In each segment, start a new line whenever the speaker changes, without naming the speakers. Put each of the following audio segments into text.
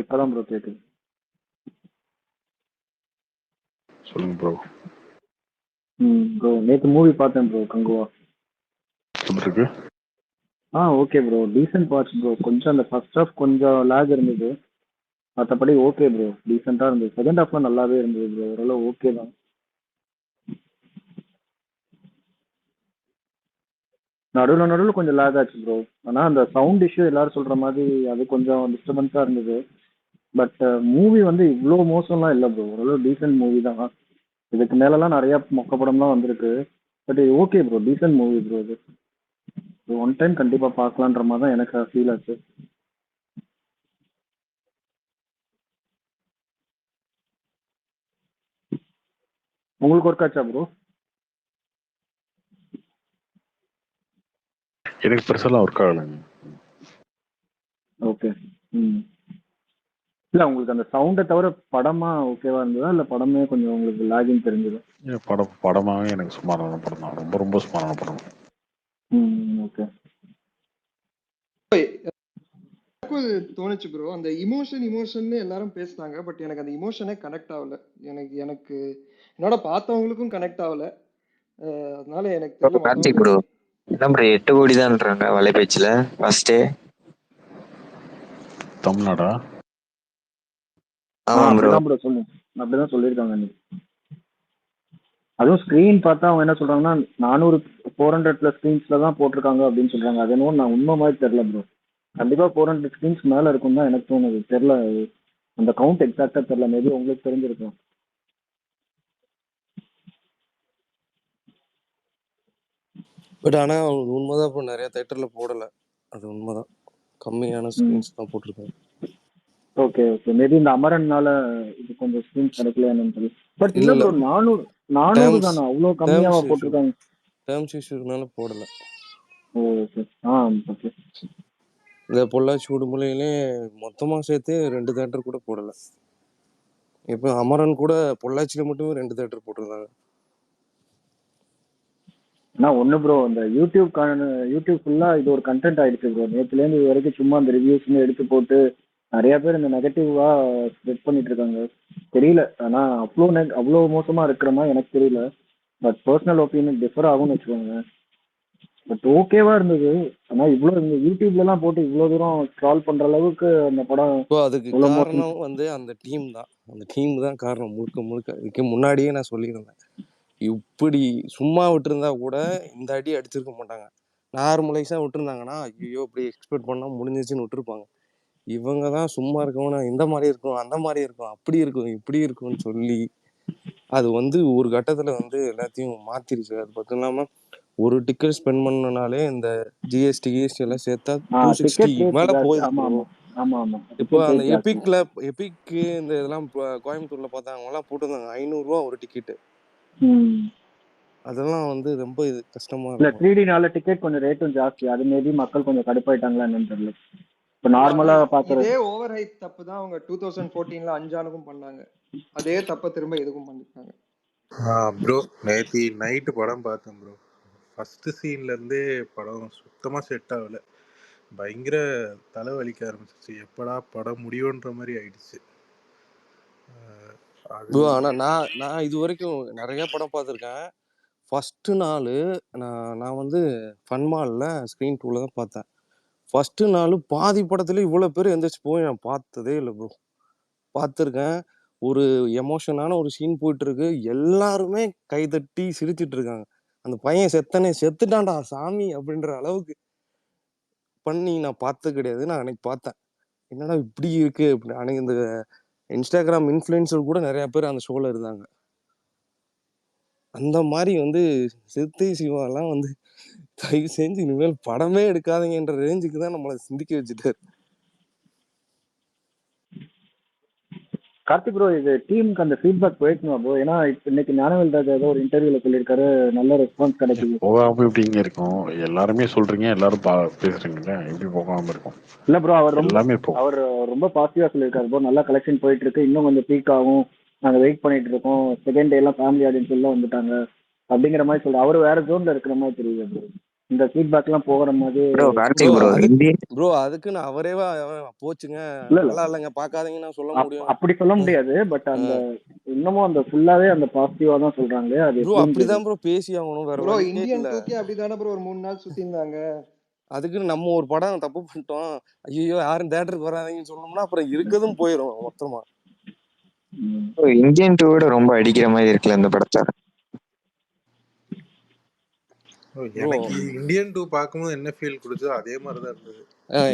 இப்பதான் ப்ரோ கேக்குது.
சொல்லுங்க ப்ரோ.
ப்ரோ நேத்து மூவி பார்த்தேன் ப்ரோ, கங்குவா.
எப்படி இருக்கு?
Okay bro, decent watch bro. கொஞ்சம் அந்த ஃபர்ஸ்ட் ஹாஃப் கொஞ்சம் லேக் இருந்தது, மற்றபடி ஓகே ப்ரோ, டீசெண்டாக இருந்தது. செகண்ட் ஹாஃப்லாம் நல்லாவே இருந்தது ப்ரோ, ஓரளவு ஓகே தான். நடுவில் நடுவில் கொஞ்சம் லேக் ஆச்சு ப்ரோ. ஆனால் அந்த சவுண்ட் இஷ்யூ எல்லாரும் சொல்கிற மாதிரி அது கொஞ்சம் டிஸ்டர்பன்ஸாக இருந்தது. பட் மூவி வந்து இவ்வளோ மோசம்லாம் இல்லை ப்ரோ, ஓரளவு டீசென்ட் மூவி தான். இதுக்கு மேலெல்லாம் நிறைய மொக்க படம்லாம் வந்திருக்கு. But okay bro, decent movie bro. இது ஒன் டைம் கண்டிப்பாக பார்க்கலான்ற மாதிரி தான் எனக்கு ஃபீல் ஆச்சு. உங்களுக்கு ஒர்க் ஆச்சா ப்ரோ?
எனக்கு பெருசாலாம் ஒர்க் ஆகலைங்க.
ஓகே. இல்லை உங்களுக்கு அந்த சவுண்டை தவிர படமா ஓகேவா இருந்ததா, இல்லை படமே கொஞ்சம் உங்களுக்கு லாகிங் தெரிஞ்சதா?
படமாவே எனக்கு சுமாரான படம் தான், ரொம்ப ரொம்ப சுமாரான படம்.
ஓகே.
தோணுச்சு ப்ரோ, அந்த இமோஷன் எல்லாரும் பேசுனாங்க. பட் எனக்கு அந்த இமோஷனே கனெக்ட் ஆகல. எனக்கு என்னோட பார்த்தவங்களுக்கும் கனெக்ட் ஆகல. அதனால எனக்கு தெரியல.
கார்த்திக் ப்ரோ என்ன ப்ரோ 8 கோடி தான்ன்றாங்க வலைபேச்சில் ஃபர்ஸ்டே.
தமிழ்நாடா?
ஆமா ப்ரோ.
அப்படிதான் ப்ரோ சொல்லுங்க, அப்படிதான் சொல்லியிருக்காங்க. அதுவும் ஸ்க்ரீன் பார்த்தா அவங்க என்ன சொல்றாங்கன்னா 400 ஸ்க்ரீன்ஸ்ல தான் போட்டிருக்காங்க அப்படின்னு சொல்றாங்க. அது என்னவோ நான் உண்மை மாதிரி தெரியல ப்ரோ. கண்டிப்பா 400 ஸ்க்ரீன்ஸ் மேல இருக்கும் தான் எனக்கு தோணுது. தெரியல, அந்த கவுண்ட் எக்ஸாக்டா தெரியல. மேபி உங்களுக்கு தெரிஞ்சிருக்கும்.
பட் ஆனால் அவங்க உண்மைதான் இப்போ நிறைய தேட்டரில் போடலை, அது உண்மைதான். கம்மியான ஸ்க்ரீன்ஸ் தான் போட்டிருக்காங்க.
ஓகே ஓகே, மேபி இந்த அமரன்னால இது கொஞ்சம் ஸ்க்ரீன்ஸ் கிடைக்கல என்னன்னு தெரியல. பட் இல்ல ப்ரோ, 400 தானே, அவ்வளோ கம்மியாவா போட்டிருக்காங்க?
டேர்ம்ஸ் இஷ்யூனால போடலை.
ஓகே. ஓகே.
இந்த பொள்ளாச்சி விடுமுறையிலே மொத்தமாக சேர்த்து 2 தேட்டர் கூட போடலை. இப்போ அமரன் கூட பொள்ளாச்சியில் மட்டுமே 2 தேட்டர் போட்டிருந்தாங்க.
ஒண்ணு ப்ரோ, இந்த யூடியூப் ஃபுல்லா இது ஒரு கண்டென்ட் ஆயிடுச்சு ப்ரோ. நேற்றுலேருந்து இது வரைக்கும் சும்மா அந்த ரிவ்யூஸ்ன்னு எடுத்து போட்டு நிறைய பேர் இந்த நெகட்டிவா ஸ்ப்ரெட் பண்ணிட்டு இருக்காங்க. தெரியல, ஆனா அவ்வளோ மோசமா இருக்கிற மாதிரி எனக்கு தெரியல. பட் பர்சனல் ஒப்பீனியன் டிஃபர் ஆகும்னு வச்சுக்கோங்க. பட் ஓகேவா இருந்தது. ஆனா இவ்வளோ இந்த யூடியூப்ல எல்லாம் போட்டு இவ்வளோ தூரம் ட்ரால் பண்ற அளவுக்கு அந்த படம்
இப்போ அதுக்கு காரணம் வந்து அந்த டீம் தான். அந்த டீம் தான் காரணம் முழுக்க. இதுக்கு முன்னாடியே நான் சொல்லியிருந்தேன், இப்படி சும்மா விட்டுருந்தா கூட இந்த அடி அடிச்சிருக்க மாட்டாங்க. நார்மலைஸாக விட்டுருந்தாங்கன்னா ஐயோ இப்படி எக்ஸ்பெக்ட் பண்ணால் முடிஞ்சிச்சுன்னு விட்டுருப்பாங்க. இவங்க தான் சும்மா இருக்கவனா இந்த மாதிரி இருக்கும், அந்த மாதிரி இருக்கும், அப்படி இருக்கும், இப்படி இருக்கும்னு சொல்லி அது வந்து ஒரு கட்டத்தில் வந்து எல்லாத்தையும் மாற்றிருச்சு. அது மட்டும் இல்லாமல் ஒரு டிக்கெட் ஸ்பெண்ட் பண்ணனாலே இந்த ஜிஎஸ்டி எல்லாம் சேர்த்தா 260 மேலே போயிருக்கு. இப்போ அந்த எபிக்கு இந்த இதெல்லாம் கோயம்புத்தூர்ல பார்த்தாங்கலாம் போட்டிருந்தாங்க 500 ரூபா ஒரு டிக்கெட்டு. அதெல்லாம் வந்து ரொம்ப கஷ்டமா இருக்கு.
3Dனால டிக்கெட் கொஞ்சம் ரேட்டும் ஜாஸ்தி. அது மேபி மக்கள் கொஞ்சம் கடுப்பாயிட்டாங்களா என்னன்னு தெரியல. இப்போ நார்மலா பாக்குறது
இதே ஓவர் ஹைப் தப்பு தான் அவங்க 2014ல அஞ்சானுக்கும் பண்ணாங்க. அதே தப்ப திரும்ப எதுக்கும் பண்ணிட்டாங்க.
ப்ரோ நேத்தி நைட்டு படம் பார்த்தேன் ப்ரோ. ஃபர்ஸ்ட் சீன்ல இருந்தே படம் சுத்தமா செட் ஆகல. பயங்கர தலைவலிக்க ஆரம்பிச்சிச்சு. எப்படா படம் முடியுன்ற மாதிரி ஆயிடுச்சு.
ஆனா நான் இது வரைக்கும் நிறைய படம் பார்த்துருக்கேன். ஃபர்ஸ்ட் நாள் நான் வந்து ஃபன்மால்ல ஸ்க்ரீன் 2ல தான் பார்த்தேன். ஃபர்ஸ்ட் நாள் பாதி படத்துல இவ்வளோ பேர் எந்திரிச்சு போய் நான் பார்த்ததே இல்லை ப்ரோ. பார்த்துருக்கேன், ஒரு எமோஷனான ஒரு சீன் போயிட்டு இருக்கு, எல்லாருமே கைதட்டி சிரிச்சிட்டு இருக்காங்க. அந்த பையன் செத்துட்டான்டா சாமி அப்படின்ற அளவுக்கு பண்ணி நான் பார்த்தது கிடையாது. நான் அன்னைக்கு பார்த்தேன், என்னடா இப்படி இருக்கு அப்படின்னு. அன்னைக்கு இந்த இன்ஸ்டாகிராம் இன்ஃப்ளூயன்சர் கூட நிறைய பேர் அந்த ஷோல இருந்தாங்க. அந்த மாதிரி வந்து சிறுத்தை சிவாலாம் வந்து தயவு செஞ்சு இனிமேல் படமே எடுக்காதீங்கன்ற ரேஞ்சுக்கு தான் நம்மளை சிந்திக்க வச்சுட்டாரு.
கார்த்திக் ப்ரோ, இது டீமுக்கு அந்த ஃபீட்பேக் போயிடுச்சுமா ப்ரோ? ஏன்னா இன்னைக்கு ஞானவேல் ராஜா ஏதோ ஒரு இன்டர்வியூல சொல்லியிருக்காரு, நல்ல ரெஸ்பான்ஸ் கிடைக்குது.
போகாம எப்படிங்க இருக்கும்? எல்லாருமே சொல்றீங்க, எல்லாரும் பேசுறீங்கல்ல, எப்படி போகாம இருக்கும்?
இல்ல ப்ரோ, அவர் ரொம்ப பாசிட்டிவா சொல்லியிருக்காரு ப்ரோ. நல்லா கலெக்ஷன் போயிட்டு இருக்கு, இன்னும் கொஞ்சம் பீக் ஆகும், நாங்க வெயிட் பண்ணிட்டு இருக்கோம், செகண்ட் டே எல்லாம் ஃபேமிலி ஆடியன்ஸ் எல்லாம் வந்துட்டாங்க அப்படிங்கிற மாதிரி சொல்றாரு. அவர் வேற ஜோன்ல இருக்கிற மாதிரி தெரியுது ப்ரோ. இந்த ஃபீட்பேக்லாம் போகிற மாதிரி
ப்ரோ
ப்ரோ
கார்த்திக் ப்ரோ
அதுக்கு
இந்தியன்
ப்ரோ அதுக்குன்னு அவரேவா போச்சுங்க
இல்ல இல்ல
நல்லா இல்லைங்க பார்க்காதீங்கன்னு நான் சொல்ல முடியும்.
அப்படி சொல்ல முடியாது. பட் அந்த இன்னமும் அந்த ஃபுல்லாவே அந்த பாசிட்டிவா தான் சொல்றாங்க. அது
ப்ரோ
எப்படின்னு
அப்படிதான்
தெரியல.
ப்ரோ பேசி ஆகணும், வேற
ப்ரோ
வழியே
இந்தியன்
இல்ல.
2கே அப்படிதானே ப்ரோ ஒரு 3 நாள் சுத்திருந்தாங்க.
அதுக்குன்னு நம்ம ஒரு படம் தப்பு பண்ணிட்டோம், ஐயோ யாரும் தேட்டருக்கு வராதீங்கன்னு சொன்னோம்னா அப்புறம் இருக்கதும் போயிடும் மொத்தமா.
ம்.
இந்தியன் 2 விட ரொம்ப அடிக்கிற மாதிரி இருக்குல்ல இந்த படத்தை.
ப்ரோ
எனக்கு இந்தியன் 2 பார்க்கும்போது என்ன ஃபீல் கொடுத்தோ அதே மாதிரி தான் இருந்தது.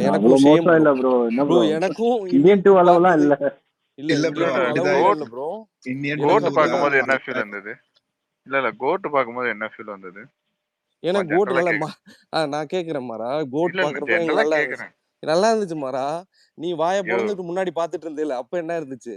எனக்கும்
அவ்வளவு
சேம்
மோசம்
ப்ரோ.
இல்ல ப்ரோ. என்ன
ப்ரோ
ப்ரோ?
எனக்கும்
இந்தியன்
இந்தியன்
2
டூ
அளவுலாம்
பார்த்தது
இல்ல.
இல்ல.
இல்ல ப்ரோ
இந்தியன் டூ
அப்படிதான்
அளவுலாம்
இருக்கு.
இல்ல ப்ரோ.
இந்தியன்
எனக்கு
டூ
கோட்டு
தான்
பார்க்கும்போது என்ன
நல்லா
ஃபீல் இருந்தது? இல்ல கோட்டு பார்க்கும்போது என்ன ஃபீல் வந்தது?
எனக்கு
கொஞ்சம்
கோட்
ஜென்ரலா
நல்லா
கேக்குறேன்.
நான் கேட்குறேன் மாறா. கோட்
இல்ல இல்ல
பார்க்குறப்ப எனக்கு
ஜென்ரலா
நல்லா இருந்துச்சு,
கேக்குறேன்.
நல்லா இருந்துச்சு மாறா. நீ வாயை
யோ
பொழந்துட்டு முன்னாடி பார்த்துட்டு இருந்தேல, அப்ப என்ன இருந்துச்சு?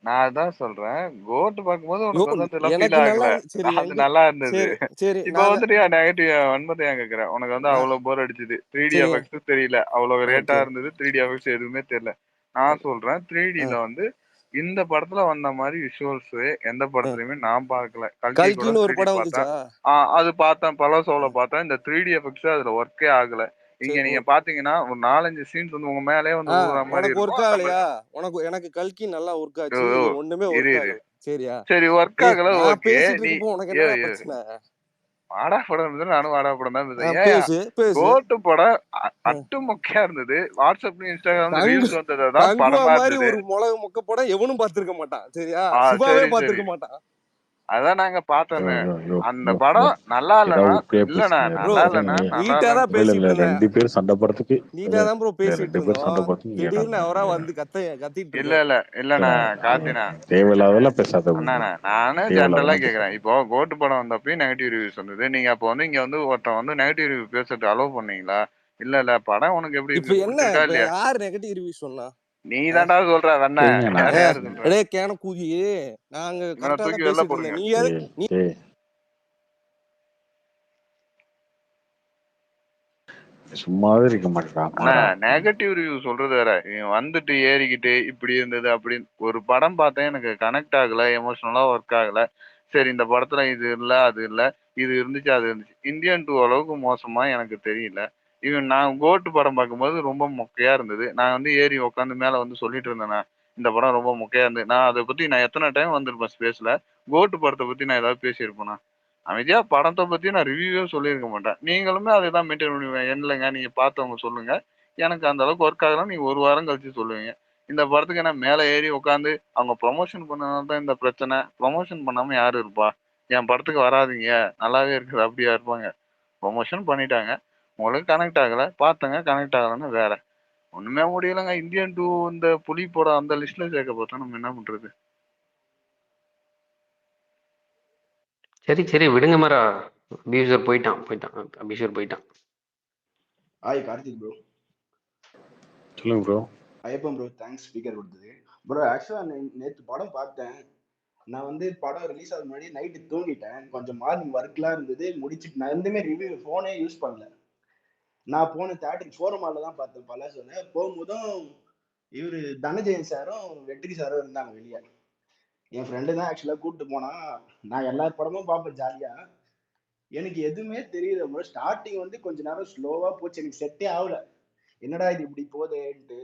நான் அதான் சொல்றேன். கோட்டு பார்க்கும்போது
யோ
உனக்கு வந்து அதெல்லாம் ஃபீல்
எனக்கு நல்லா
ஆகல.
சரி
அது
எங்க
நல்லா இருந்தது.
சரி சரி
இப்ப
நாங்க
வந்துட்டு நெகட்டிவ் வன்மத்தை ஏன் கேக்குறேன்? உனக்கு வந்து
நான்
அவ்வளவு போர் அடிச்சுது. 3D
சரி
எஃபெக்ட்ஸ் தெரியல. அவ்வளவு ரேட்டா
ஓகே.
இருந்தது. 3D எஃபெக்ட்ஸ் எதுவுமே தெரியல. நான் சொல்றேன் 3Dல வந்து இந்த படத்துல வந்த மாதிரி விஷுவல்ஸ் எந்த படத்துலயுமே நான் பார்க்கல. கல்கி கூட
கல்கின்னு ஒரு
3D
படம்
பார்த்தேன்.
வந்துச்சா?
அது பார்த்தேன். பலசோல பார்த்தேன். இந்த 3D எஃபெக்ட்ஸ் அதுல ஒர்க்கே ஆகல. இங்க
சரி
நீங்க பாத்தீங்கன்னா ஒரு 4, 5 சீன்ஸ் வந்து உங்க மேலயே வந்து விழுற மாதிரி
உனக்கு ஒர்க்
இருக்கும். அந்த
ஆகலையா?
மாதிரி
எனக்கு கல்கி நல்லா ஒர்க்
யோ
ஆச்சு,
யோ
இது ஒண்ணுமே
இரு
ஒர்க்
இரு.
ஆகல. சரியா?
சரி ஒர்க் ஆகல
நான்
ஓகே.
பேசிட்டு
நீ
இருக்கப்போ உனக்கு
யோ
என்னடா
யோ
பிரச்சனை?
வாடா படம் இருந்தது நானும் வாடா படம் தான் இருந்தது. ஏன்
பேசு பேசு.
கோட்டு படம் அட்டு மொக்கையா இருந்தது. வாட்ஸ்அப்லயும் இன்ஸ்டாகிராம்ல
கங்கு
ரீல்ஸ் வந்ததுதான்
கங்குவா
படமா
மாதிரி
இருந்தது.
ஒரு மிளகு மொக்க படம் எவனும் பார்த்திருக்க மாட்டான். சரியா? சிவாவே
சரி சரி
பார்த்திருக்க மாட்டான்.
அதான் நாங்க
யோ
பார்த்தோமே.
யோ யோ
அந்த
யோ யோ
படம் நல்லா இல்லனா
ஏதாவது உருப்படியா
இல்லண்ணா
பேசுங்க.
ப்ரோ
நல்லா
ரெண்டு
இல்லனா
பேரும்
நல்லா
நீட்டா தான்
இல்லன்னு
இல்ல
பேசிட்டு
இல்ல
இருந்தேன்,
ரெண்டு பேரும் சண்டை போடுறதுக்கு
நீட்டா தான் ப்ரோ
இல்ல
பேசிட்டு
ரெண்டு பேரும் சண்டை
இருந்தோம்.
போடுறதுக்கு
திடீர்னு அவரா
ஏடாங்க.
வந்து கத்திட்டு
இல்ல
இருக்காரு.
இல்ல இல்லண்ணா கார்த்தினா
தேவையில்லாதெல்லாம் பேசாத ப்ரோ.
அண்ணாண்ணா நானே ஜென்ரலா
தேவையில்லாதெல்லாம்
கேக்குறேன்.
பேசாத.
இப்போ கோட்டு படம் வந்தப்பயும் நெகட்டிவ் ரிவ்யூஸ் வந்தது. நீங்க அப்போ வந்து இங்க வந்து ஒருத்தன் வந்து நெகட்டிவ் ரிவ்யூ பேசுறது அலோவ் பண்ணீங்களா? இல்ல இல்ல படம் உனக்கு எப்படி
இப்ப
இருந்து
என்ன
பிடிச்சிருக்கா
இப்ப
இல்லையா?
யார் நெகட்டிவ் ரிவ்யூ சொன்னா?
நீ தான்டா சொல்ற வெண்ண.
சரிங்க
வேற
நான்
யாரு சொல்ற?
டே கேன கூதி, நாங்க
இவனை
கரெக்டா
தூக்கி
தான்
வெளில
பேசிட்டு
போடுங்க.
இருந்தேன். நீ
ஏய்
நீ
ஏய் சும்மாவே இருக்க மாட்டேடா
அண்ணா
மாறா.
நெகட்டிவ் ரிவ்யூ சொல்றது வேற. இவன் வந்துட்டு ஏறிக்கிட்டு இப்படி இருந்தது அப்படி ஒரு படம் பார்த்தேன் எனக்கு கனெக்ட் ஆகல, எமோஷனலா ஒர்க் ஆகல. சரி இந்த படத்துல இது இல்ல அது இல்ல, இது இருந்துச்சு அது இருந்துச்சு. இந்தியன் 2 அளவுக்கு மோசமா எனக்கு தெரியல. இவன் நான் கோட்டு படம் பார்க்கும்போது ரொம்ப மொக்கையா இருந்தது. நான் வந்து ஏறி உட்காந்து மேல வந்து சொல்லிட்டு இருந்தேண்ணா இந்த படம் ரொம்ப மொக்கையா இருந்தது. நான் அதை பத்தி நான் எத்தனை டைம் வந்திருப்பேன் ஸ்பேஸ்ல. கோட்டு படத்தை பத்தி நான் ஏதாவது பேசியிருப்பேனா? அமைதியா படத்தை பத்தி நான் ரிவ்யூவே சொல்லியிருக்க மாட்டேன். நீங்களுமே அதை தான் மெயின்டைன் பண்ணுவீங்க. இல்லைங்க நீங்க பார்த்தவங்க சொல்லுங்க, எனக்கு அந்த அளவுக்கு ஒர்க் ஆகலாம் நீங்க ஒரு வாரம் கழிச்சு சொல்லுவீங்க. இந்த படத்துக்கு என்ன மேலே ஏறி உட்காந்து அவங்க ப்ரொமோஷன் பண்ணனால தான் இந்த பிரச்சனை. ப்ரொமோஷன் பண்ணாம யாரு இருப்பா? என் படத்துக்கு வராதீங்க நல்லாவே இருக்குது அப்படியா இருப்பாங்க? ப்ரொமோஷன் பண்ணிட்டாங்க, உங்களுக்கு கனெக்ட் ஆகல, பார்த்தங்க கனெக்ட் ஆகலன்னு வேற ஒண்ணுமே முடியலைங்க. இந்தியன் 2 இந்த புலி படம் அந்த லிஸ்ட்ல சேர்க்க பார்த்தா நம்ம என்ன பண்றது?
சரி சரி விடுங்க மாரா. அபியூசர் போயிட்டான் அபியூசர் போயிட்டான்.
Hi Karthik bro.
சொல்லுங்க bro.
Ayyappan bro, thanks speaker கொடுத்தது. ப்ரோ ஆக்சுவலாக நேற்று படம் பார்த்தேன். நான் வந்து படம் ரிலீஸ் ஆகுது முன்னாடி நைட்டு தூங்கிட்டேன். கொஞ்சம் மார்னிங் ஒர்க்லாம் இருந்தது முடிச்சுட்டு நான் எதுவுமே ரிவ்யூ ஃபோனே யூஸ் பண்ணல. நான் போன தேட்டருக்கு ஃபோரமால தான் பார்த்தேன் பலாசோன்னு. போகும்போதும் இவர் தனஜெயன் சாரும் வெற்றி சாரும் இருந்தாங்க வெளியே. என் ஃப்ரெண்டு தான் ஆக்சுவலாக கூப்பிட்டு போனா. நான் எல்லா படமும் பார்ப்பேன் ஜாலியாக. எனக்கு எதுவுமே தெரியல ப்ரோ. ஸ்டார்டிங் வந்து கொஞ்ச நேரம் ஸ்லோவாக போச்சு, எனக்கு செட்டே ஆகல. என்னடா இது இப்படி போதேன்ட்டு.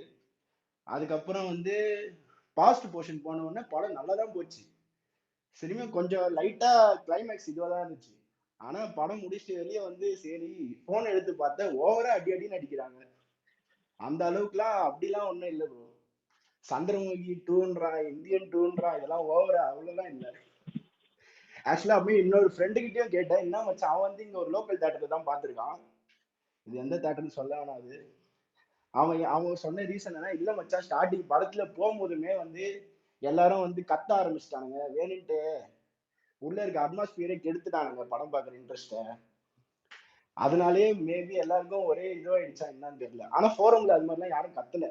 அதுக்கப்புறம் வந்து பாஸ்ட் போர்ஷன் போன உடனே படம் நல்லா தான் போச்சு. சினிமா கொஞ்சம் லைட்டா கிளைமேக்ஸ் இதுவாக தான் இருந்துச்சு. ஆனா படம் முடிச்சுட்டு வெளியே வந்து சரி போன் எடுத்து பார்த்தா ஓவரா அடி அடின்னு அடிக்கிறாங்க. அந்த அளவுக்குலாம் அப்படிலாம் ஒன்றும் இல்லை ப்ரோ. சந்திரமுகி டூன்றான், இந்தியன் டூன்றான், இதெல்லாம் ஓவரா அவ்வளோலாம் இல்லை. ஆக்சுவலா அப்படியே இன்னொரு ஃப்ரெண்டு கிட்டயும் கேட்டேன், என்ன மச்சான் அவன் வந்து இங்க ஒரு லோக்கல் தேட்டர்ல தான் பார்த்துருக்கான். இது எந்த தேட்டர்னு சொல்ல வேணாது. அவன் சொன்ன ரீசன் என்ன, இல்ல மச்சான் ஸ்டார்டிங் படத்துல போகும்போதுமே வந்து எல்லாரும் வந்து கத்த ஆரம்பிச்சிட்டானுங்க வேணுன்ட்டு. உள்ள இருக்க அட்மாஸ்பியரை கெடுத்துட்டானுங்க படம் பார்க்குற இன்ட்ரெஸ்ட. அதனாலேயே மேபி எல்லாருக்கும் ஒரே இதுவாயிடுச்சா என்னன்னு தெரியல. ஆனா ஃபோரம்ல அது மாதிரிலாம் யாரும் கத்தல.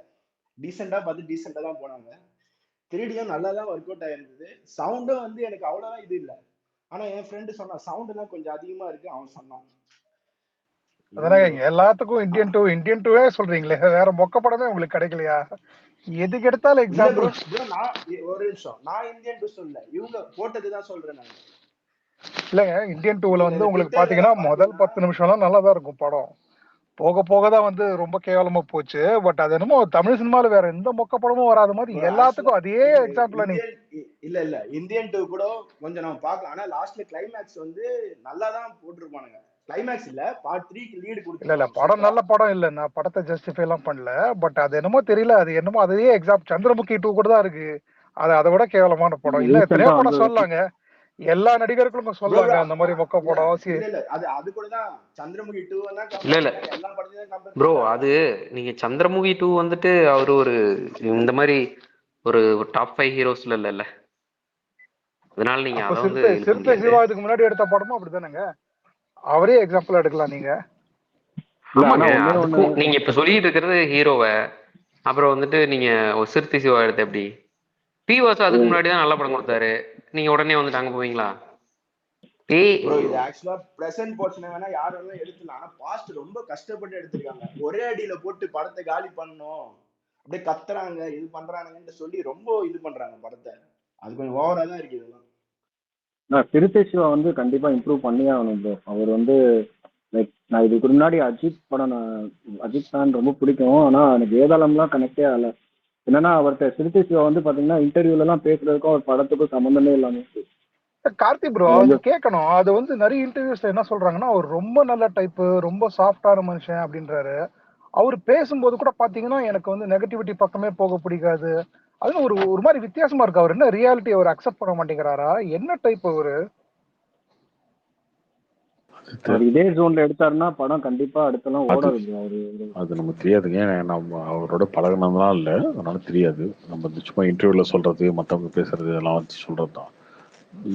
டீசெண்டா பார்த்து டீசெண்டா தான் போனாங்க. 3Dயும் நல்லா தான் ஒர்க் அவுட் ஆயிருந்தது. சவுண்டும் வந்து எனக்கு அவ்வளோதான் இது இல்லை. ஆனா என் ஃப்ரெண்டு சொன்னான் சவுண்ட் எல்லாம் கொஞ்சம் அதிகமா இருக்கு அவன் சொன்னான்.
அதனால எல்லாத்துக்கும் இந்தியன் டூவே சொல்றீங்களே, வேற மொக்க படமே உங்களுக்கு கிடைக்கலையா? எதுக்கு எடுத்தாலும்
இல்ல ப்ரோ
எக்ஸாம்பிள்.
ப்ரோ நான் ஒரு நிமிஷம், நான் இந்தியன் டூ சொல்ல, இவங்க போட்டதுதான் சொல்றேன் நான்.
இல்லைங்க இந்தியன் டூவில்
இல்ல
வந்து
இல்ல
உங்களுக்கு
ட்விட்டர்ல
பார்த்தீங்கன்னா
எல்லாம்
முதல்
பாத்தீங்கன்னா
10 நிமிஷம்லாம் நல்லா தான் இருக்கும் படம். போக போக தான் வந்து ரொம்ப கேவலமா போச்சு. பட் அது என்னமோ தமிழ் சினிமால வேற எந்த மொக்க படமும் வராத மாதிரி
ப்ரோ ஆக்சுவலா
எல்லாத்துக்கும் அதே எக்ஸாம்பிளா நீங்க
இல்ல இல்ல இந்தியன் டூ கூட கொஞ்சம் நம்ம பார்க்கலாம். ஆனா லாஸ்ட்ல கிளைமேக்ஸ் வந்து நல்லா தான் போட்டிருப்பானுங்க. கிளைமேக்ஸ் இல்ல பார்ட் 3க்கு லீடு
இல்ல
கொடுத்துருப்பாங்க
படம்
சூப்பரா.
நல்ல படம் இல்ல, நான் படத்தை ஜஸ்டிஃபை எல்லாம் பண்ணல. பட் அது என்னமோ தெரியல, அது என்னமோ அதே எக்ஸாம் சந்திரமுகி 2 கூட தான் இருக்கு. அது அதை விட கேவலமான படம். இன்னும் எத்தனையோ
ரீசெண்டா
படம்
வந்து
சொல்லலாங்க, எல்லா நடிகர்களுக்கும்
ப்ரோ
சொல்லலாங்க அந்த மாதிரி மொக்க
இல்ல
படம்.
இல்ல இல்ல அது கூட தான் சந்திரமுகி 2 தான்
இல்ல
கம்பேர்
இல்ல
பண்றாங்க. எல்லா படத்தையும் தான் கம்பேர்
ப்ரோ,
பண்றாங்க.
அது நீங்க சந்திரமுகி 2 வந்துட்டு அவரு ஒரு இந்த மாதிரி ஒரு டாப் 5 ஹீரோஸ்ல இல்ல, அதனால நீங்க
அப்ப
அதை வந்து
சிறுத்தை
இது பண்ண
சிறுத்தை
முடியாது.
சிவா இதுக்கு முன்னாடி எடுத்த படமும் அப்படித்தானேங்க, அவரே எக்ஸாம்பிள் எடுக்கலாம் நீங்க.
இல்ல ஆனா
ஆமாங்க,
ஒன்னே ஒண்ணு.
அதுக்கும் நீங்க இப்ப சொல்லிட்டு இருக்கிறது ஹீரோவை, அப்புறம் வந்துட்டு நீங்க ஒரு சிறுத்தை சிவா எடுத்த எப்படி பி வாசு அதுக்கு முன்னாடி தான் நல்ல படம் கொடுத்தாரு, நீங்க உடனே வந்துட்டு அங்க போவீங்களா?
ப்ரோ இது ஆக்சுவலா பிரசன்ட் போர்ஷனை வேணா யார் வேணாலும் எடுத்துலாம். ஆனா பாஸ்ட் ரொம்ப கஷ்டப்பட்டு எடுத்திருக்காங்க. ஒரே அடியில போட்டு படத்தை காலி பண்ணணும், அப்படியே கத்துறாங்க இது பண்றானுங்கன்னு சொல்லி ரொம்ப இது பண்றாங்க படத்தை. அது கொஞ்சம் ஓவரா தான் இருக்கு இதெல்லாம்.
சிறுத்தை சிவா வந்து கண்டிப்பா இம்ப்ரூவ் பண்ணியே ஆகணும் ப்ரோ. அவர் வந்து லைக் நான் இதுக்கு முன்னாடி அஜித் படம், நான் அஜித் ஃபேன் ரொம்ப பிடிக்கும். ஆனா எனக்கு வேதாளம்லாம் கனெக்டே ஆகல. என்னன்னா அவர்கிட்ட சிறுத்தை சிவா வந்து பாத்தீங்கன்னா இன்டர்வியூல எல்லாம் பேசுறதுக்கும் அவர் படத்துக்கும் சம்மந்தமே இல்லாம இருக்கு.
கார்த்தி ப்ரோ
அது
அது
வந்து
கேட்கணும். அது வந்து நிறைய இன்டர்வியூஸ்ல என்ன சொல்றாங்கன்னா, அவர் ரொம்ப நல்ல டைப்பு, ரொம்ப சாஃப்டான மனுஷன் அப்படின்றாரு. அவர் பேசும்போது கூட பாத்தீங்கன்னா எனக்கு வந்து நெகட்டிவிட்டி பக்கமே போக பிடிக்காது. அது ஒரு ஒரு மாதிரி வித்தியாசமா இருக்கு. அவர் என்ன ரியாலிட்டி அவர் அக்செப்ட் பண்ண மாட்டேங்கிறாரா, என்ன டைப் அவரு?
அவர் இதே ஜோன்ல எடுத்தாருன்னா படம் கண்டிப்பா அடுத்தெல்லாம்
அது
ஓடாது ப்ரோ. அவரு
அது நமக்கு தெரியாதுங்க. ஏன்னா நம்ம அவரோட பழகினதுலாம் இல்லை, அதனால தெரியாது. நம்ம இந்த சும்மா இன்டர்வியூல சொல்றது, மற்றவங்க பேசுறது இதெல்லாம் வச்சு சொல்றது தான்.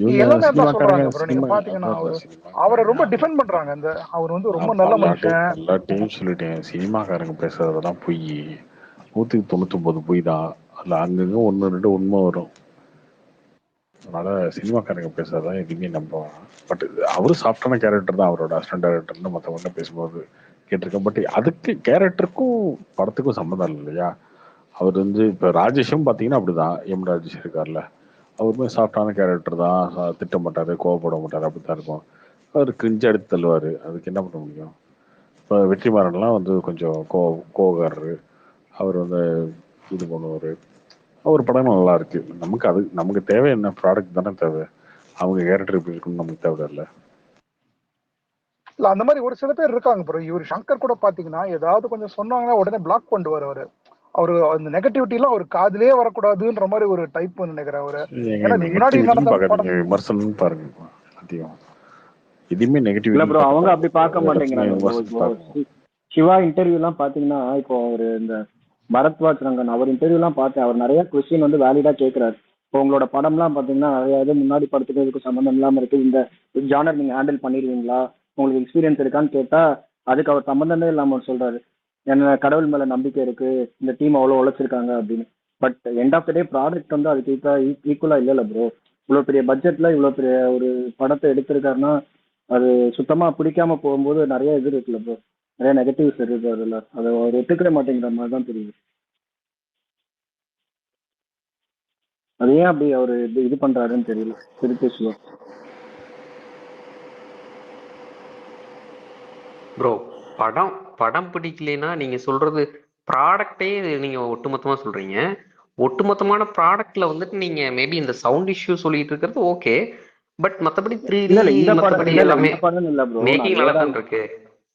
இவங்க
எல்லாமே அதான்
சினிமாக்காரங்க
சொல்றாங்க ப்ரோ. நீங்க
சினிமா
பாத்தீங்கன்னா
அதான்
அவரு அவரை
சினிமாக்காரங்க
ரொம்ப டிஃபெண்ட் பண்றாங்க. அந்த அவர் வந்து ரொம்ப
நான்
நல்ல மனுஷன்.
எல்லா டைம் சொல்லிட்டேன், சினிமாக்காரங்க பேசுறதெல்லாம் பொய். 199 பொய் தான். அதில் அங்கங்க ஒன்று ரெண்டு உண்மை வரும். அதனால சினிமாக்காரங்க பேசுறதுதான் எதுவுமே நம்புவாங்க. பட் அவரு சாஃப்டான கேரக்டர் தான், அவரோட அசிஸ்டன்ட் டைரக்டர்னு மற்றவங்க பேசும்போது கேட்டிருக்கேன். பட் அதுக்கு கேரக்டருக்கும் படத்துக்கும் சம்மந்தம் இல்லை இல்லையா? அவர் வந்து இப்போ ராஜேஷும் பார்த்தீங்கன்னா அப்படிதான். எம் ராஜேஷ் இருக்கார்ல, அவருமே சாஃப்டான கேரக்டர் தான். திட்ட மாட்டாரு, கோவப்பட மாட்டாரு, அப்படித்தான் இருக்கும். அவர் கிரிஞ்சு எடுத்து தள்ளுவார், அதுக்கு என்ன பண்ண முடியும்? இப்போ வெற்றிமாறன்லாம் வந்து கொஞ்சம் கோவக்காரரு, அவர் வந்து இது பண்ணுவார். ஒரு படம் நல்லா இருக்கு. நமக்கு தேவை என்ன, ப்ராடக்ட் தானே தேவை. அவங்க கேரக்டர் எப்படி இருக்குன்னு நமக்கு தேவை இல்லை.
இல்ல அந்த மாதிரி ஒரு சில பேர் இருக்காங்க ப்ரோ. இவர் சங்கர் கூட பாத்தீங்கன்னா ஏதாவது கொஞ்சம் சொன்னாங்கன்னா உடனே பிளாக் பண்ணுவார் அவரு. அவரு அந்த நெகட்டிவிட்டி எல்லாம் ஒரு காதுலயே வரக்கூடாதுன்ற மாதிரி ஒரு டைப் நினைக்கிறேன் அவரு. ஏன்னா இது முன்னாடி
நெகட்டிவிட்டின்னு
நடந்த
பார்க்காதீங்க,
படம்.
விமர்சனம் பாருங்க எல்லாத்தையும். எதுவுமே
இல்ல
நெகட்டிவிட்டின்னு
ப்ரோ, அவங்க அப்படி
பார்க்கக்கூடாது,
பார்க்க
ரச்சனை
மாட்டேங்கிறாங்க ப்ரோ.
விமர்சனம்
இப்போ
பார்க்கணும்.
சிவா இன்டர்வியூ எல்லாம் பாத்தீங்கன்னா, இப்போ அவரு இந்த பரத்வாஜ் ரங்கன் அவர் இன்டர்வியூ எல்லாம் பார்த்தேன். அவர் நிறைய கொஸ்டின் வந்து வேலிடா கேட்கிறாரு. இப்போ உங்களோட படம்லாம் பாத்தீங்கன்னா நிறைய இது முன்னாடி படத்துக்கு இதுக்கு சம்மந்தம் இல்லாம இருக்கு, இந்த ஜானர் நீங்க ஹேண்டில் பண்ணிடுவீங்களா, உங்களுக்கு எக்ஸ்பீரியன்ஸ் இருக்கான்னு கேட்டா அதுக்கு அவர் சம்மந்தமே இல்லாம அவர் சொல்றாரு, என்ன கடவுள் மேல நம்பிக்கை இருக்கு, இந்த டீம் அவ்வளவு உழைச்சிருக்காங்க அப்படின்னு. But end of the day product வந்து அதுக்கு ஈக்குவலா இல்லைல்ல ப்ரோ. இவ்வளவு பெரிய பட்ஜெட்ல இவ்வளவு பெரிய ஒரு படத்தை எடுத்திருக்காருன்னா அது சுத்தமா பிடிக்காம போகும்போது நிறைய இது இருக்குல்ல ப்ரோ, நிறைய நெகட்டிவ்ஸ் இருக்கு அதுல. அதை அவர் ஒத்துக்கவே மாட்டேங்கிற மாதிரி தான் தெரியுது. அது ஏன் அப்படி அவர் இது பண்றாருன்னு தெரியல திருப்பி சிவா.
ப்ரோ, படம் படம் பிடிக்கலைன்னா நீங்க சொல்றது ப்ராடக்டே நீங்க ஒட்டுமொத்தமா சொல்றீங்க. ஒட்டுமொத்தமான ப்ராடக்ட்ல வந்துட்டு நீங்க மேபி இந்த சவுண்ட் இஷ்யூ சொல்லிட்டு இருக்கிறது ஓகே, பட் மத்தபடி 3D
இல்ல இல்ல இந்த படம்
மத்தபடி
இல்ல இல்ல
எல்லாமே
இந்த படம் இல்ல ப்ரோ, நான்
மேக்கிங் நல்லா
வேற
தான் இருக்கு.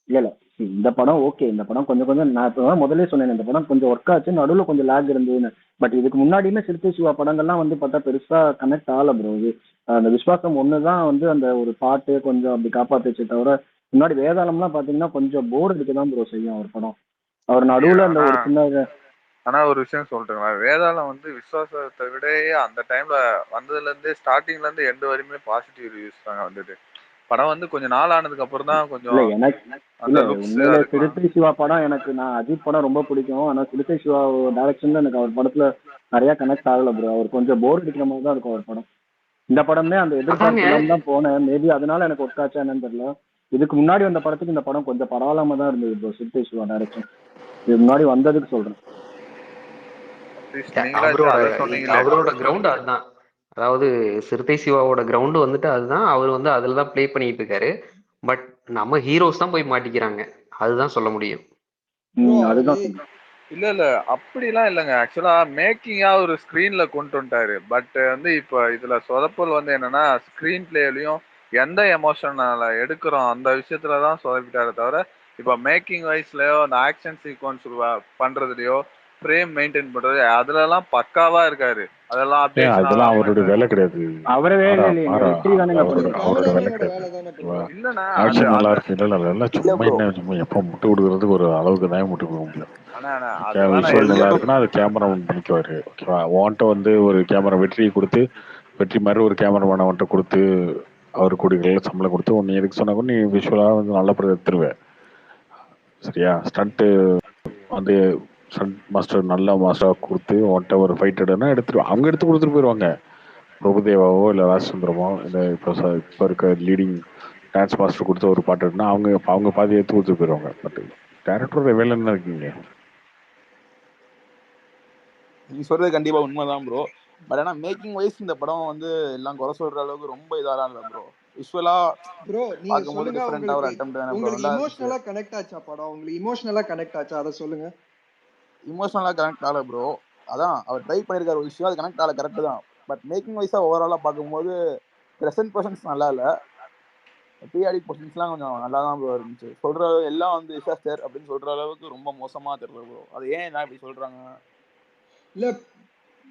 இல்ல இல்ல இந்த படம் ஓகே. இந்த படம் கொஞ்சம் கொஞ்சம் நான் இப்போ முதல்ல சொன்னேன், இந்த படம் கொஞ்சம் ஒர்க் ஆச்சு, நடுவில் கொஞ்சம் லேக் இருந்ததுன்னு. பட் இதுக்கு முன்னாடியுமே சிறுத்தை சிவா படங்கள்லாம் வந்து பார்த்தா பெருசா கனெக்ட் ஆகல ப்ரோ. இது அந்த விஸ்வாசம் ஒன்று தான் வந்து அந்த ஒரு பாட்டு கொஞ்சம் அப்படி காப்பாத்துச்சே தவிர, முன்னாடி வேதாளம்லாம் பார்த்தீங்கன்னா கொஞ்சம் போர் அடிக்க தான் ப்ரோ செய்யும் அவர் படம். அவர் நடுவில் அந்த ஒரு சின்ன
ஆனா ஒரு விஷயம் சொல்லிட்டுங்களா, வேதாளம் வந்து விசுவாசத்தை விட அந்த டைம்ல வந்ததுல இருந்து ஸ்டார்டிங்ல இருந்து எண்டு வரையுமே பாசிட்டிவ் ரிவ்யூஸ் தாங்க வந்தது. படம் வந்து கொஞ்சம் நாள் ஆனதுக்கு அப்புறம் தான்
இல்ல
கொஞ்சம்
எனக்கு
அந்த
இல்ல
லுக்ஸ்
உண்மையில
அதுக்கெல்லாம்.
சிறுத்தை சிவா படம் எனக்கு, நான் அஜித் படம் ரொம்ப பிடிக்கும். ஆனா சிறுத்தை சிவா டைரக்ஷன்ல எனக்கு அவர் படத்துல நிறைய கனெக்ட் ஆகல ப்ரோ. அவர் கொஞ்சம் போர் அடிக்கிற மாதிரி தான் இருக்கும் அவர் படம். இந்த படமே அந்த
அதாங்க
எதிர்பார்ப்பு இல்லாம தான் போனேன். மேபி அதனால எனக்கு ஒர்க் ஆச்சா என்னன்னு தெரியல. இதுக்கு முன்னாடி வந்த படத்துக்கு இந்த படம் கொஞ்சம் பரவாயில்லாம தான் இருந்தது ப்ரோ, சிறுத்தை சிவா டைரக்ஷன். இதுக்கு முன்னாடி வந்ததுக்கு சொல்றேன்.
நீங்களா
அவரோட
அதை சொன்னீங்களே.
அவரோட கிரவுண்ட் அதுதான். அதாவது சிறுத்தை சிவாவோட கிரவுண்டு வந்துட்டு அதுதான், அவர் வந்து அதில் தான் ப்ளே பண்ணிட்டு இருக்காரு. பட் நம்ம ஹீரோஸ் தான் போய் மாட்டிக்கிறாங்க, அதுதான் சொல்ல முடியும்.
ப்ரோ அவரு
அதுதான் சொல்றேன்.
இல்ல அப்படிலாம் இல்லைங்க. ஆக்சுவலா மேக்கிங்கா ஒரு ஸ்கிரீன்ல கொண்டு வந்துட்டாரு. பட் வந்து இப்ப இதுல சொதப்பல் வந்து என்னன்னா ஸ்கிரீன் பிளேலயும் எந்த எமோஷனால எடுக்கிறோம் அந்த விஷயத்துலதான் சொதப்பிட்டாரு தவிர இப்ப மேக்கிங் வைஸ்லயோ அந்த ஆக்ஷன் சீக்வன்ஸ் பண்றதுலயோ ஃப்ரேம் மெயின்டைன் பண்றது அதுல எல்லாம் பக்காவா இருக்காரு. அதெல்லாம் அப்டேஷன்
அதெல்லாம் அவருடைய வேலை கிடையாது.
அவரே வேலை
மாறா
இல்லைங்க,
மாறா
வெற்றி தானேங்க
அவரோட
பண்ணிருக்காரு.
அவரோட வேலை
கேமராமேனோட
கிடையாது.
வேலை தானே ப்ரோ.
ஓகேவா?
இல்லண்ணா அது
ஆக்ஷன் நல்லா
அந்த
இருக்கு, இல்லை எல்லாம் சும்மா என்ன சும்மா எப்போ முட்டு கொடுக்கறதுக்கு ஒரு அளவுக்கு தான் முட்டு கொடுக்க முடியும்.
ஆனா அதெல்லாம் நான்
விஷுவல் நல்லா
எதிர்க்க
இருக்குன்னா அது கேமரா ஒன் பண்ணிக்குவாரு. ஓகேவா? உன்கிட்ட வந்து ஒரு கேமரா வெற்றியை கொடுத்து வெற்றி மாதிரி ஒரு கேமராமேனை அவன்கிட்ட கொடுத்து அவர் கோடிகளில் சம்பளம் கொடுத்து ஒன்று எதுக்கு சொன்னா கூட நீ விஷுவலாக வந்து நல்ல படம் எடுத்துருவேன். சரியா? ஸ்டண்ட்டு வந்து ஸ்டண்ட் மாஸ்டர் நல்ல மாஸ்டராக கொடுத்து உன்கிட்ட ஒரு ஃபைட் எடுனா எடுத்துருவோம். அவங்க எடுத்து கொடுத்துட்டு போயிடுவாங்க. பிரபுதேவாவோ இல்லை ராஜசுந்தரமோ இல்லை இப்போ இருக்க லீடிங் டான்ஸ் மாஸ்டர் கொடுத்த ஒரு பாட்டு எடுனா அவங்க பாதி எடுத்து கொடுத்துட்டு போயிடுவாங்க. பட் டேரக்டரோட வேலை என்ன இருக்குங்க?
நீங்க சொல்றது கண்டிப்பா உண்மைதான் ப்ரோ. பட் ஆனா மேக்கிங் வைஸ் இந்த படம் வந்து எல்லாம் குறை சொல்ற அளவுக்கு ரொம்ப இதாலாம் இல்லை ப்ரோ. விஷுவலா
ப்ரோ நீங்க
பார்க்கும்போது
சொல்லுங்க,
டிஃப்ரெண்டா ஒரு
உங்களுக்கு
அட்டெம்ப்ட் தானே ப்ரோ.
உங்களுக்கு
நல்லா இருந்துச்சு.
இமோஷனலா கனெக்ட் ஆச்சா படம்? உங்களுக்கு இமோஷனலா கனெக்ட் ஆச்சா அதை சொல்லுங்க.
இமோஷனலா கனெக்ட் ஆகல ப்ரோ. அதான் அவர் ட்ரை பண்ணியிருக்காரு ஒரு விஷயம், அது கனெக்ட் ஆகல, கரெக்ட் தான். பட் மேக்கிங் வைஸா ஓவராலா பார்க்கும்போது ப்ரெசென்ட் பர்சன்ஸ் நல்லா இல்லை, பீரியாடிக் பொசிஷன்ஸ்லாம் கொஞ்சம் நல்லா தான் ப்ரோ இருந்துச்சு. சொல்ற எல்லாம் வந்து டிசாஸ்டர் அப்படின்னு சொல்ற அளவுக்கு ரொம்ப மோசமா தெரியல ப்ரோ. அது ஏன் என்ன இப்படி சொல்றாங்க?
இல்ல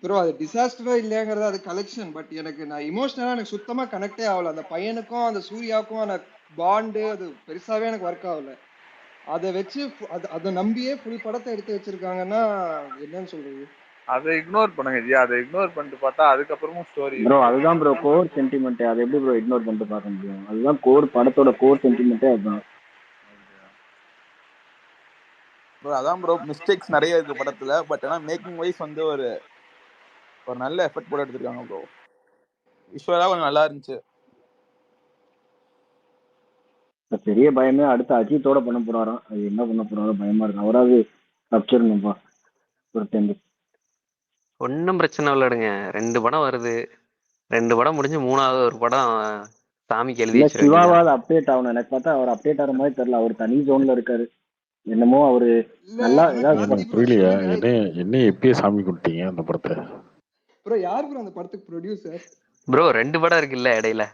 ப்ரோ அது டிசாஸ்டரா இல்லையாங்கிறது அது கலெக்ஷன். பட் நான் இமோஷனலா எனக்கு சுத்தமா கனெக்டே ஆகல. அந்த பையனுக்கும் அந்த சூர்யாவுக்கும் அந்த பாண்டு அது பெருசாவே எனக்கு ஒர்க் ஆகல. அதை வச்சு அதை நம்பியே ஃபுல் படத்தை எடுத்து வச்சிருக்காங்கன்னா என்னன்னு சொல்றது?
அதை இக்னோர் பண்ணுங்க ஜி. அதை இக்னோர் பண்ணிட்டு பார்த்தா அதுக்கப்புறமும் ஸ்டோரி
ப்ரோ அதுதான் ப்ரோ கோர் சென்டிமெண்ட். அதை எப்படி ப்ரோ இக்னோர் பண்ணிட்டு பார்க்க முடியும்? அதுதான் கோர், படத்தோட கோர் சென்டிமெண்ட்டே அதுதான்.
ப்ரோ அதான் ப்ரோ, மிஸ்டேக்ஸ் நிறைய இருக்கு படத்துல. பட் ஆனா மேக்கிங் வைஸ் வந்து ஒரு நல்ல எஃபர்ட் போட்டு எடுத்திருக்காங்க ப்ரோ. விஷுவலா கொஞ்சம் நல்லா இருந்துச்சு.
பெரிய பயமே அடுத்த அஜித்தோட பண்ண போறாராம். அது என்ன பண்ண போறாரோ பயமா இருக்கு. அவராது தப்பிச்சிடணும்பா ஒரு டைம்.
ஒன்றும் பிரச்சனை இல்லைடுங்க, 2 படம் வருது, 2 படம் முடிஞ்சு 3வது ஒரு படம் சாமிக்கு எழுதி
இல்ல
வச்சிட வேண்டியதான்.
சிவாவால் அப்டேட் ஆகணும். எனக்கு பார்த்தா அவர் அப்டேட் ஆகிற மாதிரி தெரியல. அவர் தனி ஜோன்ல இருக்காரு. என்னமோ அவரு
இல்ல
நல்லா
ஆனா
ஏதாவது
கார்த்தி ப்ரோ
புரியலையா?
சொல்லுங்க
என்ன எப்பயே சாமி கும்பிட்டீங்க அந்த படத்தை?
ப்ரோ, யார் ப்ரோ அந்த படத்துக்கு ப்ரொடியூசர்?
ப்ரோ 2 படம் இருக்குல்ல இடையில,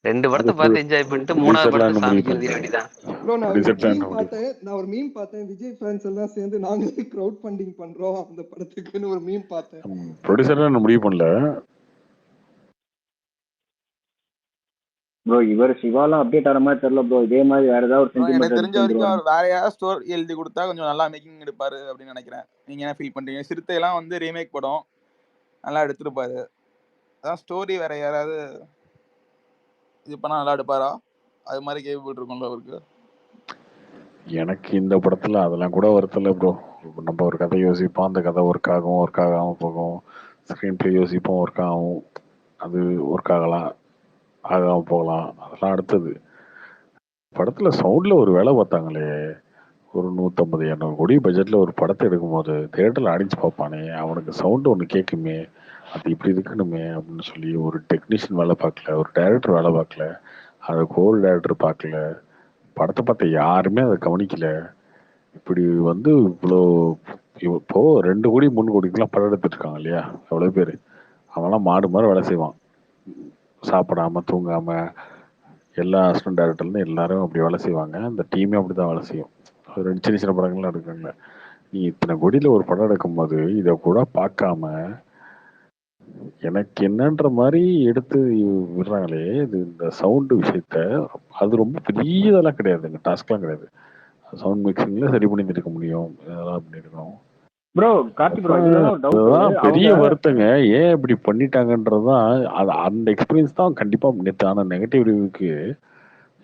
2 படத்தை
அது
பார்த்து என்ஜாய் பண்ணிட்டு 3வது
ப்ரொடியூசர்லாம்
படத்தை
என்ன முடிவு
சாமிக்கு எழுதிட
பண்ணிட்டாங்க?
வேண்டியதான்.
ப்ரோ நான் ஒரு
ப்ரொடியூசர்லாம்
மீம்
என்ன முடிவு?
பார்த்தேன். விஜய் ஃபேன்ஸ் எல்லாம் சேர்ந்து நாங்களே க்ரௌட் ஃபண்டிங் பண்றோம் அந்த படத்துக்குன்னு ஒரு மீம் பார்த்தேன்.
ப்ரொடியூசர்லாம் என்ன முடிவு பண்ணல.
ப்ரோ இவர் சிவாலாம் அப்டேட் ஆகிற மாதிரி தெரியல ப்ரோ. இதே மாதிரி வேற ஏதாவது ஒரு
ப்ரோ எனக்கு
சென்டிமெண்ட்
தெரிஞ்ச
எடுத்து
வரைக்கும்
வந்துருவாரு.
அவர் வேற யாராவது ஸ்டோரி எழுதி கொடுத்தா கொஞ்சம் நல்லா மேக்கிங் எடுப்பாரு அப்படின்னு நினைக்கிறேன். நீங்க என்ன ஃபீல் பண்றீங்க? சிறுத்தையெல்லாம் வந்து ரீமேக் படம் நல்லா எடுத்திருப்பாரு. அதான் ஸ்டோரி வேற யாராவது இது பண்ணா நல்லா எடுப்பாரா? அது மாதிரி கேள்விப்பட்டு இருக்கோம்ல அவருக்கு.
எனக்கு இந்த படத்துல அதெல்லாம் கூட வருத்தல ப்ரோ. நம்ம ஒரு கதை யோசிப்போம், அந்த கதை ஒர்க் ஆகும், ஒர்க் ஆகாம போகும். ஸ்க்ரீன் பிளே யோசிப்போம், ஒர்க் ஆகும், அது ஒர்க் ஆகலாம், ஆகாம போகலாம், அதெல்லாம் அடுத்தது. படத்துல சவுண்ட்ல ஒரு வேலை பார்த்தாங்களே, ஒரு 150-200 கோடி பட்ஜெட்ல ஒரு படத்தை எடுக்கும்போது தேட்டரில் அடிச்சு பார்ப்பானே, அவனுக்கு சவுண்டு ஒன்று கேட்குமே, அது இப்படி இருக்கணுமே அப்படின்னு சொல்லி ஒரு டெக்னீஷியன் வேலை பார்க்கல, ஒரு டைரக்டர் வேலை பார்க்கல, அதை கோல் டைரக்டர் பார்க்கல, படத்தை பார்த்த யாருமே அதை கவனிக்கல. இப்படி வந்து இவ்வளோ இப்போ 2 கோடி 3 கோடிக்கெல்லாம் படம் எடுத்துட்டு இருக்காங்க இல்லையா? எவ்வளோ பேர் அவன்லாம் மாடு மாதிரி வேலை செய்வான், சாப்பிடாம தூங்காம. எல்லா அசிஸ்டன்ட் டேரக்டர்லேருந்து எல்லாரும் அப்படி வேலை செய்வாங்க. அந்த டீமே அப்படி தான் வேலை செய்யும். ஒரு 2 சின்ன சின்ன படங்கள்லாம் எடுக்காங்க. நீ இத்தனை கோடியில் ஒரு படம் எடுக்கும்போது இதை கூட பார்க்காம எனக்கு என்னன்ற மாதிரி எடுத்து விடுறாங்களே, இது இந்த சவுண்டு விஷயத்த. அது ரொம்ப பெரிய இதெல்லாம் கிடையாது, இந்த டாஸ்க்லாம் கிடையாது. சவுண்ட் மிக்சிங்ல சரி பண்ணி இருக்க முடியும், இதெல்லாம் பண்ணிருக்கோம்.
ப்ரோ கார்த்தி ப்ரோ இதுல ஒரு டவுட்.
அதுதான் பெரிய
அவங்க
வருத்தங்க. ஏன் இப்படி பண்ணிட்டாங்கன்றதுதான். அது அந்த எக்ஸ்பீரியன்ஸ் தான் கண்டிப்பா நேற்று ஆன நெகட்டிவ் ரிவ்யூக்கு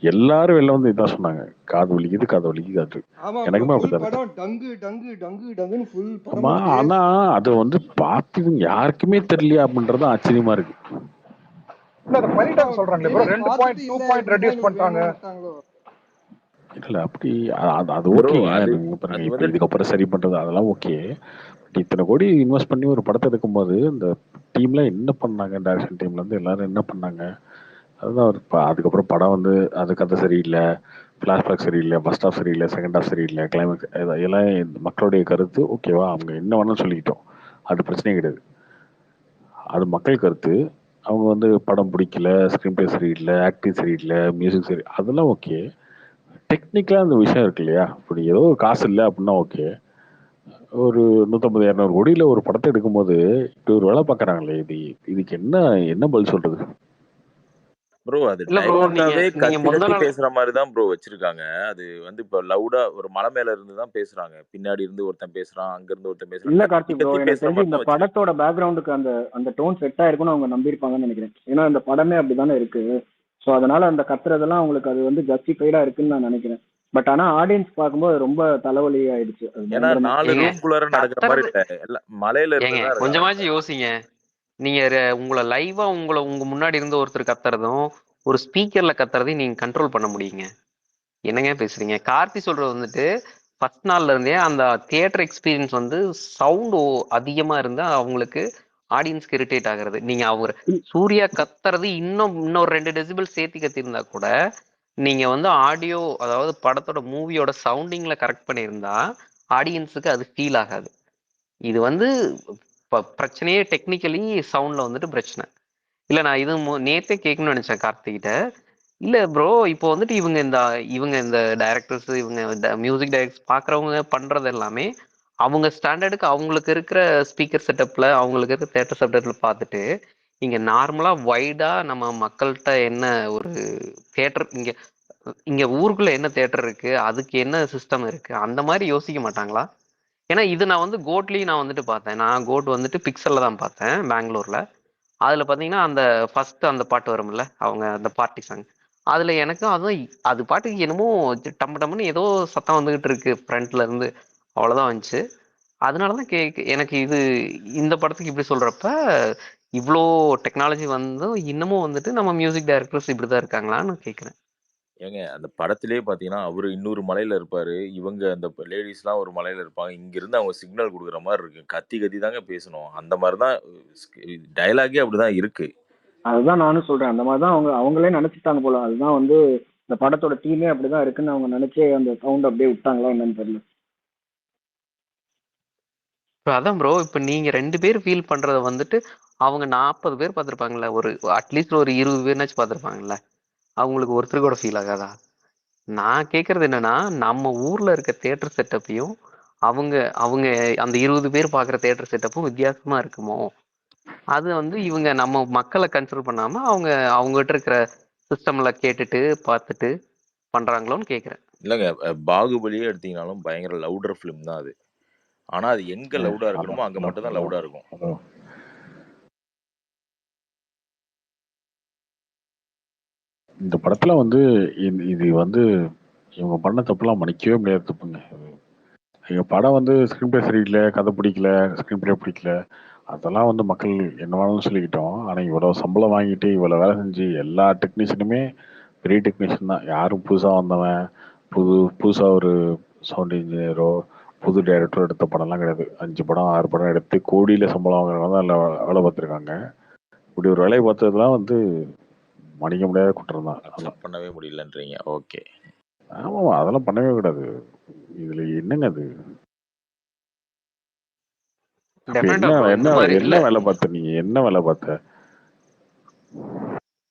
எல்லாரும் வெளில வந்து இதான் சொன்னாங்க, காது வலிக்குது காது வலிக்குது. அது
ஆமா ப்ரோ,
எனக்குமே
ஃபுல்
அப்படித்தான் இருக்கு.
படம் டங்கு டங்கு டங்கு டங்குன்னு ஃபுல் படம்
ஆமா,
முடிஞ்சு
ஆனா அது வந்து பார்த்தவங்க யாருக்குமே தெரியலையா அப்படின்றது ஆச்சரியமா இருக்கு.
இல்ல அதை
ப்ரோ
பண்ணிட்டாங்க சொல்றாங்களே ப்ரோ,
மேபி
2
பார்த்துட்டு
பாயிண்ட் 2
இல்ல
பாயிண்ட்
இப்படிதான்
ரெடியூஸ்
எங்களுக்கு
பண்ணிட்டாங்க.
வேணும்னு விட்டாங்களோ.
இல்ல அப்படி அது
ப்ரோ
ஓகேங்க.
அது
நீங்க பாருங்க,
அது
இப்ப
வந்து
இதுக்கப்புறம் சரி பண்றது அதெல்லாம் ஓகே. பட் இத்தனை கோடி இன்வெஸ்ட் பண்ணி ஒரு படத்தை எடுக்கும்போது இந்த டீம்ல என்ன பண்ணாங்க, டைரக்ஷன் டீம்ல இருந்து எல்லாரும் என்ன பண்ணாங்க, அதுதான் அதுக்கப்புறம் படம் வந்து அது கதை சரியில்லை, ஃபிளாஷ்பேக் சரியில்லை, ஃபர்ஸ்ட் ஹாஃப் சரியில்லை, செகண்ட் ஹாஃப் சரியில்லை, கிளைமேக்ஸ் எல்லாம் மக்களுடைய கருத்து. ஓகேவா, அவங்க என்ன வேணாலும் சொல்லிக்கிட்டோம், அது பிரச்சனையே கிடையாது. அது மக்கள் கருத்து. அவங்க வந்து படம் பிடிக்கல, ஸ்க்ரீன் பிளே சரியில்லை, ஆக்டிங் சரியில்லை, மியூசிக் சரி, அதெல்லாம் ஓகே. டெக்னிக்கலா அந்த விஷயம் இருக்கு இல்லையா, இப்படி ஏதோ காசு இல்லை அப்படின்னா ஓகே. ஒரு 150-200 கோடியில ஒரு படத்தை எடுக்கும்போது இப்படி ஒரு வேலை பார்க்கறாங்களே, இதுக்கு என்ன என்ன பதில் சொல்றது?
ப்ரோ அது
இல்ல ப்ரோ, நீங்க
டைலாக்காவே
நீங்க
கத்தி
முந்த
கத்தி
நாள்
பேசுற மாதிரி தான் ப்ரோ வச்சிருக்காங்க. அது வந்து இப்போ லவுடா ஒரு மலை மேல இருந்து தான் பேசுறாங்க, பின்னாடி இருந்து ஒருத்தன் பேசுறான், அங்க இருந்து ஒருத்தன் பேசுறான்,
இல்ல
கத்தி
கார்த்திக் ப்ரோ,
கத்தி
எனக்கு
பேசுற
தெரிஞ்சு
மாதிரி
இந்த
தான் வச்சிருக்காங்க.
படத்தோட பேக்ரவுண்டுக்கு அந்த அந்த டோன் செட் ஆயிருக்கும்னு அவங்க நம்பியிருப்பாங்கன்னு நினைக்கிறேன். ஏன்னா இந்த படமே அப்படிதானே இருக்கு. ஸோ அதனால அந்த கத்துறதெல்லாம் அவங்களுக்கு அது வந்து ஜஸ்டிஃபைடா இருக்குன்னு நான் நினைக்கிறேன். பட் ஆனா ஆடியன்ஸ் பார்க்கும்போது ரொம்ப தலைவலி ஆயிடுச்சு, அது
ஏன்னா
பயங்கரமா.
4
ஏங்க
ரூம்குள்ளார நடக்கிற மாதிரி
கத்துறது,
இல்ல, எல்லாம் மலையில இருந்து
ஏங்க
தான் இருக்காங்க.
கொஞ்சமாச்சும் யோசிங்க. நீங்க உங்களை லைவா உங்க முன்னாடி இருந்து ஒருத்தர் கத்துறதும் ஒரு ஸ்பீக்கர்ல கத்துறதையும் நீங்க கண்ட்ரோல் பண்ண முடியுங்க. என்னங்க பேசுறீங்க? கார்த்தி சொல்றது வந்துட்டு ஃபர்ஸ்ட் நாள்ல இருந்தே அந்த தியேட்டர் எக்ஸ்பீரியன்ஸ் வந்து சவுண்ட் அதிகமா இருந்தா அவங்களுக்கு ஆடியன்ஸ்க்கு இரிட்டேட் ஆகுறது. நீங்க அவர் சூர்யா கத்துறது இன்னொரு 2 டெசிபிள் சேர்த்து கத்திருந்தா கூட நீங்க வந்து ஆடியோ, அதாவது படத்தோட மூவியோட சவுண்டிங்ல கரெக்ட் பண்ணியிருந்தா ஆடியன்ஸுக்கு அது ஃபீல் ஆகாது. இது வந்து பிரச்சனையே டெக்னிக்கலி சவுண்ட்ல வந்துட்டு பிரச்சனை இல்ல. நான் இது நேத்தே கேட்கணும்னு நினைச்சேன் கார்த்திகிட்ட. இல்ல ப்ரோ, இப்போ வந்துட்டு இவங்க இந்த டைரக்டர்ஸ், இவங்க மியூசிக் டைரக்டர்ஸ் பாக்குறவங்க பண்றது எல்லாமே அவங்க ஸ்டாண்டர்டுக்கு அவங்களுக்கு இருக்கிற ஸ்பீக்கர் செட்டப்ல, அவங்களுக்கு இருக்கிற தேட்டர் செட்டப்ல பார்த்துட்டு இங்க நார்மலா வைடா நம்ம மக்கள்கிட்ட என்ன ஒரு தேட்டர், இங்க இங்க ஊருக்குள்ள என்ன தேட்டர் இருக்கு, அதுக்கு என்ன சிஸ்டம் இருக்கு, அந்த மாதிரி யோசிக்க மாட்டாங்களா? ஏன்னா இது நான் வந்து கோட்லயும் நான் வந்துட்டு பார்த்தேன். நான் கோட் வந்துட்டு பிக்சல்ல தான் பார்த்தேன் பெங்களூர்ல. அதுல பாத்தீங்கன்னா அந்த ஃபர்ஸ்ட் அந்த பாட்டு வரும்ல, அவங்க அந்த பார்ட்டி சாங், அதுல எனக்கு அதுவும் அது பாட்டுக்கு என்னமோ டம்மு டம்முன்னு ஏதோ சத்தம் வந்துகிட்டு இருக்கு ஃப்ரண்ட்ல இருந்து, அவ்வளவுதான் வந்துச்சு. அதனாலதான் எனக்கு இது இந்த படத்துக்கு இப்படி சொல்றப்ப இவ்வளோ டெக்னாலஜி வந்து இன்னமும் வந்துட்டு நம்ம மியூசிக் டைரக்டர்ஸ் இப்படிதான் இருக்காங்களான்னு கேக்குறேன்.
ஏங்க அந்த படத்திலேயே பார்த்தீங்கன்னா அவரு இன்னொரு மலையில இருப்பாரு, இவங்க அந்த லேடிஸ்லாம் ஒரு மலையில இருப்பாங்க. இங்கிருந்து அவங்க சிக்னல் கொடுக்குற மாதிரி இருக்கு, கத்தி கத்தி தாங்க பேசணும். அந்த மாதிரி தான் டயலாகே அப்படிதான் இருக்கு.
அதுதான் நானும் சொல்றேன், அந்த மாதிரி தான் அவங்களே நினைச்சிட்டாங்க போல. அதுதான் வந்து இந்த படத்தோட டீமே அப்படிதான் இருக்குன்னு அவங்க நினைச்சு அந்த சவுண்ட் அப்படியே விட்டாங்களா என்னன்னு தெரியல.
இப்போ அதான் ப்ரோ, இப்போ நீங்க 2 பேர் ஃபீல் பண்றத வந்துட்டு அவங்க 40 பேர் பார்த்துருப்பாங்கல்ல, ஒரு அட்லீஸ்ட் ஒரு 20 பேர்னாச்சும் பார்த்துருப்பாங்கல்ல, அவங்களுக்கு ஒருத்தர் கூட ஃபீல் ஆகாதா? நான் கேட்கறது என்னன்னா, நம்ம ஊர்ல இருக்க தேட்டர் செட்டப்பையும் அவங்க அவங்க அந்த 20 பேர் பார்க்குற தேட்டர் செட்டப்பும் வித்தியாசமா இருக்குமோ? அது வந்து இவங்க நம்ம மக்களை கன்சிடர் பண்ணாம அவங்க அவங்ககிட்ட இருக்கிற சிஸ்டம்ல கேட்டுட்டு பார்த்துட்டு பண்றாங்களோன்னு கேட்குறேன்.
இல்லைங்க, பாகுபலியே எடுத்தீங்கனாலும் பயங்கர லவுடர் ஃபிலிம் தான் அது. ஆனா அது எங்க லவுடா இருக்கணுமோ அங்க மட்டும் தான் லவுடா இருக்கும்.
இந்த படத்துல வந்து இது வந்து இவங்க பண்ண தப்புலாம் மன்னிக்கவே முடியாத தப்புங்க. எங்க படம் வந்து ஸ்கிரீன் பிளே சரியில்லை, கதை பிடிக்கல, ஸ்கிரீன் பிளே பிடிக்கல, அதெல்லாம் வந்து மக்கள் என்ன வேணாலும் சொல்லிக்கிட்டோம். ஆனா இவ்வளவு சம்பளம் வாங்கிட்டு இவ்வளவு வேலை செஞ்சு எல்லா டெக்னீஷியனுமே பெரிய டெக்னீஷியன் தான். யாரும் புதுசா வந்தவன், புதுசா ஒரு சவுண்ட் இன்ஜினியரோ புது டைரக்டரோ எடுத்த படம்லாம் கிடையாது. 5 படம் 6 படம் எடுத்து கோடியில சம்பளம் வாங்குறவங்க தான் எல்லாம் வேலை பார்த்துருக்காங்க. இப்படி ஒரு வேலையை பார்த்ததுலாம் வந்து மன்னிக்க முடியாத குற்றம் தான்.
அக்செப்ட் பண்ணவே முடியலன்றீங்க. ஓகே,
ஆமாமா, அதெல்லாம் பண்ணவே கூடாது. இதுல என்னங்க அது?
டெஃபினட்டா
என்ன
ப்ரோ, இந்த
என்ன
மாதிரி
என்ன
இல்ல
வேலை பார்த்த நீங்க? என்ன வேலை பார்த்த?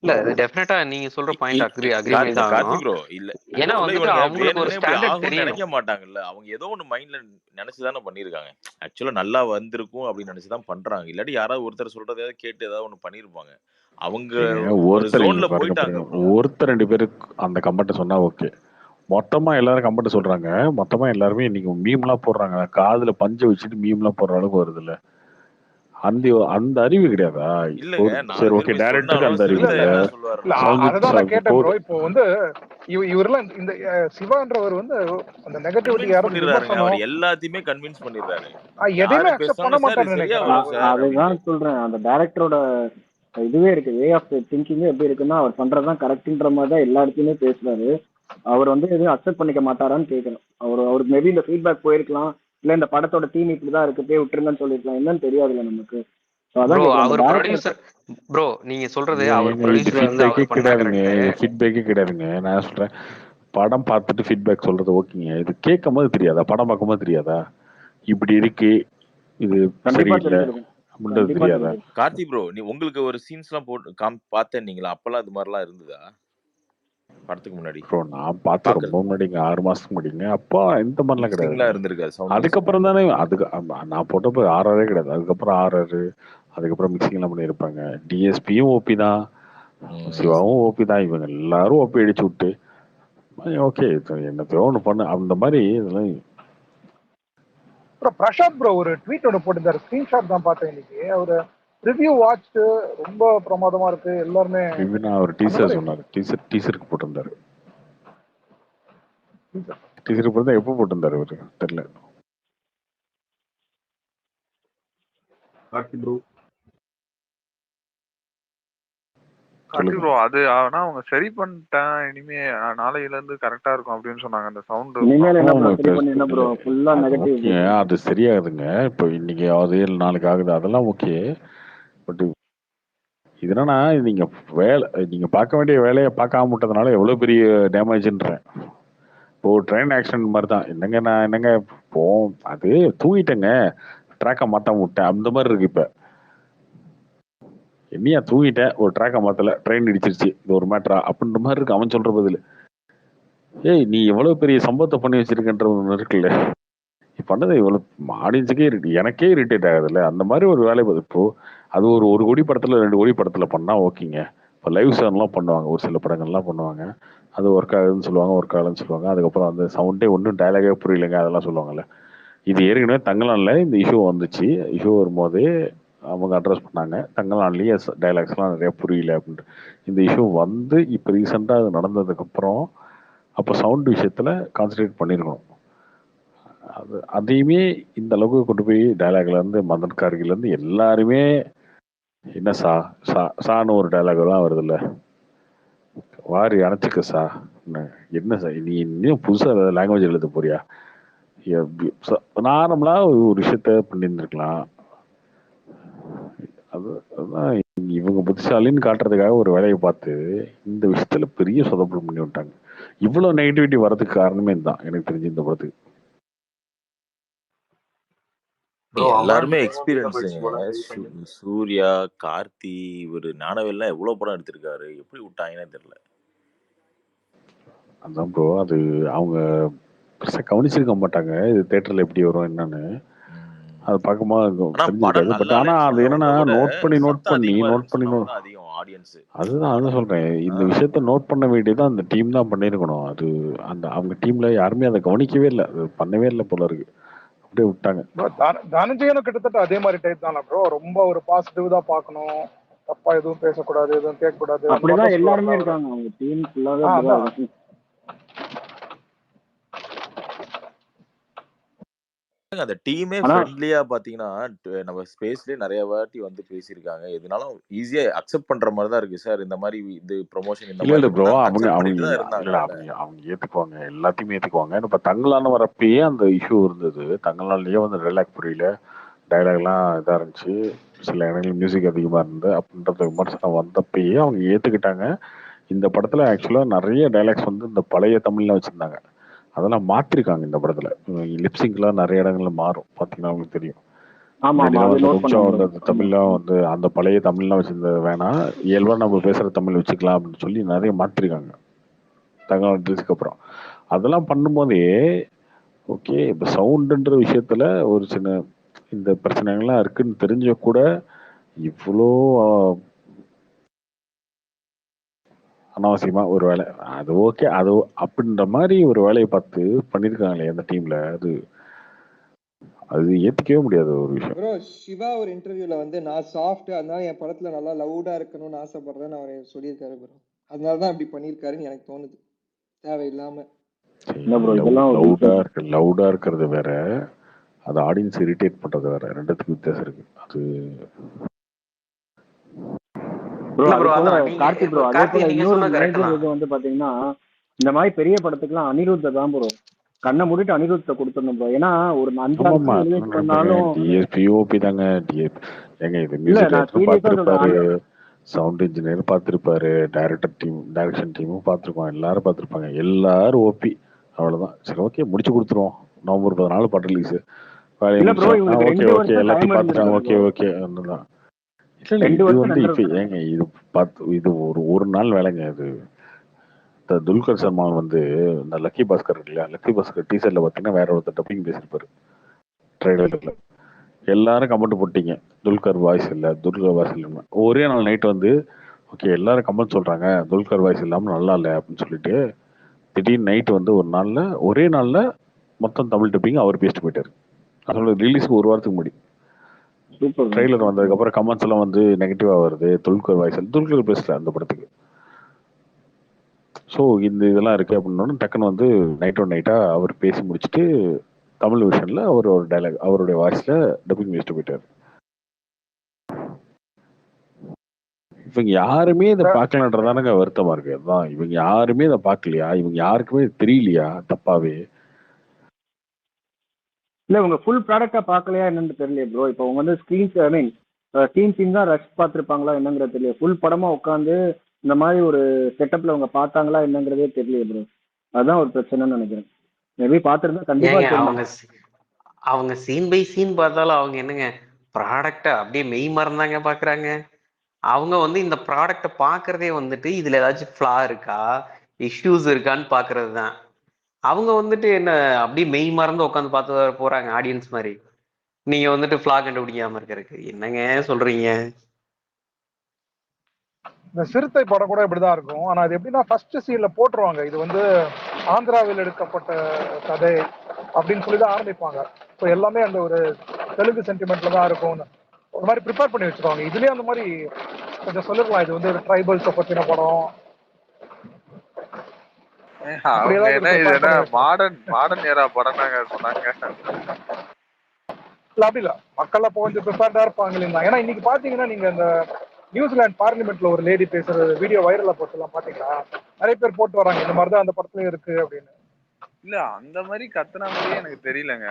இல்ல இது டெஃபினட்டா நீங்க சொல்ற பாயிண்ட் அக்ரி தான்
கார்த்தி
ஆகணும்.
ப்ரோ இல்ல,
ஏன்னா
ஆக்சுவலா
வந்துட்டு
இவங்க
அவங்களுக்கு ஒரு
வேணும்னே இப்படி
ஸ்டாண்டர்ட்
ஆகும்னு
தெரியணும்.
நினைக்க மாட்டாங்கல்ல. அவங்க ஏதோ ஒண்ணு மைண்ட்ல நினைச்சுதானே பண்ணிருக்காங்க. ஆக்சுவலா நல்லா வந்திருக்கும் அப்படின்னு நினைச்சுதான் பண்றாங்க. இல்லாட்டி யாராவது ஒருத்தர் சொல்றதையாவது கேட்டு ஏதாவது ஒண்ணு பண்ணிருப்பாங்க. அவங்க ஒரு
ஒருத்தர்
ஜோன்ல
பாருங்க
போயிட்டாங்க
பாருங்க,
ப்ரோ.
ஒருத்தர் 2 பேரு அந்த கமெண்ட் சொன்னா ஓகே. மொத்தமா எல்லாரும் கமெண்ட் சொல்றாங்க, மொத்தமா எல்லாருமே இன்னைக்கு மீம்லாம் போடுறாங்க, காதுல பஞ்சை வச்சுட்டு மீம்லாம் போடுற அளவுக்கு வருது இல்ல. அந்த அந்த அறிவு கிடையாதா?
இல்லங்க, 4
சரி
பேர்
ஓகே,
போய்
டைரக்டருக்கு
சொன்னாலும்
அந்த அறிவு
இல்ல
சிறுத்தை
இல்ல
இல்ல.
என்ன
இல்ல
சொல்லுவாருன்னா,
அததான் நான் கேட்டேன் ப்ரோ. இப்போ வந்து இவரெல்லாம் இந்த சிவான்றவர் வந்து அந்த நெகட்டிவிட்டி
கன்வின்ஸ்
யாராவது
பண்ணிடுறாருங்க. அவர்
விமர்சனம்
எல்லாத்தையுமே கன்வின்ஸ் பண்ணிடுறாரு.
எதையுமே
யாரு
அக்செப்ட் பண்ண
பேசினாலும் சார்
மாட்டாருன்னு
சரியா
நினைக்கிறேன்
வரும் சார் அப்படின்னு.
அதுதான் சொல்றேன், அந்த டைரக்டரோட இதுவே இருக்கு, வே ஆஃப் திங்கிங்கே எப்படி இருக்குன்னா அவர் பண்றதுதான் கரெக்ட்ன்ற மாதிரி தான் எல்லா இடத்துலயுமே பேசுறாரு. அவர் வந்து எதுவும் அக்செப்ட் பண்ணிக்க மாட்டாரான்னு கேட்கறேன். அவருக்கு மேபி இந்த ஃபீட்பேக் போயிருக்கலாம், இல்ல இந்த படத்தோட தீம் இப்படிதான் இருக்கு போய் விட்டுருங்கன்னு சொல்லிருக்கலாம், என்னன்னு தெரியாதுல்ல நமக்கு. ஸோ So அதான்
ப்ரோ
கேக்குறேன் இந்த
அவர்
டேரக்டர்.
ப்ரொடியூசர். ப்ரோ நீங்க சொல்றது அவர்
இது
ப்ரொடியூசர் வந்து
ஃபீட்பேக்கே
அவர் பண்ணா
கிடையாதுங்க,
கரெக்ட்.
இது ஃபீட்பேக்கே கிடையாதுங்க. நான் சொல்றேன், படம் பார்த்துட்டு ஃபீட்பேக் சொல்றது ஓகேங்க. இது கேட்கும் போது தெரியாதா, படம் பார்க்கும்போது தெரியாதா இப்படி இருக்கு, இது
கண்டிப்பா
சரியில்லை
தெரிஞ்சிருக்கும்,
அப்படின்றது
கண்டிப்பா
தெரியாதா?
தெரிஞ்சிருக்கும்.
கார்த்தி ப்ரோ, உங்களுக்கு ஒரு சீன்ஸ்லாம் போட்டு பார்த்தேன்னீங்களா? அப்பெல்லாம் இது மாதிரிலாம் இருந்ததா படத்துக்கு முன்னாடி?
ப்ரோ நான் பார்த்து ரொம்ப
பார்க்கறதுக்கு
முன்னாடிங்க, 6 மாசத்துக்கு முன்னாடிங்க. அப்போ இந்த மாதிரிலாம்
மிக்சிங்லாம்
கிடையாதுங்க.
இருந்திருக்காது, சவுண்ட் மிக்சிங்.
அதுக்கப்புறம் தானே நான் போட்டப்போ ஆர்ஆரே கிடையாது. அதுக்கப்புறம் ஆர்ஆர், அதுக்கப்புறம் மிக்சிங் எல்லாம் பண்ணியிருப்பாங்க. டிஎஸ்பியும் ஓபி தான், சிவாவும் ஓபி தான், இவங்க எல்லாரும் ஓபி அடிச்சு விட்டு ஓகே என்னத்தையோ ஒன்று பண்ணு அந்த மாதிரி இதெல்லாம்.
அப்புறம் பிரசாத் ப்ரோ ஒரு ட்வீட் ஒன்று போட்டிருந்தாரு, ஸ்கிரீன்ஷாட் தான் பார்த்தேன் இன்னைக்கு. அவரு ரிவ்யூ வாட்ச் ரொம்ப பிரமாதமா இருக்கு எல்லாருமே.
நான் ஒரு டீசர் சொன்னார், டீசருக்கு போட்டிருந்தாரு. டீசருக்கு போட்டு எப்போ போட்டிருந்தாரு அவரு தெரியல.
கார்த்தி ப்ரோ
கார்த்தி ப்ரோ அது ஆனா அவங்க சரி பண்ணிட்டேன், இனிமே நாளையில இருந்து கரெக்டா இருக்கும் அப்படின்னு சொன்னாங்க. அந்த சவுண்ட்
இனிமேல் என்ன ப்ரோ சரி பண்ணி என்ன ப்ரோ ஃபுல்லா நெகட்டிவ்.
அது சரியாகுதுங்க, இப்போ இன்னைக்கு ஆகுது நாளைக்கு ஆகுது அதெல்லாம் ஓகே. பட் இது என்னன்னா, நீங்க நீங்க பார்க்க வேண்டிய வேலையை பார்க்காம விட்டதுனால எவ்வளவு பெரிய டேமேஜ்ன்றேன். இப்போ ட்ரெயின் ஆக்சிடென்ட் மாதிரி தான். நான் என்னங்க இப்போ அது தூங்கிட்டேங்க, ட்ராக்கை மாத்தாம விட்டேன் அந்த மாதிரி இருக்கு. இப்ப என்னையா தூங்கிட்டேன், ஒரு ட்ராக்கை மாத்தல, ட்ரெயின் இடிச்சிருச்சு, இது ஒரு மேட்டரா அப்படின்ற மாதிரி இருக்கு அவன் சொல்ற பதில். ஏய் நீ எவ்வளவு பெரிய சம்பவத்தை பண்ணி வச்சிருக்கன்ற ஒன்று இருக்குல்ல, நீ பண்ணது இவ்வளவு ஆடியன்ஸுக்கே எனக்கே இரிட்டேட் ஆகுதுல்ல. அந்த மாதிரி ஒரு வேலை இப்போ அது ஒரு கோடி படத்துல 2 கோடி படத்துல பண்ணா ஓகேங்க. இப்போ லைவ் சாங்லாம் பண்ணுவாங்க, ஒரு சில படங்கள்லாம் பண்ணுவாங்க, அது ஒர்க் ஆகுதுன்னு சொல்லுவாங்க, ஒர்க் ஆகலன்னு சொல்லுவாங்க. அதுக்கப்புறம் அந்த சவுண்டே ஒன்றும் டைலாகே புரியலைங்க அதெல்லாம் சொல்லுவாங்கல்ல. இது ஏற்கனவே தங்கலான்ல இந்த இஷ்யூ வந்துச்சு. இஷ்யூ வரும்போது அவங்க அட்ரஸ் பண்ணாங்க, தங்கலான்லேயே டைலாக்ஸ்லாம் நிறைய புரியல அப்படின்ட்டு. இந்த இஷ்யூ வந்து இப்போ ரீசெண்டாக அது நடந்ததுக்கப்புறம் அப்போ சவுண்ட் விஷயத்தில் கான்சன்ட்ரேட் பண்ணியிருக்கணும். அதையுமே இந்த அளவுக்கு கொண்டு போய் டைலாக்லேருந்து மதன் கார்கிலேருந்து எல்லாருமே என்ன சான்னு ஒரு டைலாக் தான் வருது இல்லை, வாரி அணைச்சிக்க என்ன நீ இன்னும் புதுசாக லாங்குவேஜ் எழுத போறியா? நார்மலா ஒரு விஷயத்த பண்ணியிருந்திருக்கலாம். அதுதான் இவங்க புத்திசாலின்னு காட்டுறதுக்காக ஒரு வேலையை பார்த்து இந்த விஷயத்துல பெரிய சொதப்பல் பண்ணி விட்டாங்க. இவ்வளவு நெகட்டிவிட்டி வர்றதுக்கு காரணமே இதுதான் எனக்கு தெரிஞ்சு இந்த படத்துக்கு.
எல்லாருமே எக்ஸ்பீரியன்ஸுங்க. சூர்யா, கார்த்தி, இவரு ஞானவேல்லாம் எவ்வளவு படம் எடுத்திருக்காரு, எப்படி விட்டாங்கன்னே தெரியல.
அதான் ப்ரோ, அது அவங்க பெருசா கவனிச்சிருக்க மாட்டாங்க இது தியேட்டர்ல எப்படி வரும் என்னன்னு. அது பார்க்கும்போது தெரிஞ்சிருக்காது. பட் ஆனா அது என்னன்னா நோட் பண்ணி அதுதான் சொல்றேன், இந்த விஷயத்த நோட் பண்ண வேண்டியது அந்த டீம் தான் பண்ணிருக்கணும். அது அந்த அவங்க டீம்ல யாருமே அதை கவனிக்கவே இல்லை, அது பண்ணவே இல்லை போல இருக்கு, அப்படியே விட்டாங்க.
தனஞ்சயனும் கிட்டத்தட்ட அதே மாதிரி டைப் தானே ப்ரோ, ரொம்ப ஒரு பாசிட்டிவ் தான் பார்க்கணும், தப்பா எதுவும் பேசக்கூடாது, எதுவும் கேட்கக்கூடாது.
அப்படிதான் எல்லாருமே இருக்காங்க, அவங்க டீம் ஃபுல்லாவே அப்படிதான் இருக்காங்க.
அந்த டீமே ஃப்ரெண்ட்லியா பாத்தீங்கன்னா நம்ம ஸ்பேஸ்லயே நிறைய வாட்டி வந்து பேசியிருக்காங்க. எதுனாலும் ஈஸியா அக்செப்ட் பண்ற மாதிரி தான் இருக்கு சார். இந்த மாதிரி இது ப்ரொமோஷன் இந்த மாதிரி
ப்ரோ
அவங்க
ஏத்துக்குவாங்க, எல்லாத்தையுமே ஏத்துக்குவாங்க. இப்ப தங்கலான வரப்பயே அந்த இஷ்யூ இருந்தது, தங்கலான்லயே வந்து டைலாக் புரியல, டைலாக் எல்லாம் இதா இருந்துச்சு, சில இடங்கள் மியூசிக் அதிகமா இருந்தது அப்படின்றது விமர்சனம் வந்தப்பயே அவங்க ஏத்துக்கிட்டாங்க. இந்த படத்துல ஆக்சுவலா நிறைய டைலாக்ஸ் வந்து இந்த பழைய தமிழ்ல வச்சிருந்தாங்க, அதெல்லாம் மாத்திருக்காங்க இந்த படத்துல. லிப்சிங்லாம் நிறைய இடங்கள்ல மாறும், பாத்தீங்கன்னா உங்களுக்கு தெரியும். கொஞ்சம் வந்து தமிழ்ல வந்து அந்த பழைய தமிழ்லாம் வச்சிருந்தது வேணாம், இயல்பா நம்ம பேசுற தமிழ் வச்சுக்கலாம் அப்படின்னு சொல்லி நிறைய மாத்திருக்காங்க தகவல் அப்புறம். அதெல்லாம் பண்ணும்போதே ஓகே, இப்ப சவுண்டுன்ற விஷயத்துல ஒரு சின்ன இந்த பிரச்சனைகள்லாம் இருக்குன்னு தெரிஞ்ச கூட இவ்வளோ அனாவசியமா ஒரு வேலை, அது ஓகே அது அப்படின்ற மாதிரி ஒரு வேலையை பார்த்து பண்ணிருக்காங்களே அந்த டீம்ல, அது ஏத்துக்கவே முடியாத ஒரு விஷயம்.
ப்ரோ சிவா ஒரு இன்டர்வியூல வந்து நான் சாஃப்ட், அதனால என் படத்துல நல்லா லவுடா இருக்கணும்னு ஆசைப்படுறேன்னு அவர் சொல்லியிருக்காரு ப்ரோ. அதனாலதான் அப்படி பண்ணியிருக்காருன்னு எனக்கு தோணுது, தேவையில்லாம.
லவுடா இருக்கிறது வேற, அது ஆடியன்ஸ் இரிட்டேட் பண்றது வேற, ரெண்டுத்துக்கு வித்தியாசம் இருக்கு. அது
கார்த்தி ப்ரோ அதே போல இன்னொரு மேஜர் இது வந்து பாத்தீங்கன்னா, இந்த மாதிரி பெரிய படத்துக்குலாம் அனிருத்த தான் ப்ரோ, கண்ணை மூடிட்டு அனிருத்த கொடுத்துடணும் ப்ரோ. ஏன்னா ஒரு 5 பண்ணாலும்
டிஎஸ்பி ஓபி தாங்க. ஏங்க இது
இல்ல
மியூசிக்
நான்
டைரக்டரும்
சீரியஸா சொல்றேன்.
பார்த்துருப்பாரு, சவுண்ட் இன்ஜினியர் பார்த்துருப்பாரு, டைரக்ஷன் டீமும் பார்த்துருப்பாங்க, எல்லாரும் பார்த்துருப்பாங்க. எல்லாரும் ஓபி. அவ்வளவுதான். சரி ஓகே முடிச்சு கொடுத்துருவோம். நவம்பர் 14 படம் ரிலீஸ். வேலையை
இல்ல ப்ரோ
முடிச்சா
இவங்களுக்கு
ஓகே
2
ஓகே
வருஷம்
எல்லாத்தையும்
டைம்
பார்த்துட்டாங்க
இருந்திருக்கு
ஓகே
ப்ரோ.
ஓகே தான். இல்ல
2
இது
வருஷம்
வந்து
2.5
இப்ப ஏங்க இது இது ஒரு நாள் வேலைங்க இது. இந்த துல்கர் சல்மான் வந்து இந்த லக்கி பாஸ்கர் இருக்கு இல்லையா, லக்கி பாஸ்கர் டீசர்ல பாத்தீங்கன்னா வேற ஒருத்தர் டப்பிங் பேசியிருப்பாரு ட்ரைலர்ல. எல்லாரும் கமெண்ட் போட்டீங்க துல்கர் வாய்ஸ் இல்ல துல்கர் வாய்ஸ் இல்ல. ஒரே நாள் நைட் வந்து ஓகே எல்லாரும் கமெண்ட் சொல்றாங்க துல்கர் வாய்ஸ் இல்லாம நல்லா இல்லை அப்படின்னு சொல்லிட்டு திடீர்னு நைட் வந்து ஒரு நாள்ல ஒரே நாள்ல மொத்தம் தமிழ் டப்பிங் அவர் பேசிட்டு போயிட்டாரு. அதோட ரிலீஸ்க்கு ஒரு வாரத்துக்கு முன்னாடி
சூப்பர்
ட்ரெய்லர் வந்ததுக்கு அப்புறம் கமெண்ட்ஸ் எல்லாம் வந்து நெகட்டிவா வருது. துல்கர் வாய்ஸ் துல்கர் பேசல அந்த படத்துக்கு. ஸோ இந்த இதெல்லாம் இருக்கு அப்படின்னா டக்குன்னு வந்து நைட்டா அவர் பேசி முடிச்சுட்டு தமிழ் விஷன்ல அவர் ஒரு டைலாக் அவருடைய வாய்ஸ்ல டப்பிங் பேசிட்டு போயிட்டாரு. இவங்க யாருமே இதை பார்க்கலன்றதானங்க வருத்தமா இருக்கு. அதான் இவங்க யாருமே இதை பார்க்கலையா, இவங்க யாருக்குமே தெரியலையா தப்பாவே?
இல்ல உங்க ஃபுல் ப்ராடக்டா பார்க்கலையா என்னன்னு தெரியல ப்ரோ. இப்போ அவங்க வந்து ஸ்கிரீன்ஸ் ஐ மீன் சீன் தான் ரஷ் பார்த்துருப்பாங்களா என்னங்கிறது தெரியல. ஃபுல் படமா உட்காந்து இந்த மாதிரி ஒரு செட்டப்ல அவங்க பார்த்தாங்களா என்னங்கிறதே தெரியல ப்ரோ. அதுதான் ஒரு பிரச்சனைன்னு நினைக்கிறேன். மேபி பார்த்துருந்தா கண்டிப்பா
ஏங்க
தெரியும்.
அவங்க சீன் பை சீன் பார்த்தாலும் அவங்க என்னங்க ப்ராடக்டை அப்படியே மெய் மறந்தாங்க பாக்குறாங்க. அவங்க வந்து இந்த ப்ராடக்டை பார்க்கறதே வந்துட்டு இதுல ஏதாச்சும் ஃப்ளா இருக்கா, இஷ்யூஸ் இருக்கான்னு பாக்குறது தான். அவங்க வந்துட்டு என்ன அப்படியே மெய் மறந்து உட்காந்து பார்த்து போறாங்க ஆடியன்ஸ் மாதிரி. நீங்க வந்துட்டு ஃப்ளா கண்டுபிடிக்காம இருக்கிறதுக்கு என்னங்க சொல்றீங்க?
இந்த சிறுத்தை படம் கூட இப்படிதான் இருக்கும். ஆனா அது எப்படின்னா ஃபர்ஸ்ட் சீன்ல போட்டுருவாங்க இது வந்து ஆந்திராவில் எடுக்கப்பட்ட கதை அப்படின்னு சொல்லி தான் ஆரம்பிப்பாங்க. ஸோ எல்லாமே அந்த ஒரு தெலுங்கு சென்டிமெண்ட்ல தான் இருக்கும். ஒரு மாதிரி ப்ரிப்பேர் பண்ணி வச்சிருவாங்க. இதுலயே அந்த மாதிரி கொஞ்சம் சொல்லிருக்கலாம் இது வந்து ஒரு ட்ரைபல்ஸை பத்தின படம் அப்படி
அவங்க
ஏதாவது
என்ன இது
ப்ரிப்பேர்
என்ன
பண்ணி வச்சிருக்கோம்.
மாடர்ன் ஏரா படம் தாங்க சொன்னாங்க.
இல்ல அப்படி இல்ல மக்கள் அப்போ கொஞ்சம் ப்ரிப்பேர்டா இருப்பாங்க இல்லைங்களா. ஏன்னா இன்னைக்கு பாத்தீங்கன்னா நீங்க இந்த நியூசிலாந்து பார்லிமெண்ட்ல ஒரு லேடி பேசுற வீடியோ வைரலா போட்டுலாம் பாத்தீங்களா, நிறைய பேர் போட்டு வராங்க இந்த மாதிரி தான் அந்த படத்துலயும் இருக்கு அப்படின்னு.
இல்ல அந்த மாதிரி கத்துன மாதிரியே எனக்கு தெரியலங்க.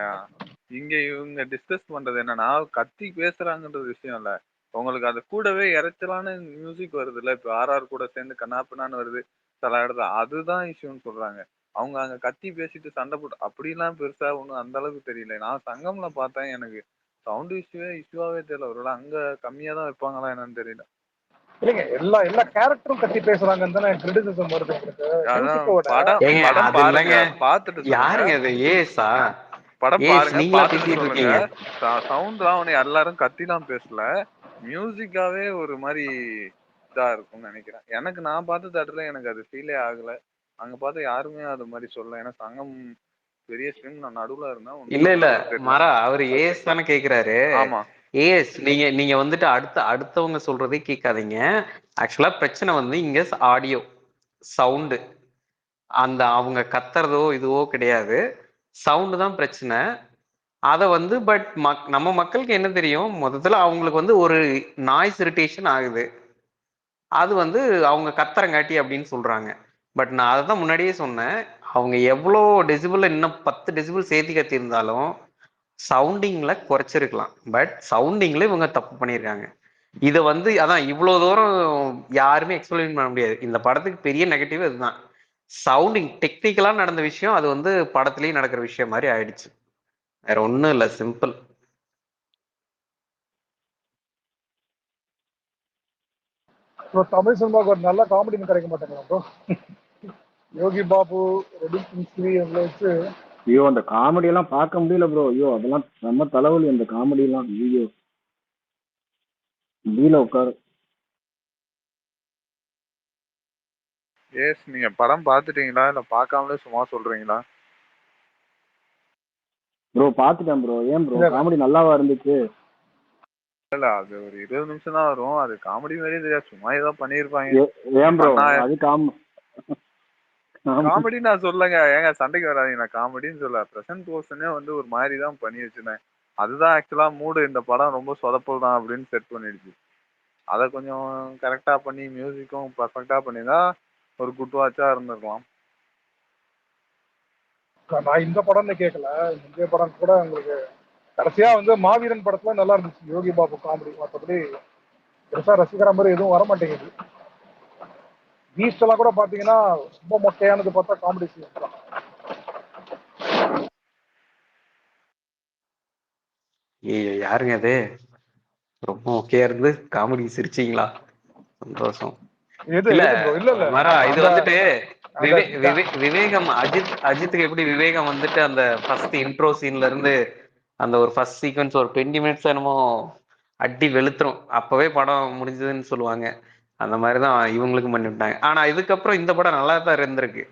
இங்க இவங்க டிஸ்கஸ் பண்றது என்னன்னா கத்தி பேசுறாங்கன்றது விஷயம் இல்ல. உங்களுக்கு அது கூடவே இறைச்சலான மியூசிக் வருது இல்ல. இப்ப ஆர்ஆர் கூட சேர்ந்து கண்ணாப்பினான்னு வருது சில இடத்துல, அதுதான் இஷ்யூன்னு சொல்றாங்க. அவங்க அங்க கத்தி பேசிட்டு சண்டை போட்டு அப்படிலாம் பெருசா ஒன்றும் அந்த அளவுக்கு தெரியல. நான் சங்கம்ல பார்த்தேன், எனக்கு சவுண்ட் இஷ்யூவாவே தெரியல. ஒருவேளை அங்க கம்மியா தான் வைப்பாங்களா என்னன்னு தெரியல.
இல்லைங்க எல்லா கேரக்டரும் கத்தி பேசுறாங்கன்னு தானே கிரிட்டிசிசம் வருது உங்களுக்கு
அதான்
மியூசிக்கோட.
படம் பாருங்க, பார்த்துட்டு சொல்லுங்க.
யாருங்க அது? ஏசா
படம் பாருங்க,
நீங்களா
பார்த்துட்டு
பேசிட்டு
சொல்லுங்க.
இருக்கீங்க?
சவுண்ட்லாம் அவனை எல்லாரும் கத்திலாம் பேசல. மியூசிக்காவே ஒரு மாதிரி இதா இருக்கும்னு நினைக்கிறேன். எனக்கு நான் பார்த்த தேட்டர்ல எனக்கு அது ஃபீலே ஆகல. அங்க பார்த்து யாருமே அது மாதிரி சொல்லல. ஏன்னா சங்கம் பெரிய ஸ்ட்ரீம், நான் நடுவுல இருந்தேன்.
இல்ல இல்ல
தெரியல.
மாறா அவரு ஏஎஸ் தானே கேக்குறாரு.
ஆமா
ஏஎஸ் நீங்க வந்துட்டு அடுத்தவங்க சொல்றதே கேட்காதீங்க. ஆக்சுவலா பிரச்சனை வந்து இங்க ஆடியோ சவுண்டு, அந்த அவங்க கத்துறதோ இதுவோ கிடையாது, சவுண்டு தான் பிரச்சனை. அதை வந்து பட் நம்ம மக்களுக்கு என்ன தெரியும், மொத்தத்துல அவங்களுக்கு வந்து ஒரு நாய்ஸ் இரிட்டேஷன் ஆகுது, அது வந்து அவங்க கத்துறங்காட்டி அப்படின்னு சொல்றாங்க. பட் நான் அதை தான் முன்னாடியே சொன்னேன், அவங்க எவ்வளோ டெசிபிள் இன்னும் 10 டெசிபிள் சேர்த்து கத்தியிருந்தாலும் சவுண்டிங்ல குறைச்சிருக்கலாம். பட் சவுண்டிங்ல இவங்க தப்பு பண்ணியிருக்காங்க. இதை வந்து அதான் இவ்வளோ தூரம் யாருமே எக்ஸ்பிளைன் பண்ண முடியாது. இந்த படத்துக்கு பெரிய நெகட்டிவ் இதுதான். சவுண்டிங் டெக்னிக்கலா நடந்த விஷயம் அது வந்து படத்துலயும் நடக்கிற விஷயம் மாதிரி ஆயிடுச்சு. வேற ஒண்ணும் இல்ல, சிம்பிள்.
ப்ரோ தமிழ் சினிமாவுக்கு ஒரு நல்ல காமெடின்னு கிடைக்க மாட்டேங்குது bro. Yogi Babu, ready Kingsley எங்களை வச்சு
ஐயோ அந்த காமெடி எல்லாம் பார்க்க முடியல ப்ரோ. ஐயோ அதெல்லாம் நம்ம தலைவலி அந்த காமெடி எல்லாம். ஐயோ முடியல உட்காரு.
ஏஸ் நீங்க படம் பார்த்துட்டீங்களா இல்ல பார்க்காமலே சும்மா சொல்றீங்களா?
ப்ரோ பார்த்துட்டேன் ப்ரோ. ஏன் ப்ரோ காமெடி நல்லாவா இருந்துச்சு?
இல்ல அது ஒரு 20 நிமிஷம் தான் வரும். அது காமெடி மாதிரியே தெரியாது, சும்மா ஏதோ பண்ணிருப்பாங்க.
ஏன் ப்ரோ அது
காமெடி நான் சொல்லங்க, ஏங்க சண்டைக்கு வராதீங்க. நான் காமெடின்னு சொல்ல, பிரசன்ட் போர்ஷனே வந்து ஒரு மாதிரி தான் பண்ணி வச்சிருந்தேன். அதுதான் ஆக்சுவலா மூடு இந்த படம் ரொம்ப சொதப்பல் தான் அப்படின்னு செட் பண்ணிடுச்சு. அதை கொஞ்சம் கரெக்டா பண்ணி மியூசிக்கும் பர்ஃபெக்டா பண்ணியிருந்தா ஒரு குட் வாட்சா இருந்திருக்கலாம்.
நான் இந்த படம்னு கேட்கல, இந்த படம் கூட உங்களுக்கு கடைசியா வந்து மாவீரன் படத்துல நல்லா இருந்துச்சு யோகி பாபு காமெடி, மற்றபடி பெருசா ரசிக்கிற மாதிரி எதுவும் வர மாட்டேங்குது. பீஸ்ட் எல்லாம் கூட பாத்தீங்கன்னா ரொம்ப மொக்கையானது பார்த்தா காமெடி சீன்ஸ் தான்.
யாருங்க அது ரொம்ப ஓகேயா இருந்து காமெடி சிரிச்சீங்களா? சந்தோஷம்.
எது
இல்ல
எது ப்ரோ? இல்ல இல்ல
மரா இது
அந்த
வந்துட்டு
அந்த
விவேகம் அஜித்துக்கு எப்படி விவேகம் வந்துட்டு அந்த ஃபர்ஸ்ட் இன்ட்ரோ சீன்ல இருந்து அந்த ஒரு ஃபர்ஸ்ட் சீக்வன்ஸ் ஒரு 20 மினிட்ஸ் என்னமோ அடி வெளுத்துரும், அப்பவே படம் முடிஞ்சதுன்னு சொல்லுவாங்க. அந்த மாதிரிதான் இவங்களுக்கும் பண்ணி விட்டாங்க. ஆனா இதுக்கப்புறம் இந்த படம் நல்லா தான் இருந்திருக்கு.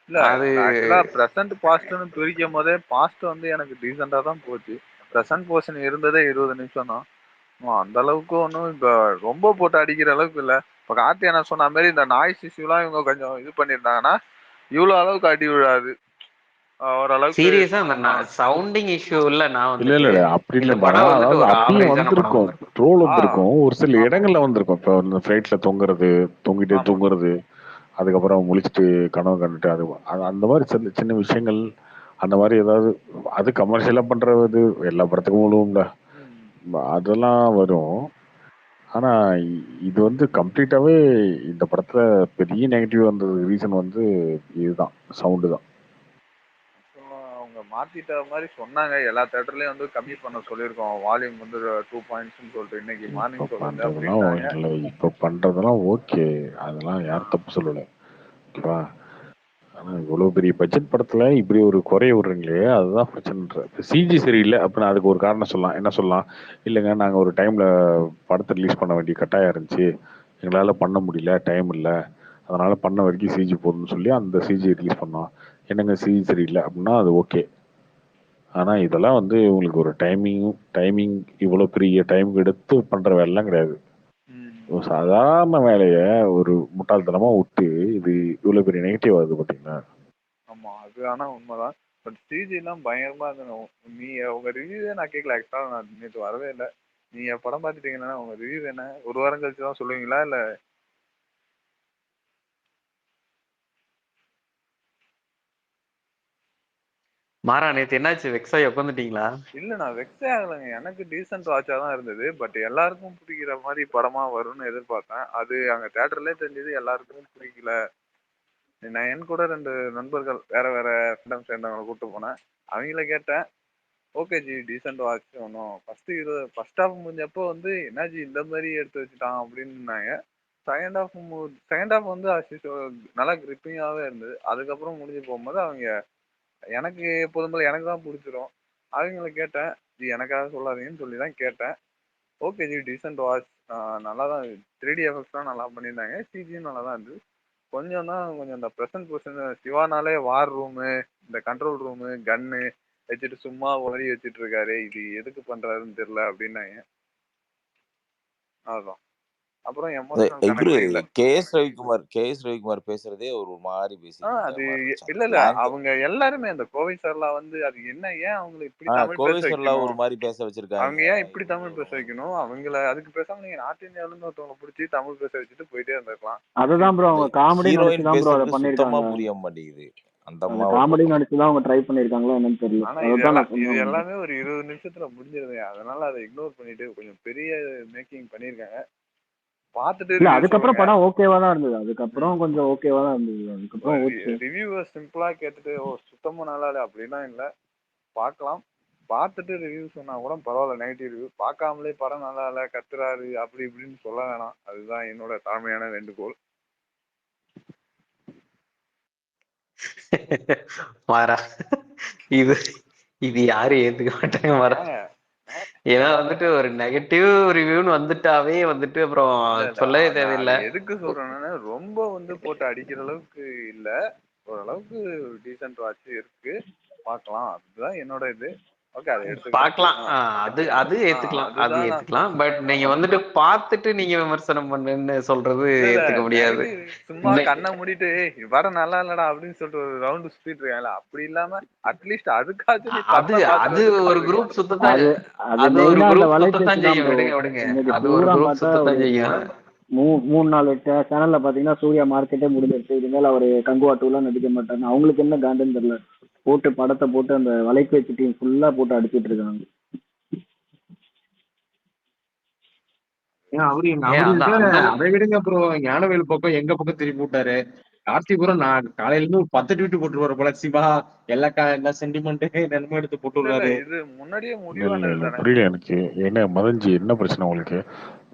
இல்ல
அது
ஆக்சுவலா பிரசன்ட் பாஸ்ட்னு பிரிக்கும் போதே பாஸ்ட் வந்து எனக்கு டீசெண்டா தான் போச்சு. பிரசன்ட் போர்ஷன் இருந்ததே 20 நிமிஷம் தான். அந்த அளவுக்கு ஒன்றும் இப்போ ரொம்ப போட்டு அடிக்கிற அளவுக்கு இல்லை. இப்போ கார்த்தி என்ன சொன்ன மாதிரி இந்த நாய்ஸ் இஷ்யூலாம் இவங்க கொஞ்சம் இது பண்ணியிருந்தாங்கன்னா இவ்வளோ அளவுக்கு அடி விழாது. ஓரளவுக்கு
சீரியஸா அந்த சவுண்டிங் இஷ்யூ இல்ல. நான்
இல்ல
வந்துட்டு
இல்ல அப்படி
இந்த
இல்லடா,
படம் வந்துட்டு
அதாவது
ஒரு
அப்பயும்
ஆவரேஜான படம்
வந்திருக்கும்,
வந்திருக்கும்.
ட்ரோல்
ஆ
வந்திருக்கும், ஒரு சில
ஆமா
இடங்கள்ல வந்திருக்கும். இப்போ இந்த ஃபிளைட்ல தொங்குறது, தொங்கிட்டே
ஆமா
தூங்குறது, அதுக்கப்புறம் முழிச்சிட்டு கனவு கண்டுட்டு அது அந்த மாதிரி சின்ன சின்ன விஷயங்கள், அந்த மாதிரி ஏதாவது அது கமர்ஷியலா பண்றது எல்லா படத்துக்கும் விழுவும்ல,
ம்.
அதெல்லாம் வரும். ஆனா இது வந்து கம்ப்ளீட்டாவே இந்த படத்துல பெரிய நெகட்டிவ் வந்தது ரீசன் வந்து இதுதான், சவுண்டு தான்.
அவங்க மாத்திட்ட மாதிரி சொன்னாங்க. எல்லா தேட்டர்லயும் வந்து கம்மி பண்ண சொல்லியிருக்கோம், வால்யூம் வந்து 2 பாயிண்ட்ஸ்னு சொல்லிட்டு இன்னைக்கு
இப்போ
மார்னிங் சொல்லிருந்து
பண்றதெல்லாம்
அப்படின்ட்டாங்க.
இல்லை, இப்போ பண்றதெல்லாம் ஓகே, அதெல்லாம் யாரும் தப்பு சொல்லலை, ஓகேவா? ஆனா இவ்வளவு பெரிய பட்ஜெட் படத்துல இப்படி ஒரு குறைய விடுறீங்களே, அதுதான் பிரச்சனை. சிஜி சரியில்லை அப்படின்னு அதுக்கு ஒரு காரணம் சொல்லலாம். என்ன சொல்லலாம்? இல்லைங்க நாங்க ஒரு டைம்ல படத்தை ரிலீஸ் பண்ண வேண்டிய கட்டாயம் இருந்துச்சு, எங்களால பண்ண முடியல, டைம் இல்லை, அதனால பண்ண வரைக்கும் சிஜி போடணும்னு சொல்லி அந்த சிஜி ரிலீஸ் பண்ணோம். என்னங்க சிஜி சரியில்லை அப்படின்னா அது ஓகே. ஆனா இதெல்லாம் வந்து உங்களுக்கு ஒரு டைமிங் இவ்வளவு பெரிய டைம் எடுத்து பண்ற வேலைலாம் கிடையாது. ஒரு சாதாரண வேலைய ஒரு முட்டாள்தனமா விட்டு இது இவ்வளவு பெரிய நெகட்டிவ் ஆகுது பாத்தீங்களா?
ஆமா அது ஆனா உண்மைதான். பட் சிஜி எல்லாம் பயங்கரமா இருந்தோம். நீ உங்க ரிவ்யூவே நான் கேட்கல. ஆக்சுவலா நான் நேற்று வரவே இல்லை. நீங்க படம் பார்த்துட்டீங்கன்னா உங்க ரிவ்யூ என்ன? ஒரு வாரம் கழிச்சு தான் சொல்லுவீங்களா இல்ல?
மாறா நேத்து என்னாச்சு, வெக்ஸாய் உட்காந்துட்டீங்களா?
இல்ல நான் வெக்ஸே ஆகலைங்க. எனக்கு டீசென்ட் வாட்சா தான் இருந்தது. பட் எல்லாருக்கும் பிடிக்கிற மாதிரி படமா வரும்னு எதிர்பார்த்தேன். அது அங்க தியேட்டர்லயே தெரிஞ்சது எல்லாருக்கும் பிடிக்கல. நான் என் கூட 2 நண்பர்கள் வேற வேற ஃப்ரெண்டம் சேர்ந்தவங்களை கூப்பிட்டு போனேன். அவங்கள கேட்டேன். ஓகே ஜி டீசென்ட் வாட்ச் ஒன்றும் ஃபர்ஸ்ட் ஹாஃப் முடிஞ்சப்போ வந்து என்னாச்சு இந்த மாதிரி எடுத்து வச்சுட்டான் அப்படின்னாங்க. செகண்ட் ஹாஃப் வந்து நல்லா கிரிப்பிங்காகவே இருந்தது. அதுக்கப்புறம் முடிஞ்சு போகும்போது அவங்க எனக்கு எப்போதும் போல எனக்கு தான் பிடிச்சிரும். அவங்கள கேட்டேன், ஜி எனக்காக சொல்லாதீங்கன்னு சொல்லி தான் கேட்டேன். ஓகே ஜி டீசென்ட் வாட்ச், நல்லா தான் 3D எஃபெக்ட்ஸ்லாம் நல்லா பண்ணியிருந்தாங்க, சிஜியும் நல்லா தான் இருந்தது. கொஞ்சம் இந்த ப்ரெசன்ட் பொசிஷன் சிவானாலே வார் ரூமு, இந்த கண்ட்ரோல் ரூமு, கன்னு வச்சுட்டு சும்மா உளறி வச்சுட்டு இருக்காரு, இது எதுக்கு பண்றாருன்னு தெரியல அப்படின்னாங்க. அதுதான். அப்புறம் எமோஷனல்
இவரு
கனெக்ட் இல்லை.
கேஎஸ் ரவிக்குமார் பேசுறதே ஒரு மாதிரி பேசிட்டு
அது
இருக்க மாதிரி இருந்துச்சு.
இல்ல
அந்த
இல்ல
slang.
அவங்க எல்லாருமே அந்த கோவை சார்லாம் வந்து அது என்ன, ஏன் அவங்களை இப்படி தமிழ் பேச
கோவேஸ்வர்லா ஒரு
வைக்கணும்,
மாதிரி பேச வச்சிருக்காங்க.
அவங்க ஏன் இப்படி தமிழ் பேச வைக்கணும், அவங்கள அதுக்கு பேசாம நீங்க நார்த் இந்தியாவில இருந்து ஒருத்தவங்களை பிடிச்சி தமிழ் பேச வச்சுட்டு போயிட்டே இருந்திருக்கலாம்.
அதுதான் ப்ரோ, அவங்க காமெடி
ஹீரோயின்
நடிச்சுதான் ப்ரோ அதை
பேசுறது சுத்தமா
பண்ணிருக்காங்க.
புரிய மாட்டேங்குது. அந்த
அது
அம்மா ஒரு
காமெடி
பக்கம்.
நடிச்சுதான் அவங்க ட்ரை பண்ணிருக்காங்களோ என்னன்னு தெரியல.
ஆனா
அதுதான் நான்
இது
சொன்னேன்.
எல்லாமே ஒரு 20 நிமிஷத்துல முடிஞ்சிருது. அதனால அதை இக்னோர் பண்ணிட்டு கொஞ்சம் பெரிய மேக்கிங் பண்ணிருக்காங்க. பார்த்துட்டு
இல்ல
ரிவ்யூ
அதுக்கப்புறம்
சொல்லுங்க.
படம் ஓகேவா தான் இருந்தது. அதுக்கப்புறம் கொஞ்சம் ஓகேவா தான் இருந்தது. அதுக்கப்புறம் ஓகே.
ரிவ்யூவை சிம்பிளா கேட்டுட்டு ஓ சுத்தமா நல்லா இல்லை அப்படின்னா இல்லை, பார்க்கலாம். பார்த்துட்டு ரிவ்யூ சொன்னா கூட பரவாயில்ல. நெகட்டிவ் ரிவ்யூ பார்க்காமலே படம் நல்லா இல்லை கத்துறாரு அப்படி இப்படின்னு சொல்ல வேணாம். அதுதான் என்னோட தாழ்மையான வேண்டுகோள்.
மாறா இது இது யாரும் ஏத்துக்க மாட்டாங்க மாறா. ஏன்னா வந்துட்டு ஒரு நெகட்டிவ் ரிவ்யூன்னு வந்துட்டாவே வந்துட்டு அப்புறம் சொல்லவே தேவையில்லை.
எதுக்கு சொல்றேன்னா ரொம்ப வந்து போட்டு அடிக்கிற அளவுக்கு இல்ல, ஓரளவுக்கு டீசென்ட் வாட்ச் இருக்கு, பார்க்கலாம். அதுதான் என்னோட இது. ஓகே அதை
பார்க்கலாம்.
எடுத்துக்கலாம்.
அது ஏத்துக்கலாம். பட் நீங்க வந்துட்டு பார்த்துட்டு நீங்க விமர்சனம் பண்ணுன்னு சொல்றது ஏத்துக்க முடியாது.
சும்மா கண்ணை மூடிட்டு வர நல்லா இல்லடா அப்படின்னு சொல்லிட்டு ஒரு ரவுண்டு சுத்திட்டு இருக்காங்கல்ல, அப்படி இல்லாம அட்லீஸ்ட் அதுக்காச்சும் நீ
அது ஒரு குரூப் சுத்தத்தான்,
அது
அது ஒரு
மெயினா அந்த
குரூப்
வலைபேச்சு
சுத்தத்தான்
தான்
செய்யும்.
ப்ரோ.
விடுங்க
இன்னைக்கு
அது ஒரு
பூரா
குரூப்
பார்த்தா ஒரு
சுத்தத்தான் செய்யும்.
3-4 சேனல்ல பாத்தீங்கன்னா சூர்யா மார்க்கெட்டே முடிஞ்சிருச்சு, இனிமேல் அவரு கங்குவா 2 நடிக்க மாட்டாரு. அவங்களுக்கு என்ன காண்டுன்னு தெரியல, போட்டு படத்தை போட்டு அந்த வலைபேச்சு டீம் ஃபுல்லா போட்டு அடிச்சிட்டு இருக்காங்க.
ஏன் அவரு
ஏன்
அவரு
அந்த
இது
அந்த
அதை விடுங்க ப்ரோ. ஞானவேல் பக்கம் எங்க பக்கம் திருப்பி விட்டாரு. கார்த்திபுரம் நான் காலையில இருந்து ஒரு 10 ட்வீட் போட்டுருவாரு போல. சிவா எல்லா சென்டிமெண்ட் என்னமோ எடுத்து போட்டு
இல்ல இல்ல
விடுறாரு.
இது முன்னாடியே
இல்ல இல்ல
முடிவானது
இல்ல
தானே.
புரியல எனக்கு. என்ன மதஞ்சி என்ன பிரச்சனை உங்களுக்கு?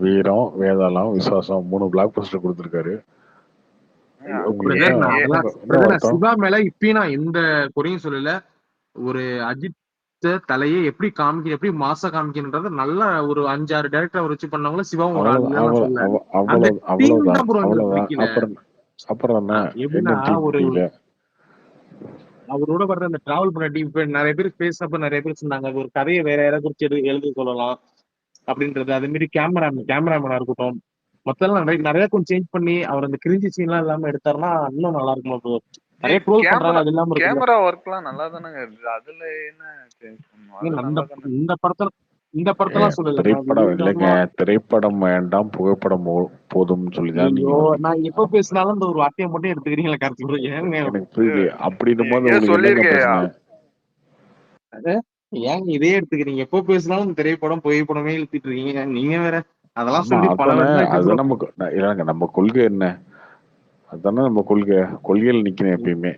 வீரம், வேதாளம், விசுவாசம் 3 பிளாக் போஸ்டர் கொடுத்துருக்காரு. உங்களுக்கு
ஏ
பிரதர் நான்
ஏ
என்ன
அதெல்லாம்
என்ன
பிரதர் நான்
வருத்தம்?
சிவா மேல இப்பயும் நான் எந்த குறையும் சொல்லல. ஒரு அஜித் தலையை எப்படி எப்படி மாசா காமிக்கணுன்றத நல்ல ஒரு 5-6 டேரக்டர் அவர் வச்சு பண்ணவங்கள சிவாவும் ஒரு ஆள்
அவ்வளவு
இல்லைன்னு நான்
அவ்வளவு
சொல்ல.
அவ்வ-
அந்த
அவ்வளவு
டீம்
அவ்வளவுதான்
தான் ப்ரோ எங்களுக்கு
அவ்வளவுதான்.
பிடிக்கல.
அப்புறம் என்ன
எப்படின்னா
என்ன டீம்
ஒரு
பிடிக்கல?
அவரோட வர்ற அந்த டிராவல் பண்ண டீம் நிறைய பேர் பேசினப்ப நிறைய பேர் சொன்னாங்க ஒரு கதையை வேற யாராவது குறிச்சு எழுத சொல்லலாம் அப்படின்றது. அதே மாதிரி கேமராமேனா இருக்கட்டும், மொத்தம் நிறைய நிறைய கொஞ்சம் சேஞ்ச் பண்ணி அவர் அந்த கிரிஞ்சி சீன்லாம் இல்லாம எடுத்தாருன்னா இன்னும் நல்லா இருக்குமா ப்ரோ. நிறைய ட்ரோல் பண்றாங்க,
கேமரா
அது இல்லாம இருக்குல்ல.
கேமரா ஒர்க்லாம் நல்லா தானேங்க இருக்கு. அதுல என்ன சேஞ்ச் பண்ணும்? அது
ஏன்
நல்லா தானே.
இந்த படத்தெல்லாம் சொல்லலைங்க. அது
திரைப்படம் இல்லைங்க.
விழுந்தவங்களா.
திரைப்படம் வேண்டாம், புகைப்படம் போதும்னு சொல்லிதான் நீங்க
ஐயோ
வர்றீங்க.
நான் எப்ப பேசினாலும் இந்த ஒரு வார்த்தையை மட்டும் எடுத்துக்கிறீங்களா கார்த்திக் ப்ரோ? ஏங்க
எனக்கு புரியுது. அப்படின்னும் போது
எங்கேயோ
உங்களுக்கு என்னங்க
சொல்லியிருக்கேயா?
பிரச்சனை?
ஏங்க இதே எடுத்துக்கிறீங்க? எப்போ பேசினாலும் திரைப்படம் புகைப்படமே இழுத்துட்டு இருக்கீங்க. நீங்க வேற அதெல்லாம்
ஆமா
சொல்லி பல
அதுதானே.
வருஷம் ப்ரோ.
அதுதானே இல்லைங்க நம்ம கொள்கை என்ன? அதுதானே நம்ம கொள்கையில் நிக்கணும் எப்பயுமே.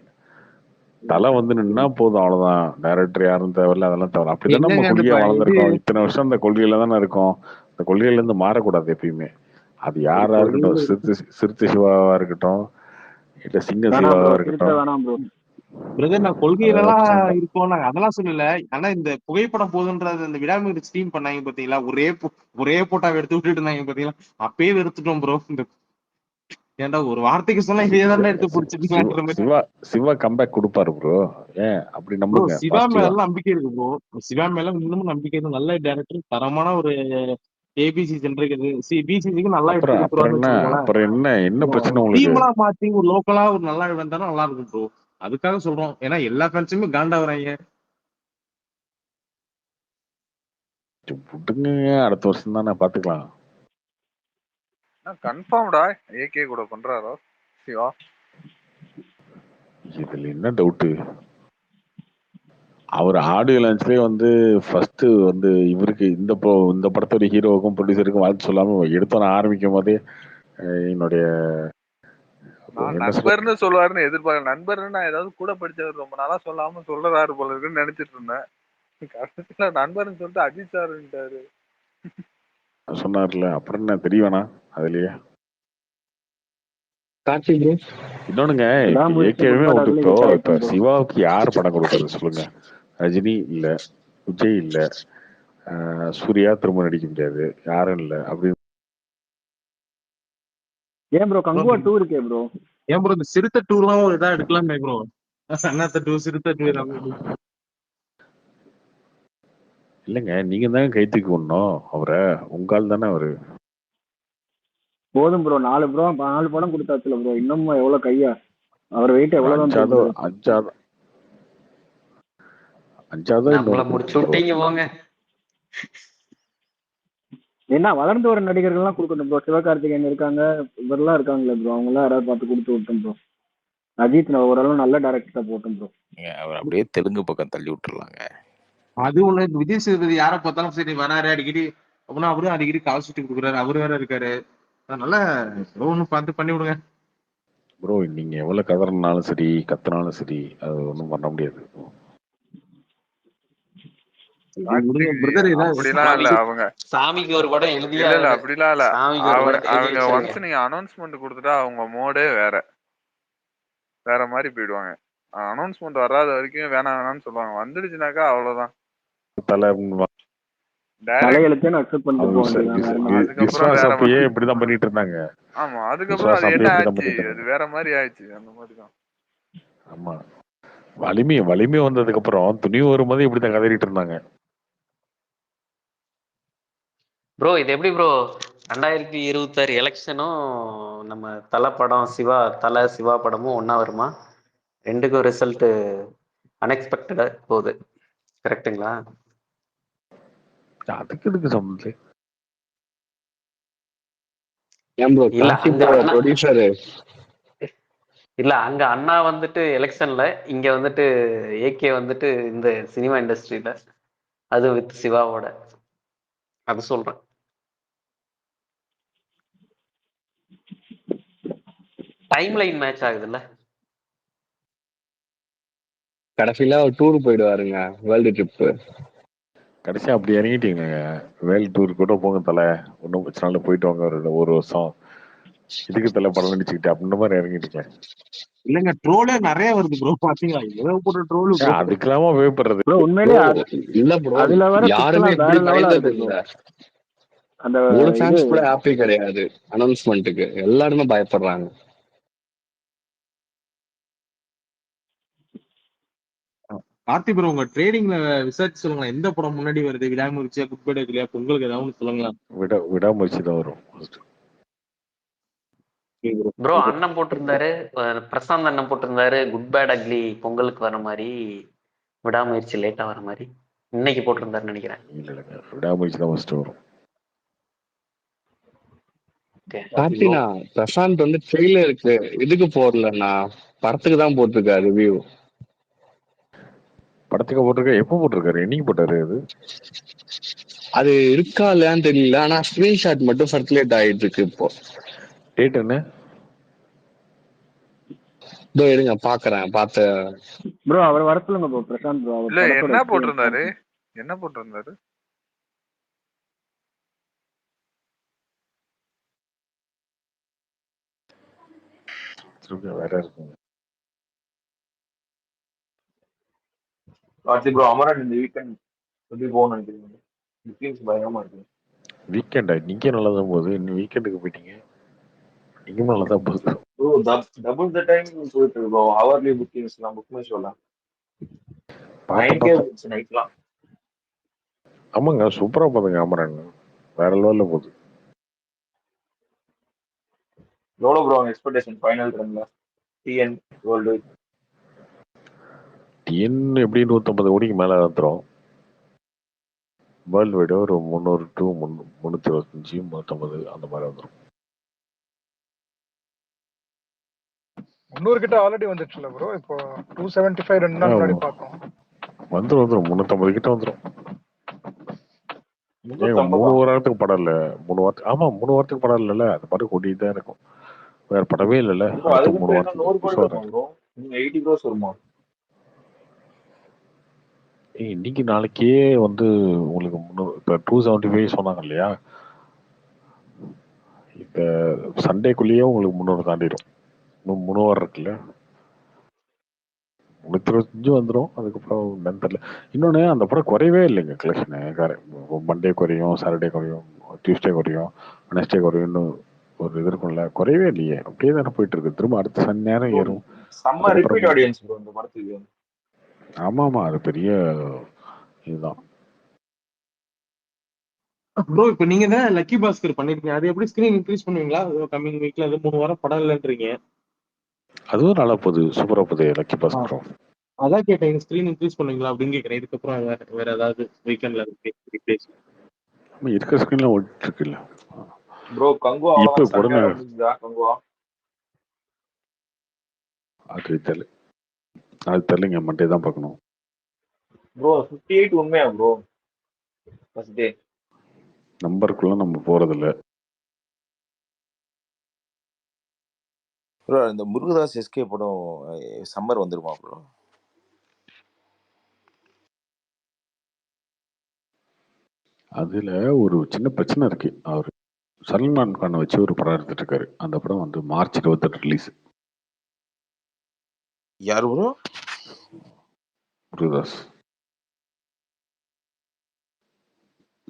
தலை வந்து நின்னா போதும், அவ்வளவுதான். டைரக்டர் யாரும் தேவையில்ல, அதெல்லாம் தேவை. அப்படித்தானே நம்ம
என்னங்க அந்த
கொள்கையா
இது
வளர்ந்துருக்கோம். இத்தனை வருஷம் அந்த கொள்கையில தானே இருக்கோம். அந்த கொள்கையில இருந்து மாறக்கூடாது எப்பயுமே. அது யாரா இருக்கட்டும்,
கொள்கை
சிறுத்தை சிவாவா இருக்கட்டும், இல்ல சிங்க
வேணாம் ப்ரோ,
சிவாவா
திருத்த
இருக்கட்டும்.
வேணாம் ப்ரோ.
பிரதர் நான்
அதை
கொள்கையில
வச்சு
எல்லாம்
நம்ம
இருக்கோம் நாங்க அதெல்லாம் சொல்லல. ஆனா இந்த புகைப்படம் போதுன்றது இந்த விடாமுயற்சி ஸ்டீம் பண்ணாங்க பாத்தீங்களா? ஒரே போட்டாவை எடுத்து விட்டுட்டு இருந்தாங்க பாத்தீங்களா? அப்பயே வெறுத்துட்டோம் ப்ரோ. இந்த ஏன்டா ஒரு வார்த்தைக்கு சொன்னா இதே தானே எடுத்து பிடிச்சிருக்கீங்கன்ற மாதிரி.
சிவா சிவா கம்பேக் கொடுப்பாரு ப்ரோ. ஏன் அப்படி
ப்ரோ
நம்புங்க
சிவா
பாசிட்டிவா.
மேல நம்பிக்கை இருக்கு ப்ரோ. சிவா மேல இன்னமும் நம்பிக்கை இருக்கு. நல்ல டைரக்டர், தரமான ஒரு ஏபிசி சென்றிருக்குது. பிசிசிக்கு நல்லா எடுத்து
அப்புறம் அப்புறம்
கொடுத்துருவான்னு
என்ன
வச்சுக்கோங்களேன்.
அப்புறம் என்ன என்ன பிரச்சனை உங்களுக்கு?
டீம்லாம் மாத்தி ஒரு லோக்கலா ஒரு நல்லா வந்தாலும் நல்லா இருக்கும் ப்ரோ. அதுக்காக சொல்றோம். ஏன்னா எல்லா ஃபேன்ஸுமே காண்டாவறாங்க.
விட்டுங்க, அடுத்த வருஷம் தானே பாத்துக்கலாம்.
கன்ஃபார்ம்டா ஏகே கூட பண்றாரோ சிவா?
இதுல என்ன டவுட்டு? அவர் ஆடியோ லான்ச்லயே வந்து ஃபர்ஸ்ட் வந்து இவருக்கு இந்த படத்தோட ஹீரோவுக்கும் ப்ரொடியூசருக்கும் வாழ்த்து சொல்லாம எடுத்தோன்னு ஆரம்பிக்கும் போதே என்னுடைய
நான்
என்ன சொல்ற,
நண்பர்னு சொல்லுவாருன்னு எதிர்பார்க்க. நண்பர்னு நான் ஏதாவது கூட படிச்சவர் ரொம்ப நாளா சொல்லாம சொல்றாரு போல இருக்குன்னு நினைச்சிட்டு இருந்தேன். கடைசியில நண்பர்னு சொல்லிட்டு அஜித் சாருன்ட்டாரு.
சொன்னார்ல. அப்புறம் என்ன தெரிய வேணாம் அதுலயே.
கார்த்திக் ப்ரோ,
இன்னொன்னுங்க, இப்ப
விடாமுயற்சி
ஏற்கனவே
குட்பட்
விட்டு
அதுல
இப்போ
ஹிட்
இப்ப
ஆயிட்டோம் ப்ரோ.
சிவாவுக்கு யார் படம் கொடுக்கறது சொல்லுங்க? ரஜினி இல்ல, விஜய் இல்ல, சூர்யா திரும்ப நடிக்க முடியாது, யாரும் இல்ல. அப்படி
ஏன் ப்ரோ, கங்குவா 2 இருக்கே ப்ரோ.
ஏன் ப்ரோ இந்த சிறுத்தை டூர்லாம் ஒரு இதா எடுக்கலாமே ப்ரோ. அண்ணாத்த டூ, சிறுத்தை டூ.
இல்லைங்க, நீங்க தானே கை தூக்கி விடணும் அவரை. உங்கால் தானே அவரு.
போதும் ப்ரோ, 4 படம் கொடுத்தாச்சுல ப்ரோ. இன்னமும் எவ்வளவு கையா? அவர் வெயிட்
ஒரு
எவ்வளவுதான் தூக்குது?
அஞ்சாவதோ
நம்மள
இன்னொன்னு
முடிச்சு
கொடுக்கும் ப்ரோ.
விட்டீங்க போங்க.
என்ன வளர்ந்து வர நடிகர்கள்லாம் கொடுக்கணும் ப்ரோ. சிவகார்த்திகேயன் இருக்காங்க, இவரெல்லாம் இருக்காங்களே ப்ரோ. அவங்க எல்லாம் யாராவது பார்த்து கொடுத்து விட்டோம் ப்ரோ. அஜித் ஓரளவு நல்ல டேரக்டரா போட்டோம் ப்ரோ.
அவர் அப்படியே தெலுங்கு பக்கம் தள்ளி விட்டுறலாங்க.
அது ஒண்ணு. விஜய் சேதுபதி யாரை பார்த்தாலும் சரி வராரு அடிக்கடி அப்படின்னா அவரும் அடிக்கடி கால் சுட்டி கொடுக்குறாரு. அவரு வேற இருக்காரு. அதனால ஒண்ணு பார்த்து பண்ணி விடுங்க
ப்ரோ. நீங்க எவ்வளவு கதறினாலும் சரி, கத்துனாலும் சரி, அது ஒன்றும் பண்ண முடியாது.
விடுங்க பிரதர்.
அப்படிலாம் இல்ல. அவங்க
சாமிக்கு ஒரு படம் எழுதியே
இல்ல
ஆகுது.
அப்படிலாம் இல்ல.
சாமிக்கு ஒரு படத்தை எழுதி
அவங்க
வச்சிருங்க.
ஒன்ஸ் நீங்க அனௌன்ஸ்மெண்ட் கொடுத்துட்டா அவங்க மோடே வேற மாதிரி போயிடுவாங்க. அனௌன்ஸ்மெண்ட் வராத வரைக்கும் வேணாம்னு சொல்லுவாங்க. வந்துடுச்சுனாக்கா அவ்வளவுதான்.
தலையெழுத்துன்னு அக்செப்ட் பண்ணிட்டு போக வேண்டியதான்.
அதுக்கப்புறம்
விஸ்வாஸ்
வேற
அப்பயே இப்படிதான் பண்ணிட்டு இருந்தாங்க.
ஆமா, அதுக்கப்புறம் அது என்ன ஆச்சு? அது வேற மாதிரி ஆயிடுச்சு. அந்த மாதிரிதான்.
ஆமா, வலிமை வந்ததுக்கு அப்புறம் துணிவு வரும்போது இப்படிதான் கதறிட்டு இருந்தாங்க.
ப்ரோ இது எப்படி ப்ரோ 2026 எலெக்ஷனும் நம்ம தலை படம் தலை சிவா படமும் ஒண்ணா வருமா? ரெண்டுக்கும் ரிசல்ட் அன்எக்ஸ்பெக்டடா போகுது. கரெக்டுங்களா?
அதுக்கு எதுக்கு சம்பந்தம்?
இல்ல அங்க ப்ரொடியூசர் இல்ல அங்க அண்ணா வந்துட்டு எலெக்ஷன்ல, இங்க வந்துட்டு ஏகே வந்துட்டு இந்த சினிமா இண்டஸ்ட்ரியில, அது வித் சிவாவோட. அது சொல்றேன். டைம் லைன் மேட்ச் ஆகுதுல்ல.
கடைசியில டூர் போயிடுவாருங்க, வேர்ல்டு ட்ரிப்பு.
கடைசியா அப்படி இறங்கிட்டீங்க. வேர்ல்டு டூர் கூட போங்க தலை, ஒன்றும் பிரச்சனை இல்லை, போயிட்டு வாங்க ஒரு வருஷம். இதுக்கு தலை படம் நடிச்சுக்கிட்டு அப்படின்ற மாதிரி இறங்கிட்டீங்க.
இல்லங்க, ட்ரோலே நிறைய வருது ப்ரோ. பாத்தீங்களா ஏகப்பட்ட ட்ரோல் ப்ரோ.
அதுக்கெல்லாமா பயப்படுறது
ப்ரோ உண்மையிலேயே
இல்ல ப்ரோ,
அதுல வர
யாருமே
பிக்சலாம் வேற
இப்படி
லெவலா
பயந்தது
இருக்கு ப்ரோ.
இல்ல.
அந்த
ஒரு
இது
ஃபேன்ஸ் கூட ஹாப்பி கிடையாது அனௌன்ஸ்மெண்ட்டுக்கு, எல்லாருமே பயப்படுறாங்க.
கார்த்தி ப்ரோ, உங்க ட்ரேடிங்ல விசாரிச்சு சொல்லுங்க, எந்த படம் முன்னாடி வருது? விடாமுயற்சியா, குட் பை இல்லையா, பொங்கலுக்கு ஏதாவது ஒன்று சொல்லுங்களா?
விடாமுயற்சி தான் வரும்.
ப்ரோ அண்ணன் போட்டிருந்தாரு, பிரசாந்த் அண்ணன் போட்டிருந்தாரு, குட் பேட் அக்லி பொங்கலுக்கு வர மாதிரி, விடாமுயற்சி லேட்டா வர மாதிரி இன்னைக்கு போட்டிருந்தாருன்னு நினைக்கிறேன்.
இல்லைங்க, விடாமுயற்சி தான் ஃபர்ஸ்ட் வரும்.
கார்த்தினா, பிரசாந்த் வந்து ட்ரெய்லருக்கு இதுக்கு போடலண்ணா, படத்துக்கு தான் போட்டிருக்காரு ரிவ்யூ.
படத்துக்கு போட்டிருக்காரு? எப்போ போட்டிருக்காரு? என்னைக்கு போட்டாரு?
அது இருக்கா இல்லையான்னு தெரியல, ஆனா ஸ்கிரீன்ஷாட் மட்டும் சர்க்குலேட் ஆயிட்டு இருக்கு இப்போ.
டேட் என்ன?
இதோ இருங்க பாக்குறேன், பார்த்து.
ப்ரோ அவர் வர சொல்லுங்க ப்ரோ, பிரசாந்த் ப்ரோ.
இல்ல என்ன போட்டிருந்தாரு? என்ன போட்டிருந்தாரு?
வேற இருக்குங்க.
கார்த்தி ப்ரோ, அமரன் இந்த வீக்கெண்ட் எப்படி போகணும்னு நினைக்கிறீங்க? புக்கிங்ஸ் பயங்கரமா இருக்கு.
வீக்கெண்டா? நீங்க நல்லா தான் போகுது. இன்னும் வீக்கெண்டுக்கு போயிட்டீங்க, நீங்க நல்லா தான் போகுது
ப்ரோ. டபுள் த டைம் போயிட்டு இருக்கு ப்ரோ. ஹவர்லி புக்கிங்ஸ்லாம் புக் மை ஷோலாம் 9K இருந்துச்சு நைட்லாம்.
ஆமாங்க, சூப்பரா போகுதுங்க அமரன், வேற லெவல்ல போகுது.
எவ்வளோ ப்ரோ எக்ஸ்பெக்டேஷன் ஃபைனல் ரன்ல டிஎன் வேர்ல்டு?
டிஎன் எப்படி 150 கோடிக்கு மேல வந்துடும். வேர்ல்டு வைடு ஒரு 300 to 325 350 அந்த மாதிரி வந்துடும்.
300 கிட்ட ஆல்ரெடி வந்துச்சுல ப்ரோ. இப்போ 275 2 நாள் முன்னாடி பார்த்தோம்.
வந்துடும் 350 கிட்ட வந்துடும். ஏங்க 3 வாரத்துக்கு படம் இல்ல, 3 வாரத்துக்கு. ஆமா 3 வாரத்துக்கு படம் இல்லைல்ல, அது பாட்டு கூட்டிட்டு தான் இருக்கும். வேற படமே இல்லைல்ல. அடுத்த 3 வாரத்துக்கு
100 கோடி வருமா ப்ரோ? 80 crores வருமா?
இன்னைக்கு நாளைக்கே வந்து உங்களுக்கு 300, இப்போ 275 சொன்னாங்க இல்லையா, இப்போ சண்டேக்குள்ளேயே உங்களுக்கு 300 தாண்டிடும். 3 வாரம் இருக்குல்ல, 325 வந்துடும். அதுக்கப்புறம் என்னன்னு தெரியல. இன்னொன்று, அந்த படம் குறையவே இல்லைங்க கலெக்ஷனு. மண்டே குறையும், சாட்டர்டே குறையும், டியூஸ்டே குறையும், வெனஸ்டே குறையும்னு ஒரு இது இருக்கும்ல, குறையவே இல்லையே, அப்படியே தானே போயிட்டு இருக்கு. திரும்ப அடுத்த சனி நேரம் ஏறும்.
செம்ம ரிப்பீட் ஆடியன்ஸ் ப்ரோ இந்த படத்துக்கு.
ஆமாமா, அது பெரிய இதுதான்
ப்ரோ. இப்போ நீங்க தான் லக்கி பாஸ்கர் பண்ணிருக்கீங்க, அது எப்படி ஸ்கிரீன் இன்க்ரீஸ் பண்ணுவீங்களா? கம்மிங் வீக்ல அது 3 வாரம் படம் இல்லைன்றீங்க.
அதுவும் நல்லா போகுது, சூப்பரா போகுது லக்கி பாஸ்கரும்.
அதான் கேட்டேன், ஸ்கிரீன் இன்க்ரீஸ் பண்ணுவீங்களா அப்படின்னு கேட்கறேன். இதுக்கப்புறம் வேற ஏதாவது வீக்கெண்ட்ல ரீப்ளேஸ்
இருக்கிற ஸ்கிரீன்ல ஓடிட்டு இருக்குல்ல
ப்ரோ. கங்குவா
இப்போ உடனே
கங்குவா
அது தெரியலங்க, மண்டே தான் பார்க்கணும்.
ப்ரோ 58 உண்மையா ப்ரோ? ஃபர்ஸ்ட் டே
நம்பருக்குள்ள நம்ம போறதில்ல
ப்ரோ. இந்த முருகதாஸ் எஸ்கே படம் சம்மர் வந்துருமா ப்ரோ?
அதுல ஒரு சின்ன பிரச்சனை இருக்கு. அவர் சல்மான் கானை வச்சு ஒரு படம் எடுத்துட்டு இருக்காரு. அந்த படம் வந்து மார்ச் 28 ரிலீஸ்.
யாரு ப்ரோ?
முருகதாஸ்.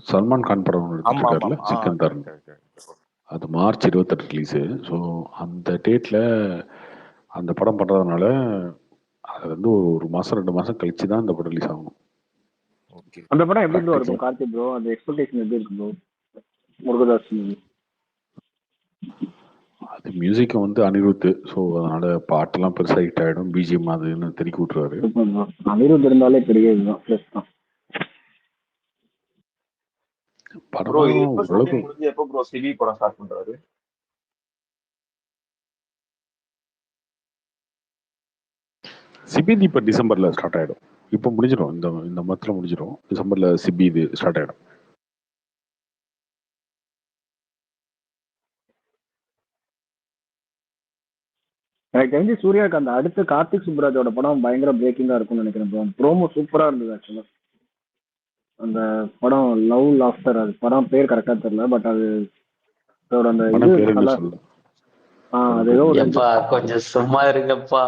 சல்மான் கான் படம் எடுத்துட்டு இருக்காருல்ல, சிக்கந்தர். அது மார்ச் 28 ரிலீஸு. ஸோ அந்த டேட்ல அந்த படம் பண்றதுனால அது வந்து ஒரு மாசம் 2 மாசம் கழிச்சு தான் அந்த படம் ரிலீஸ் ஆகணும்.
அந்த படம் எப்படி ப்ரோ இருக்கும் கார்த்தி ப்ரோ? அந்த எக்ஸ்பெக்டேஷன் எப்படி இருக்கு ப்ரோ முருகதாஸ் மூவி?
அது மியூசிக் வந்து அனிருத். ஸோ அதனால பாட்டெல்லாம் பெருசாக ஹிட் ஆகிடும், பிஜிஎம் அதுன்னு தெருக்கி விட்டுருவாரு.
அனிருத் இருந்தாலே பெரிய இதுதான், ப்ளஸ் தான்.
ப்ரோ இது எப்போ ஷூட்டிங் முடிஞ்சு எப்போ ப்ரோ சிவி படம் ஸ்டார்ட் பண்றாரு?
சிபி இப்போ டிசம்பர்ல ஸ்டார்ட் ஆகிடும். இப்போ முடிஞ்சிடும், இந்த மந்த்ல முடிஞ்சிடும். டிசம்பர்ல சிபி இது ஸ்டார்ட் ஆகிடும்.
எனக்கு தெரிஞ்சு சூர்யாவுக்கு அந்த அடுத்த கார்த்திக் சுப்ராஜோட படம் பயங்கர பிரேக்கிங்கா இருக்கும்னு நினைக்கிறேன் ப்ரோ. ப்ரோமோ சூப்பரா இருந்தது ஆக்சுவலா. அந்த படம் லவ் லாஃப்டர், அது படம் பேர் கரெக்டா தெரியல, பட் அது அதோட அந்த இது
படம் பேர் என்ன
நல்லா
சொல்லு?
அது ஏதோ ஒரு இது.
எப்பா கொஞ்சம் சும்மா இருங்கப்பா.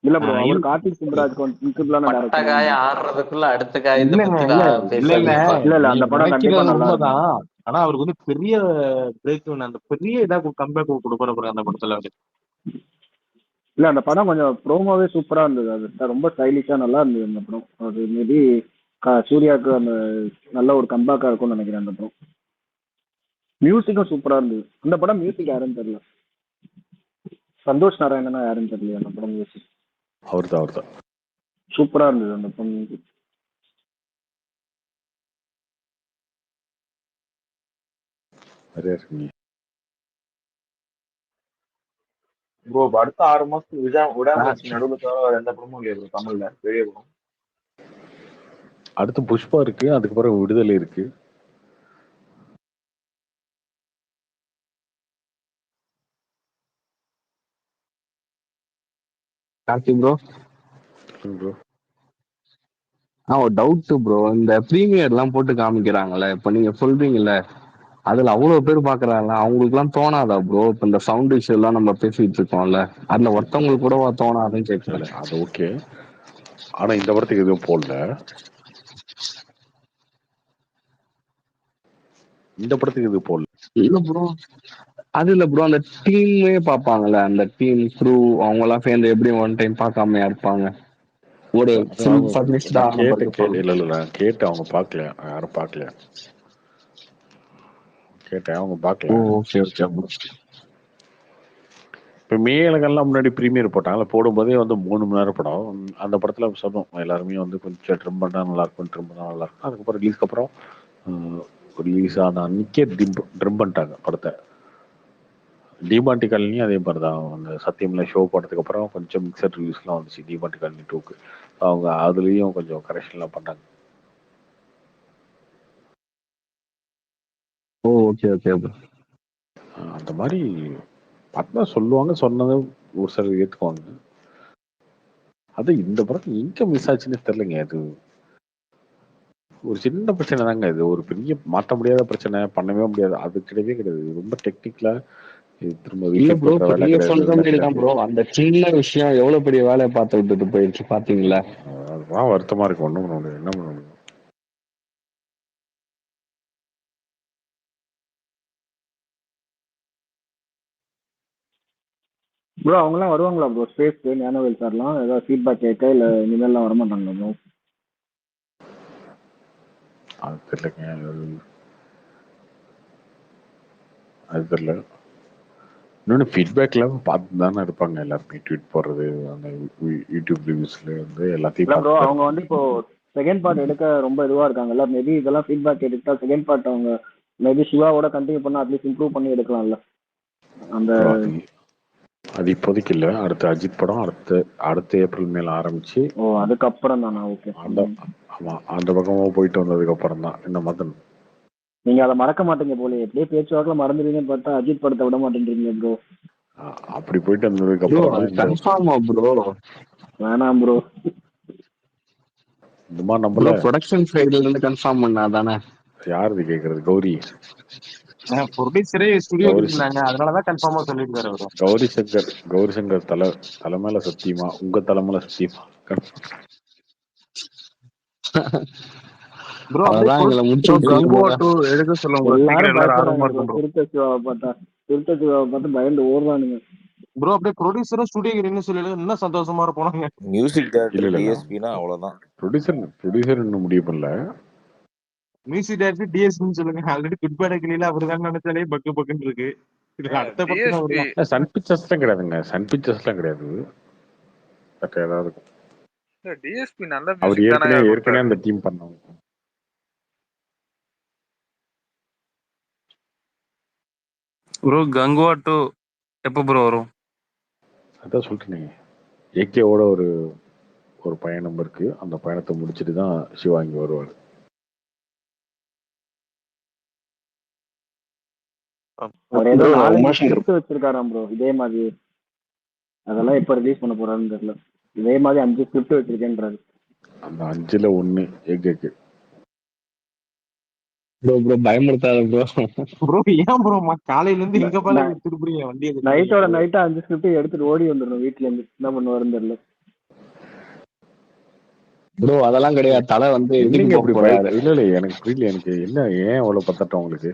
இல்ல ப்ரோ, அவர் கார்த்திக் சுப்ராஜ் கொஞ்சம் பிரின்சிபலான
பட்ட
டேரக்டர்
காய
தான்.
ஆடுறதுக்குள்ள அடுத்த காயத்தை
இல்லங்க
பத்தி
இல்ல இல்ல இல்ல
பேசாதீங்கப்பா.
இல்ல அந்த
நீங்க
படம் கண்டிப்பா
நினைக்கிறது
நல்லா இருக்கும்.
உண்மைதான். ஆனா அவருக்கு வந்து பெரிய பிரேக் அந்த பெரிய இதா கம்பேக் கொடுப்பாரு பாருங்க அந்த படத்துல அவரு.
இல்ல அந்த படம் கொஞ்சம் ப்ரோமோவே சூப்பரா இருந்தது. அது ரொம்ப ஸ்டைலிஷா நல்லா இருந்தது அந்த படம். அது மேபி சூர்யாவுக்கு அந்த நல்ல ஒரு கம்பேக்கா இருக்கும்னு நினைக்கிறேன் அந்த படம். மியூசிக்கும் சூப்பரா இருந்தது. அந்த படம் மியூசிக் யாருன்னு தெரியல, சந்தோஷ் நாராயணனா யாருன்னு தெரியல. அந்த படம் மியூசிக்
அவர்தான்
சூப்பரா இருந்தது அந்த படம் மியூசிக்.
நிறைய இருக்குங்க
ப்ரோ. அடுத்த 6 மாசத்துக்கு விடாமுயற்சி நடுவில் தவிர வேற எந்த படமும் இல்லையா ப்ரோ தமிழ்ல பெரிய படம்?
அடுத்து புஷ்பா இருக்கு, அதுக்கப்புறம் விடுதலை இருக்கு.
கார்த்திக் ப்ரோ,
ப்ரோ
ஒரு டவுட் ப்ரோ. இந்த ப்ரீமியர் எல்லாம் போட்டு காமிக்கிறாங்கல்ல, இப்ப நீங்க சொல்றீங்கல்ல, அதுல அவ்வளவு பேர் பாக்குறாங்க, அவங்களுக்கு எல்லாம் தோணாதா ப்ரோ? இப்ப இந்த சவுண்ட் இஷ்யூ எல்லாம் நம்ம பேசிட்டு இருக்கோம்ல, அதுல ஒருத்தவங்களுக்கு கூட தோணாதுன்னு கேட்கல.
அது ஓகே. ஆனா இந்த படத்துக்கு எதுவும் போடல. இந்த படத்துக்கு எதுவும் போடல.
இல்ல ப்ரோ, அது இல்ல ப்ரோ, அந்த டீமே பாப்பாங்கல்ல, அந்த டீம் க்ரூ அவங்க எல்லாம் சேர்ந்து எப்படி ஒன் டைம் பார்க்காம இருப்பாங்க? ஒரு ஃபுல் ஃபர்னிஷ்டா
நான்
ஆன படத்துக்கு
கேட்டேன். இல்ல நான் கேட்டேன், அவங்க பார்க்கல, யாரும் பார்க்கல. கேட்டேன், அவங்க பார்க்கல.
Okay okay bro.
இப்போ மேலகெல்லாம் முன்னாடி ப்ரீமியர் போட்டாங்களா, போடும்போதே வந்து 3 மணி நேரம் படம். அந்த படத்துல சொன்னோம் எல்லாருமே வந்து கொஞ்சம் ட்ரிம் பண்ணா நல்லா இருக்கும், ட்ரிம் பண்ணா நல்லா இருக்கும். அதுக்கப்புறம் ரிலீஸ்க்கு அப்புறம் ரிலீஸ் ஆன அன்னைக்கே ட்ரிம் பண்ணிட்டாங்க படத்தை. டிமாண்டி காலனியும் அதே மாதிரி தான். அந்த சத்தியம்ல ஷோ போட்டதுக்கு அப்புறம் கொஞ்சம் மிக்சட் ரிவ்யூஸ்லாம் வந்துச்சு டிமாண்டி காலனி 2க்கு. அவங்க அதுலேயும் கொஞ்சம் கரெக்ஷன்லாம் பண்ணாங்க.
Okay okay bro.
அந்த மாதிரி பார்த்தா சொல்லுவாங்க, சொன்னதை ஒரு சிலர் ஏற்றுக்குவாங்க. அது இந்த படம் எங்க மிஸ் ஆச்சுன்னு தெரியலங்க. அது ஒரு சின்ன பிரச்சனை தாங்க. இது ஒரு பெரிய மாற்ற முடியாத பிரச்சனை, பண்ணவே முடியாது, அது கிடையவே கிடையாது. ரொம்ப டெக்னிக்கலா திரும்ப
இல்ல
ரீசெட்
ப்ரோ,
பண்ற
இப்ப
வேலை
நீங்க
கிடையாது,
சொல்ற
இதெல்லாம்
மாதிரி தான்
கிடையாது.
ப்ரோ. அந்த சின்ன விஷயம் எவ்வளவு பெரிய வேலையை பார்த்து விட்டுட்டு போயிடுச்சு பாத்தீங்களா?
அதுதான் வருத்தமா இருக்கு. ஒண்ணும் பண்ண முடியாது, என்ன பண்ண முடியும்.
ப்ரோ அவங்கலாம் வருவாங்களா ப்ரோ ஸ்பேஸ்க்கு? ஞானவேல் சார்லாம் ஏதாவது ஃபீட்பேக் கேட்க, இல்லை இனிமேல்லாம் வரமாட்டாங்களா ப்ரோ?
அது தெரியலங்க, அது தெரியல. இன்னொன்று ஃபீட்பேக்லாம் பார்த்து தானே இருப்பாங்க எல்லாருமே. ட்வீட் போடுறது, அந்த யூடியூப் ரிவ்யூஸ்ல வந்து எல்லாத்தையும்
இல்லை ப்ரோ,
பார்த்து தான்
அவங்க
இருப்பாங்க.
வந்து இப்போ செகண்ட் பார்ட் எடுக்க ரொம்ப இதுவாக இருக்காங்கல்ல, மேபி இதெல்லாம் ஃபீட்பேக் எடுத்தா செகண்ட் பார்ட் அவங்க மேபி சிவாவோட கண்டினியூ பண்ண அட்லீஸ்ட் இம்ப்ரூவ் பண்ணி எடுக்கலாம்ல அந்த.
அது இப்போதைக்கு இல்லை. அடுத்த அஜித் படம் அடுத்த ஏப்ரல் மேல ஆரம்பிச்சு.
அதுக்கப்புறம் தானா? ஓகே.
ஆமா, அந்த பக்கமா போயிட்டு வந்ததுக்கு அப்புறம் தான் இந்த மதன்.
நீங்க அதை மறக்க மாட்டீங்க போல, எப்படியே பேச்சுவாக்கில் மறந்துடுவீங்கன்னு பார்த்தா அஜித் படத்தை விட மாட்டேன்றீங்க ப்ரோ.
அப்படி போயிட்டு வந்ததுக்கு அப்புறம் தான்
கன்ஃபார்மா ப்ரோ?
வேணாம் ப்ரோ,
இந்த மாதிரி
ப்ரோ
நம்மள
ப்ரொடக்ஷன் சைடுல இருந்து கன்ஃபார்ம் பண்ணா தானே?
யார் இது கேக்குறது? கௌரி
ப்ரொடியூசரே ஸ்டுடியோ இருந்தாங்க, அதனாலதான் கன்ஃபார்மா சொல்லியிருக்காரு அவரு.
கௌரி சங்கர் தலைமையில சத்தியமா, உங்க தலைமையில சத்தியமா
ப்ரோ
அதான் எங்களை முடிச்சு
எடுக்க சொல்லுங்க ப்ரோ, சீக்கிரம் எல்லாரும் ஆர்வமா இருக்கும் ப்ரோ.
திருத்த சிவாவை பார்த்து பயந்து ஓடுறானுங்க
ப்ரோ. அப்படியே ப்ரொடியூசரும் ஸ்டுடியோ சொல்லி இன்னும் சந்தோஷமா இருப்போம்.
மியூசிக் டைரக்டர் டிஎஸ்பினா அவ்வளவுதான்.
ப்ரொடியூசர் இன்னும் முடிவு பண்ணல.
மியூசிக் டைரக்டர் டிஎஸ்பின்னு சொல்லுங்க. ஆல்ரெடி குட் பை கிளியில அவர் தான் நினைச்சாலே பக்கு பக்குன்னு இருக்கு. இது அடுத்த பக்கம்
சன் பிக்சர்ஸ்லாம் கிடையாதுங்க, சன் பிக்சர்ஸ்லாம் கிடையாது. ஏதாவது
டிஎஸ்பி நல்ல
அவர்
மியூசிக் தானே
ஏற்கனவே அந்த டீம் பண்ணாங்க.
ப்ரோ கங்குவா 2 எப்போ ப்ரோ வரும்?
அதான் சொல்லிட்டேனே, ஏகேவோட ஒரு பயணம் இருக்கு. அந்த பயணத்தை முடிச்சுட்டு தான் சிவா இங்க வருவார்.
அவர் ஏதோ 4 ஸ்கிரிப்ட் வச்சிருக்காராம் ப்ரோ இதே மாதிரி. அதெல்லாம் எப்ப ரிலீஸ் பண்ண போறாருன்னு தெரியல. இதே மாதிரி 5 ஸ்கிரிப்ட் வச்சிருக்கேன்றாரு.
அந்த 5ல 1 எக்கு.
ப்ரோ ப்ரோ பயமுறுத்தாத ப்ரோ.
ப்ரோ ஏன் ப்ரோ காலையில இருந்து இங்க பால திருப்புறீங்க வண்டியை
நைட்டோட நைட்டா 5 ஸ்கிரிப்ட் எடுத்துட்டு ஓடி வந்துடணும் வீட்டுல இருந்து. என்ன பண்ணுவாருன்னு தெரியல.
ப்ரோ அதெல்லாம் கிடையாது. தலை வந்து இதுக்கு
என்னங்க
போக
இப்படி
போறாரு.
இல்ல எனக்கு புரியல. எனக்கு என்ன ஏன் அவ்வளவு பத்தட்டம் உங்களுக்கு?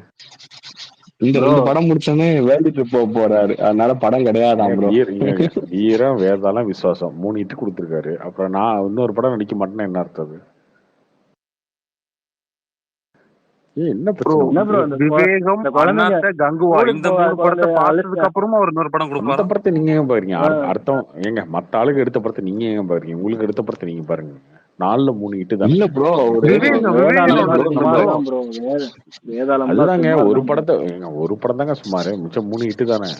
இந்த 2 படம் முடிச்சோன்னே வேர்ல்டு ட்ரிப் போக போறாரு. அதனால படம் கிடையாதான் ப்ரோ.
வீரம், வேதாளம், விசுவாசம் 3 ஹிட் கொடுத்துருக்காரு. அப்புறம் நான் இன்னொரு படம் நடிக்க மாட்டேன்னா என்ன அர்த்தம்? என்ன பிரச்சனை?
விவேகம், அண்ணாத்த, கங்குவா இந்த 3 படத்தை பார்த்ததுக்கு அப்புறமா அவர் இன்னொரு படம் கொடுப்பாரு.
அந்த படத்தை நீங்க ஏன் பாக்குறீங்க? அர்த்தம் ஏங்க மத்த ஆளுக்கு எடுத்த படத்தை நீங்க ஏன் பாக்குறீங்க? உங்களுக்கு எடுத்த படத்தை நீங்க பாருங்க. 4ல 3 ஹிட் தான்.
இல்ல ப்ரோ
அதுதாங்க ஒரு படம் தாங்க சுமாரு. மிச்சம் 3 ஹிட் தானே.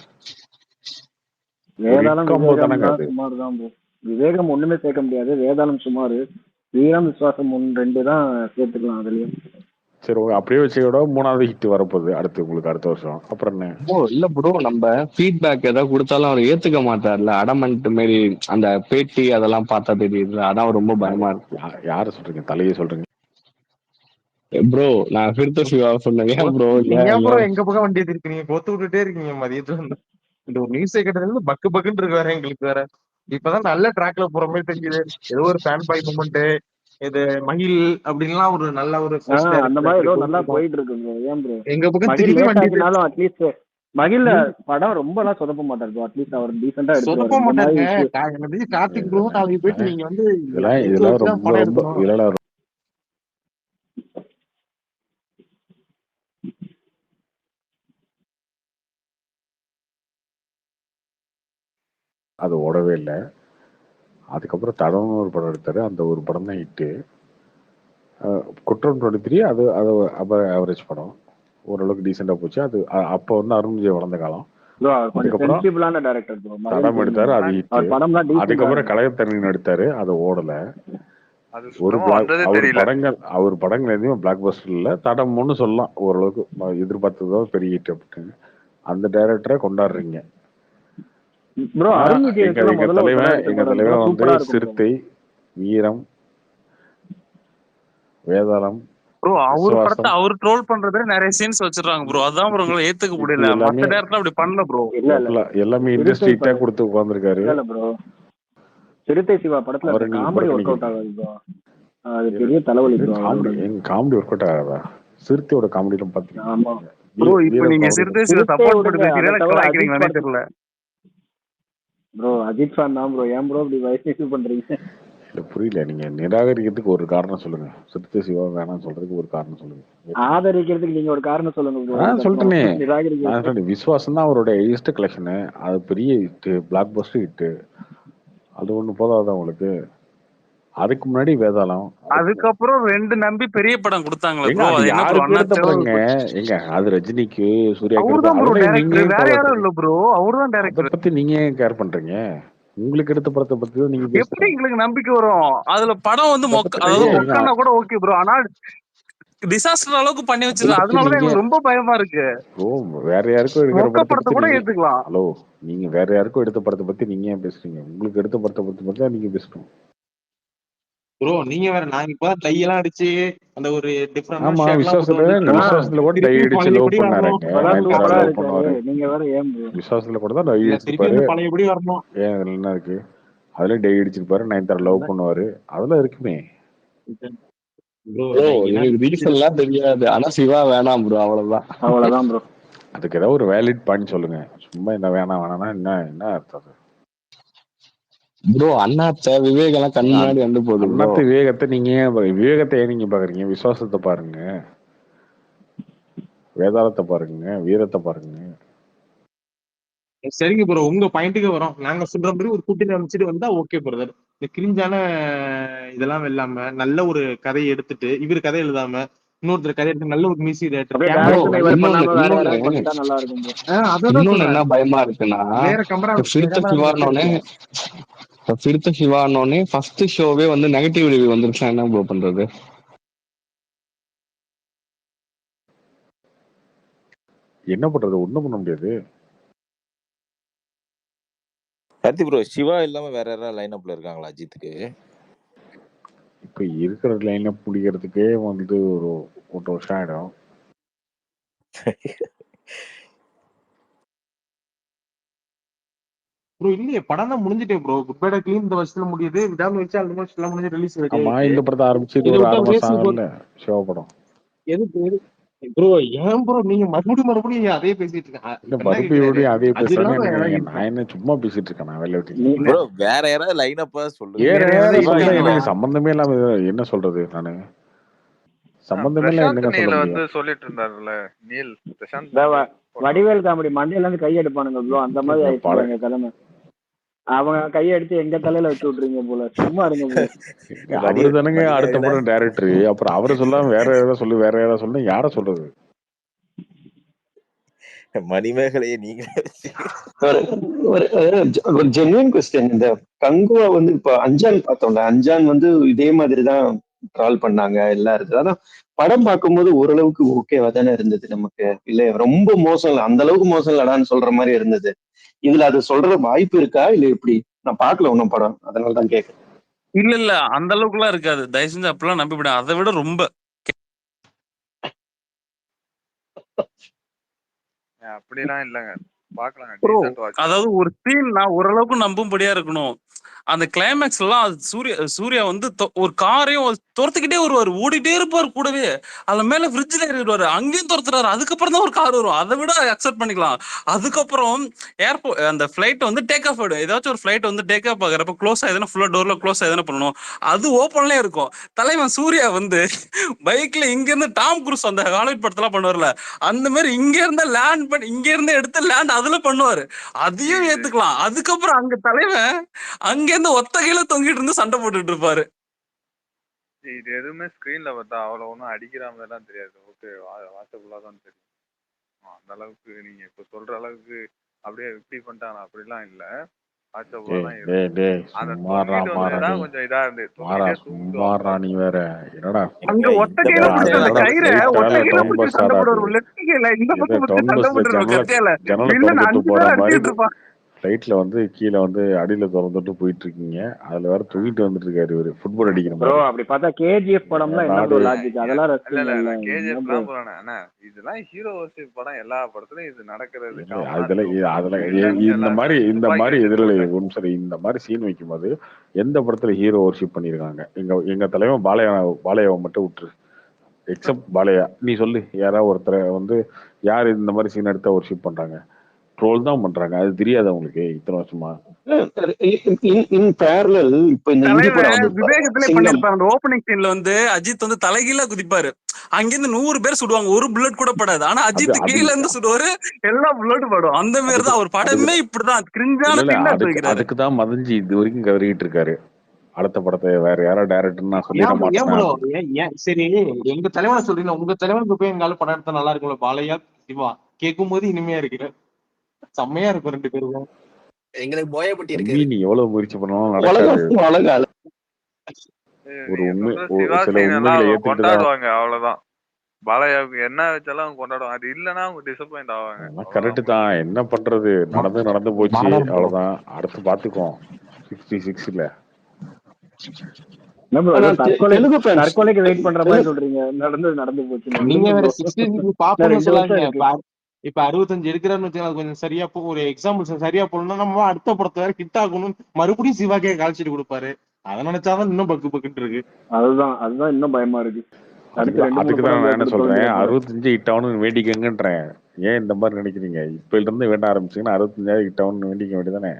சுமார் தான் ப்ரோ. விவேகம் ஒண்ணுமே சேர்க்க முடியாது. வேதாளம் சுமாரு. வீரம், விசுவாசம் 2 தான் சேர்த்துக்கலாம் அதுலயும்.
சரி அப்படியே வச்சோட 3வது ஹிட் வரப்போகுது அடுத்து உங்களுக்கு அடுத்த வருஷம். அப்புறம் என்ன?
இல்ல ப்ரோ நம்ம ஃபீட்பேக் ஏதாவது கொடுத்தாலும் அவர் ஏத்துக்க மாட்டார்ல. அடமன்ட் மாரி அந்த பேட்டி அதெல்லாம் பார்த்தா தெரியுதுல. அதான் ரொம்ப பயமா இருக்கு.
யார சொல்றீங்க? தலையே சொல்றீங்க
ப்ரோ? நான் ஃபிர்தோ சிவா சொன்னேன். ஏன் ப்ரோ
ஏன் ப்ரோ எங்க பக்கம் வண்டி இருக்கீங்க? கோத்து விட்டுட்டே இருக்கீங்க மதியத்துல இருந்து. இந்த ஒரு நியூஸ் கேட்டதுல பக்கு பக்குன்னு இருக்கு வேற எங்களுக்கு வேற. இப்பதான் நல்ல ட்ராக்ல போற மாதிரி தெரியுது. ஏதோ ஒரு ஃபேன் பாய் மூமெண்ட் இது மகிழ் அப்படின்லாம் ஒரு நல்ல ஒரு
அந்த மாதிரி ஏதோ நல்லா போயிட்டு இருக்கு ப்ரோ. ஏன் ப்ரோ
எங்க பக்கம்
மகிழ் லேட் ஆகினாலும் அட்லீஸ்ட் மகிழ்ல படம் ரொம்ப எல்லாம் சொதப்ப மாட்டார் ப்ரோ. அட்லீஸ்ட் அவர் டீசெண்டா
சொதப்ப மாட்டாருங்க. கார்த்திக் ப்ரோ நாளைக்கு போயிட்டு நீங்க வந்து
இதெல்லாம் ரொம்ப இதெல்லாம் அது ஓடவே இல்லை. அதுக்கப்புறம் தடம்னு ஒரு படம் எடுத்தாரு. அந்த ஒரு படம் தான் ஹிட்டு. குற்றம் 23 அது அது அவரேஜ் படம். ஓரளவுக்கு டீசெண்டா போச்சு. அது அப்போ வந்து அருண் விஜய் வளர்ந்த காலம். அதுக்கப்புறம் தடம் எடுத்தாரு, அது ஹிட்டு. அதுக்கப்புறம் கலையத்தரணி எடுத்தாரு, அது ஓடல. அவர் படங்கள் எதுவுமே பிளாக் பஸ்டர் இல்ல. தடம் ஒண்ணு சொல்லலாம் ஓரளவுக்கு எதிர்பார்த்ததோ பெரிய ஹிட் அப்படின்னு. அந்த டைரக்டரை கொண்டாடுறீங்க. எங்க தலைவன் வந்து சிறுத்தை, வீரம், வேதாளம்,
ப்ரோ அவர் படத்தை அவர் ட்ரோல் பண்றதே நிறைய சீன்ஸ் வச்சிருக்காங்க ப்ரோ. அதான் ப்ரோ உங்களை ஏத்துக்க முடியல. மத்த நேரத்துல அப்படி பண்ணல ப்ரோ.
எல்லாமே இண்டஸ்ட்ரி ஹிட்டா கொடுத்து உட்கார்ந்துருக்காரு.
சிறுத்தை சிவா படத்துல காமெடி ஒர்க் அவுட் ஆகாது ப்ரோ. அது பெரிய தலைவலி ப்ரோ.
காமெடி ஒர்க் அவுட் ஆகாதா? சிறுத்தையோட காமெடிலாம் பாத்தீங்க?
ஆமா
ப்ரோ. இப்போ நீங்க சிறுத்தை சிவா சப்போர்ட் பண்ணி பேசுறீங்களா கலாய்க்கிறீங்களானே தெரியல
ப்ரோ. அஜித் ஃபேன் தான் ப்ரோ. ஏன் ப்ரோ இப்படி வயசு பண்றீங்க?
இல்ல புரியல. நீங்க நிராகரிக்கிறதுக்கு ஒரு காரணம் சொல்லுங்க. சிறுத்தை சிவா வேணாம்னு சொல்றதுக்கு ஒரு காரணம் சொல்லுங்க.
ஆதரிக்கிறதுக்கு நீங்க ஒரு காரணம் சொல்லுங்க.
சொல்லிட்டேனே. விசுவாசம் தான் அவருடைய ஹையஸ்ட் கலெக்ஷனு. அது பெரிய ஹிட், பிளாக் பஸ்டர் ஹிட். அது ஒண்ணு போதாதான் உங்களுக்கு? அதுக்கு முன்னாடி வேதாளம்,
அதுக்கப்புறம் 2 நம்பி பெரிய படம் கொடுத்தாங்களே ப்ரோ.
அது யாருக்கு எடுத்த படங்க? எங்க அது ரஜினிக்கு, சூர்யாக்கு.
வேற யாரும் இல்ல ப்ரோ. அவர்தான் டைரக்டர்.
அதை பத்தி நீங்க ஏன் கேர் பண்றீங்க? உங்களுக்கு எடுத்த படத்தை பத்தி தான் நீங்க
எப்படி எங்களுக்கு நம்பிக்கை வரும்? அதுல படம் வந்து அதாவது மொக்கன்னா கூட ஓகே ப்ரோ. ஆனா டிசாஸ்டர் அளவுக்கு பண்ணி வச்சிருக்காங்க. அதனாலதான் எங்களுக்கு ரொம்ப பயமா இருக்கு.
வேற யாருக்கும் எடுக்கிற
படத்தை கூட ஏத்துக்கலாம்.
ஹலோ, நீங்க வேற யாருக்கும் எடுத்த படத்தை பத்தி நீங்க ஏன் பேசுறீங்க? உங்களுக்கு எடுத்த படத்தை பத்தி தான் நீங்க பேசணும்
ப்ரோ. நீங்க வேற நாங்க இப்பதான் டை எல்லாம் அடிச்சு அந்த ஒரு டிஃபரண்ட்
ஆமா விசுவாசத்துல கூட டை அடிச்சு லவ் பண்ணாருங்க.
நீங்க வேற ஏன்
விசுவாசத்துல கூட தான் டை அடிச்சிருப்பாரு.
பழையபடி வரணும்.
ஏன் அதுல என்ன இருக்கு? அதுல டை அடிச்சிருப்பாரு, நயன்தாரா லவ் பண்ணுவாரு, அதெல்லாம் இருக்குமே.
ரீசன்லாம் தெரியாது. ஆனா சிவா வேணாம் ப்ரோ. அவ்வளவுதான்
ப்ரோ.
அதுக்கு ஏதாவது ஒரு வேலிட் பாயிண்ட் சொல்லுங்க. சும்மா என்ன வேணாம்னா என்ன அர்த்தம்?
ப்ரோ அண்ணாத்த விவேக் எல்லாம் கண் முன்னாடி வந்து போகுது.
அண்ணாத்த விவேகத்தை நீங்க விவேகத்தை ஏன் நீங்க பாக்குறீங்க? விசுவாசத்தை பாருங்க, வேதாளத்தை பாருங்க, வீரத்தை பாருங்க.
சரிங்க ப்ரோ. உங்க பாயிண்ட்டுக்கு வரும். நாங்க சொல்ற மாதிரி ஒரு கூட்டணி அமைச்சிட்டு வந்தா ஓகே பிரதர். இந்த கிரிஞ்சான இதெல்லாம் இல்லாம நல்ல ஒரு கதையை எடுத்துட்டு இவரு கதை எழுதாம இன்னொருத்தர் கதை எடுத்து நல்ல ஒரு மியூசிக் டைரக்டர்
இன்னொன்னு என்ன பயமா இருக்குன்னா, சிறுத்தை சிவானோனே ஃபர்ஸ்ட் ஷோவே வந்து நெகட்டிவ் ரிவ்யூ வந்துருச்சா என்ன ப்ரோ பண்றது?
என்ன பண்றது? ஒண்ணும் பண்ண முடியாது.
கார்த்தி ப்ரோ, சிவா இல்லாம வேற யாராவது லைன் அப்ல இருக்காங்களா அஜித்துக்கு?
இப்ப இருக்கிற லைனை பிடிக்கிறதுக்கே வந்து ஒரு 1 வருஷம் ஆயிடும்.
ப்ரோ இல்லையே, படம் தான் முடிஞ்சிட்டே ப்ரோ. குட் பை கிளீன் இந்த வருஷத்துல முடியுது, விடாம வச்சு ஆல்மோஸ்ட் எல்லாம் முடிஞ்சு ரிலீஸ் ரெடி
ஆமா,
ஆயிடுச்சு.
இந்த படத்தை ஆரம்பிச்சு
இதை
ஒரு
விட்டா
6 மாசம்
ரேஸுக்கு
ஆகல சிவா படம்.
எது ப்ரோ? ஏன் ப்ரோ நீங்க மறுபடியும் அதே பேசிட்டு இருக்க?
இல்ல
இப்ப என்ன கேக்குறாரு,
மறுபடியும் அதே
அது
பேசுறேன்னு
இல்லாம
எனக்கு
யாராவது
நீங்க,
இருக்கா?
நான் என்ன சும்மா பேசிட்டு இருக்கேன்? நான் வேலை விட்டு
ப்ரோ வேற யாராவது லைன் அப்பா சொல்லுங்க.
வேற
வேற
யாரும்
யாராவது
சொல்ல
இருக்காங்களா?
எனக்கு சம்பந்தமே இல்லாம என்ன சொல்றது? நானு சம்பந்தமே இல்ல
பிரசாந்த்
என்னங்க சொல்ல
நீல்
முடியும்?
வந்து சொல்லிட்டு இருந்தாருல்ல, நீல் பிரசாந்த்
இந்த
நீல்
வடிவேல் காமெடி மண்டையில இருந்து கை எடுப்பானுங்க ப்ரோ, அந்த மாதிரி
இந்த
ஆயிடுச்சு
படம்
எங்க தலைமை. அவங்க கையை எடுத்து எங்க தலையில வச்சு விட்டுறீங்க போல, சும்மா இருங்க ப்ரோ.
அவரு தானுங்க அடுத்த
மணிமேகலை
படம் டைரக்டர். அப்புறம் அவரை சொல்லாம வேற ஏதாவது சொல்லு, வேற ஏதாவது சொல்லு, யார சொல்றது?
மணிமேகலையை நீங்களே வச்சு
ஒரு ஜென்யூன் கொஸ்டின். இந்த கங்குவா வந்து இப்ப அஞ்சான் பார்த்தோம்ல, அஞ்சான் வந்து இதே மாதிரிதான் ட்ரால் பண்ணாங்க எல்லாம் இருக்குது. ஆனா படம் பார்க்கும்போது ஓரளவுக்கு ஓகேவா தானே இருந்தது நமக்கு. இல்ல ரொம்ப மோசம் இல்லை, அந்த அளவுக்கு மோசம் இல்லடான்னு சொல்ற மாதிரி இருந்தது. இதுல அது சொல்ற வாய்ப்பு இருக்கா இல்ல எப்படி? நான் பார்க்கல ஒன்னும் படம், அதனாலதான் கேட்கறேன்.
இல்ல அந்த அளவுக்கு எல்லாம் இருக்காது, தயவு செஞ்சு அப்பெல்லாம் நம்பிவிட. அதை விட ரொம்ப
அப்படிலாம் இல்லைங்க, பாக்கலாங்க,
ப்ரோ.
Descent watch.
அதாவது ஒரு சீன் நான் ஓரளவுக்கு நம்பும்படியா இருக்கணும். அந்த கிளைமேக்ஸ் எல்லாம் சூர்யா வந்து ஒரு காரையும் துரத்துக்கிட்டே வருவாரு, ஓடிட்டே இருப்பாரு கூடவே. அதுல மேல ஃப்ரிட்ஜ்ல ஏறிடுவாரு, அங்கேயும் துரத்துறாரு. அதுக்கப்புறம் தான் ஒரு கார் வரும், அதை விட அக்செப்ட் பண்ணிக்கலாம். அதுக்கப்புறம் ஏர்போர்ட் அந்த ஃபிளைட் வந்து டேக் ஆஃப் ஆயிடும். ஏதாச்சும் ஒரு ஃபிளைட் வந்து டேக் ஆஃப் ஆகிறப்ப க்ளோஸ் ஆகுதுன்னா ஃபுல்லா டோர்ல க்ளோஸ் ஆகுதுன்னு பண்ணணும். அது ஓப்பன்லயே இருக்கும். தலைவன் சூர்யா வந்து பைக்ல இங்க இருந்து டாம் குரூஸ் அந்த ஹாலிவுட் படத்தெல்லாம் பண்ணுவார்ல, அந்த மாதிரி இங்க இருந்து லேண்ட் பண்ணி இங்க இருந்து எடுத்து லேண்ட் அதுல பண்ணுவாரு. அதையும் ஏத்துக்கலாம். அதுக்கப்புறம் அங்க தலைவன் அங்க இருந்து ஒத்த கையில தொங்கிட்டு இருந்து சண்டை போட்டுட்டு இருப்பாரு.
இது எதுவுமே ஸ்கிரீன்ல பார்த்தா அவ்வளவு ஒன்றும் அடிக்கிற மாதிரிலாம் தெரியாது. ஓகே, வாட்சபுல்லா தான் தெரியும். அந்த அளவுக்கு நீங்க இப்ப சொல்ற அளவுக்கு அப்படியே இப்படி பண்ணிட்டாங்க அப்படிலாம் இல்ல, வாட்சபுல்லா தான் இருக்கும். அந்த தொங்கிட்டு வந்ததுதான் கொஞ்சம் இதா இருந்து, தொங்கிட்டே
சும்மாறா நீ வேற என்னடா
அங்க ஒத்த கையில பிடிச்ச அந்த கயிறை ஒத்த கையில பிடிச்சி சண்டை போடுவாரு. லெஃப்ட் கையில இந்த பக்கம் பிடிச்சி சண்டை போட்டுருவாரு கத்தியால. வில்லன் 5 பேர் அடிச்சிட்டு இருப்பான்.
ஃபிளைட்ல வந்து கீழே வந்து அடியில திறந்துட்டு போயிட்டு இருக்கீங்க, அதுல வேற தூக்கிட்டு வந்துட்டு இருக்காரு இவரு, ஃபுட்பால் அடிக்கிற
ப்ரோ
மாதிரி.
அப்படி பார்த்தா கேஜிஎஃப் படம்லாம் என்ன ப்ரோ லாஜிக்? அதெல்லாம்
இல்ல
ரசிங்க
இல்ல,
இல்ல.
நான் கேஜிஎஃப் எல்லாம் போறேன் அண்ணா. இதெல்லாம் ஹீரோ வர்ஷிப் படம், எல்லா படத்துலயும் இது நடக்கிறது.
இந்த மாதிரி எதிரில சரி, இந்த மாதிரி சீன் வைக்கும்போது எந்த படத்துல ஹீரோ வர்ஷிப் பண்ணிருக்காங்க? எங்க தலைவன் பாலையாவை மட்டும் விட்டுரு, எக்ஸப்ட் பாலையா. நீ சொல்லு, யாராவது ஒருத்தரை வந்து யார் இந்த மாதிரி சீன் எடுத்தா வர்ஷிப் பண்றாங்க? ட்ரோல் தான் பண்றாங்க. அது தெரியாது அவங்களுக்கு இத்தனை வருஷமா?
இன் பேரலல் இப்ப இந்த இந்தி படம் வந்து
விவேகத்திலே பண்ணிருப்பாரு. அந்த ஓப்பனிங் சீன்ல வந்து அஜித் வந்து தலைகீழ குதிப்பாரு, அங்கிருந்து 100 பேர் சுடுவாங்க, ஒரு புல்லட் கூட படாது. ஆனா அஜித் கீழ இருந்து சுடுவாரு, எல்லா புல்லட் படும். அந்த மாதிரிதான் ஒரு படமே இப்படிதான் கிரிஞ்சான சீன் வைக்கிறாரு.
அதுக்குதான் மதஞ்சி இது வரைக்கும் கவரிட்டு இருக்காரு. அடுத்த படத்தை வேற யாரோ டைரக்டர் நான் சொல்லிட மாட்டேன்.
சரி, எங்க தலைவனை சொல்றீங்க, உங்க தலைவனுக்கு போய் எங்கால படம் எடுத்தா நல்லா இருக்கும்ல, பாலையா சிவா கேட்கும் போது இனிமையா இருக்கு, செம்மையா இருக்கும் 2 பேரும்.
எங்களுக்கு போயப்பட்டி
தம்பி,
இருக்கு.
நீ எவ்வளவு முயற்சி பண்ணாலும் நடக்காது. ஒரு உண்மை, சில உண்மைகளை ஏத்துக்கிட்டு
கொண்டாடுவாங்க, அவ்வளவுதான். பாலையாவுக்கு என்ன வச்சாலும் அவங்க கொண்டாடுவாங்க. அது இல்லைன்னா அவங்க டிசப்பாயிண்ட் ஆவாங்க.
கரெக்ட் தான், என்ன பண்றது, நடந்து போச்சு, அவ்வளவுதான். அடுத்து பாத்துக்குவோம் 66ல.
தற்கொலைக்கு வெயிட் பண்ற மாதிரி சொல்றீங்க, நடந்து போச்சு.
நீங்க வேற 66 பாப்போம்னு சொல்லாங்க. இப்ப 65 எடுக்கிறாருன்னு வச்சுக்கோங்க, அது கொஞ்சம் சரியா ஒரு எக்ஸாம்பிள் சரியா போடணும்னா நம்ம அடுத்த படத்தை வேற ஹிட் ஆகணும், மறுபடியும் சிவாக்கே கால்ஷீட் கொடுப்பாரு. அதை நினைச்சாதான் இன்னும் பக்கு இருக்கு.
அதுதான் இன்னும் பயமா இருக்கு.
அதுக்குதான் நான் என்ன சொல்றேன், 65 ஹிட் ஆகணும்னு வேண்டிக்கங்கன்றேன். ஏன் இந்த மாதிரி நினைக்கிறீங்க? இப்ப இருந்து வேண்ட ஆரம்பிச்சீங்கன்னா 65 ஹிட் ஆகணும்னு வேண்டிக்க வேண்டியதானே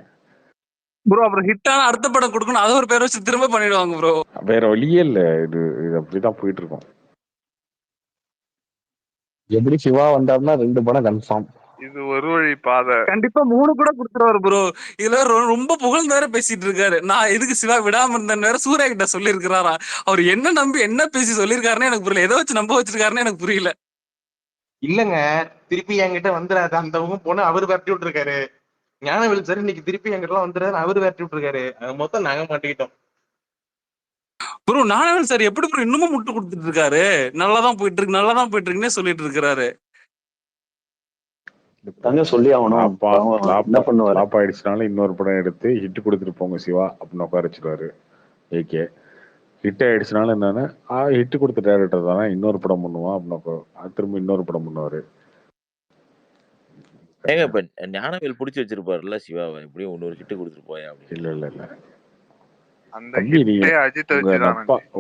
ப்ரோ. அப்புறம் ஹிட்டான அடுத்த படம் கொடுக்கணும், அதை ஒரு பேர் வச்சு திரும்ப பண்ணிடுவாங்க ப்ரோ.
வேற வழியே இல்ல. இது அப்படிதான் போயிட்டு இருக்கும்.
எப்படி சிவா வந்தாருன்னா 2 படம் கன்ஃபார்ம்.
இது ஒரு வழி பாதை.
கண்டிப்பா 3 கூட கொடுத்துருவாரு ப்ரோ. இதுல ரொம்ப புகழ்ந்து வேற பேசிட்டு இருக்காரு. நான் எதுக்கு சிவா விடாம இருந்தேன்னு வேற சூர்யா கிட்ட சொல்லி இருக்கிறாரா? அவர் என்ன நம்பி என்ன பேசி சொல்லியிருக்காருன்னு எனக்கு புரியல. எதை வச்சு நம்ப வச்சிருக்காருன்னு எனக்கு புரியல.
இல்லங்க, திருப்பி என்கிட்ட வந்துடாது அந்த பொண்ணு அவரு விரட்டி விட்டுருக்காரு. ஞானவேல் சார் இன்னைக்கு திருப்பி என்கிட்ட எல்லாம் வந்துடாது, அவரு விரட்டி விட்டுருக்காரு. மொத்தம் நாங்க மாட்டிக்கிட்டோம்
ப்ரோ. ஞானவேல் சார் எப்படி ப்ரோ இன்னமும் முட்டு கொடுத்துட்டு இருக்காரு? நல்லாதான் போயிட்டு இருக்குன்னே சொல்லிட்டு இருக்கிறாரு.
தாங்க சொல்லி ஆகணும்.
ஃப்ளாப்பா
பாவம் என்ன
ஃப்ளாப்பா
பண்ணுவாரு?
ஃப்ளாப் ஆயிடுச்சுனாலும் இன்னொரு படம் எடுத்து ஹிட் கொடுத்துட்டு போங்க சிவா அப்படின்னு உட்கார வச்சிருவாரு ஏகே. ஹிட் ஆயிடுச்சுனாலும் என்னன்னா ஹிட் கொடுத்த டேரக்டர் தானே இன்னொரு படம் பண்ணுவான் அப்படின்னு திரும்ப இன்னொரு படம் பண்ணுவாரு.
ஏங்க இப்ப ஞானவேல் புடிச்சு வச்சிருப்பாருல்ல சிவாவை, எப்படியும் இன்னொரு ஹிட் கொடுத்துட்டு போயேன் அப்படின்னு.
இல்ல இல்ல இல்ல
அந்த
தம்பி, நீங்க
ஹிட்டே அஜித்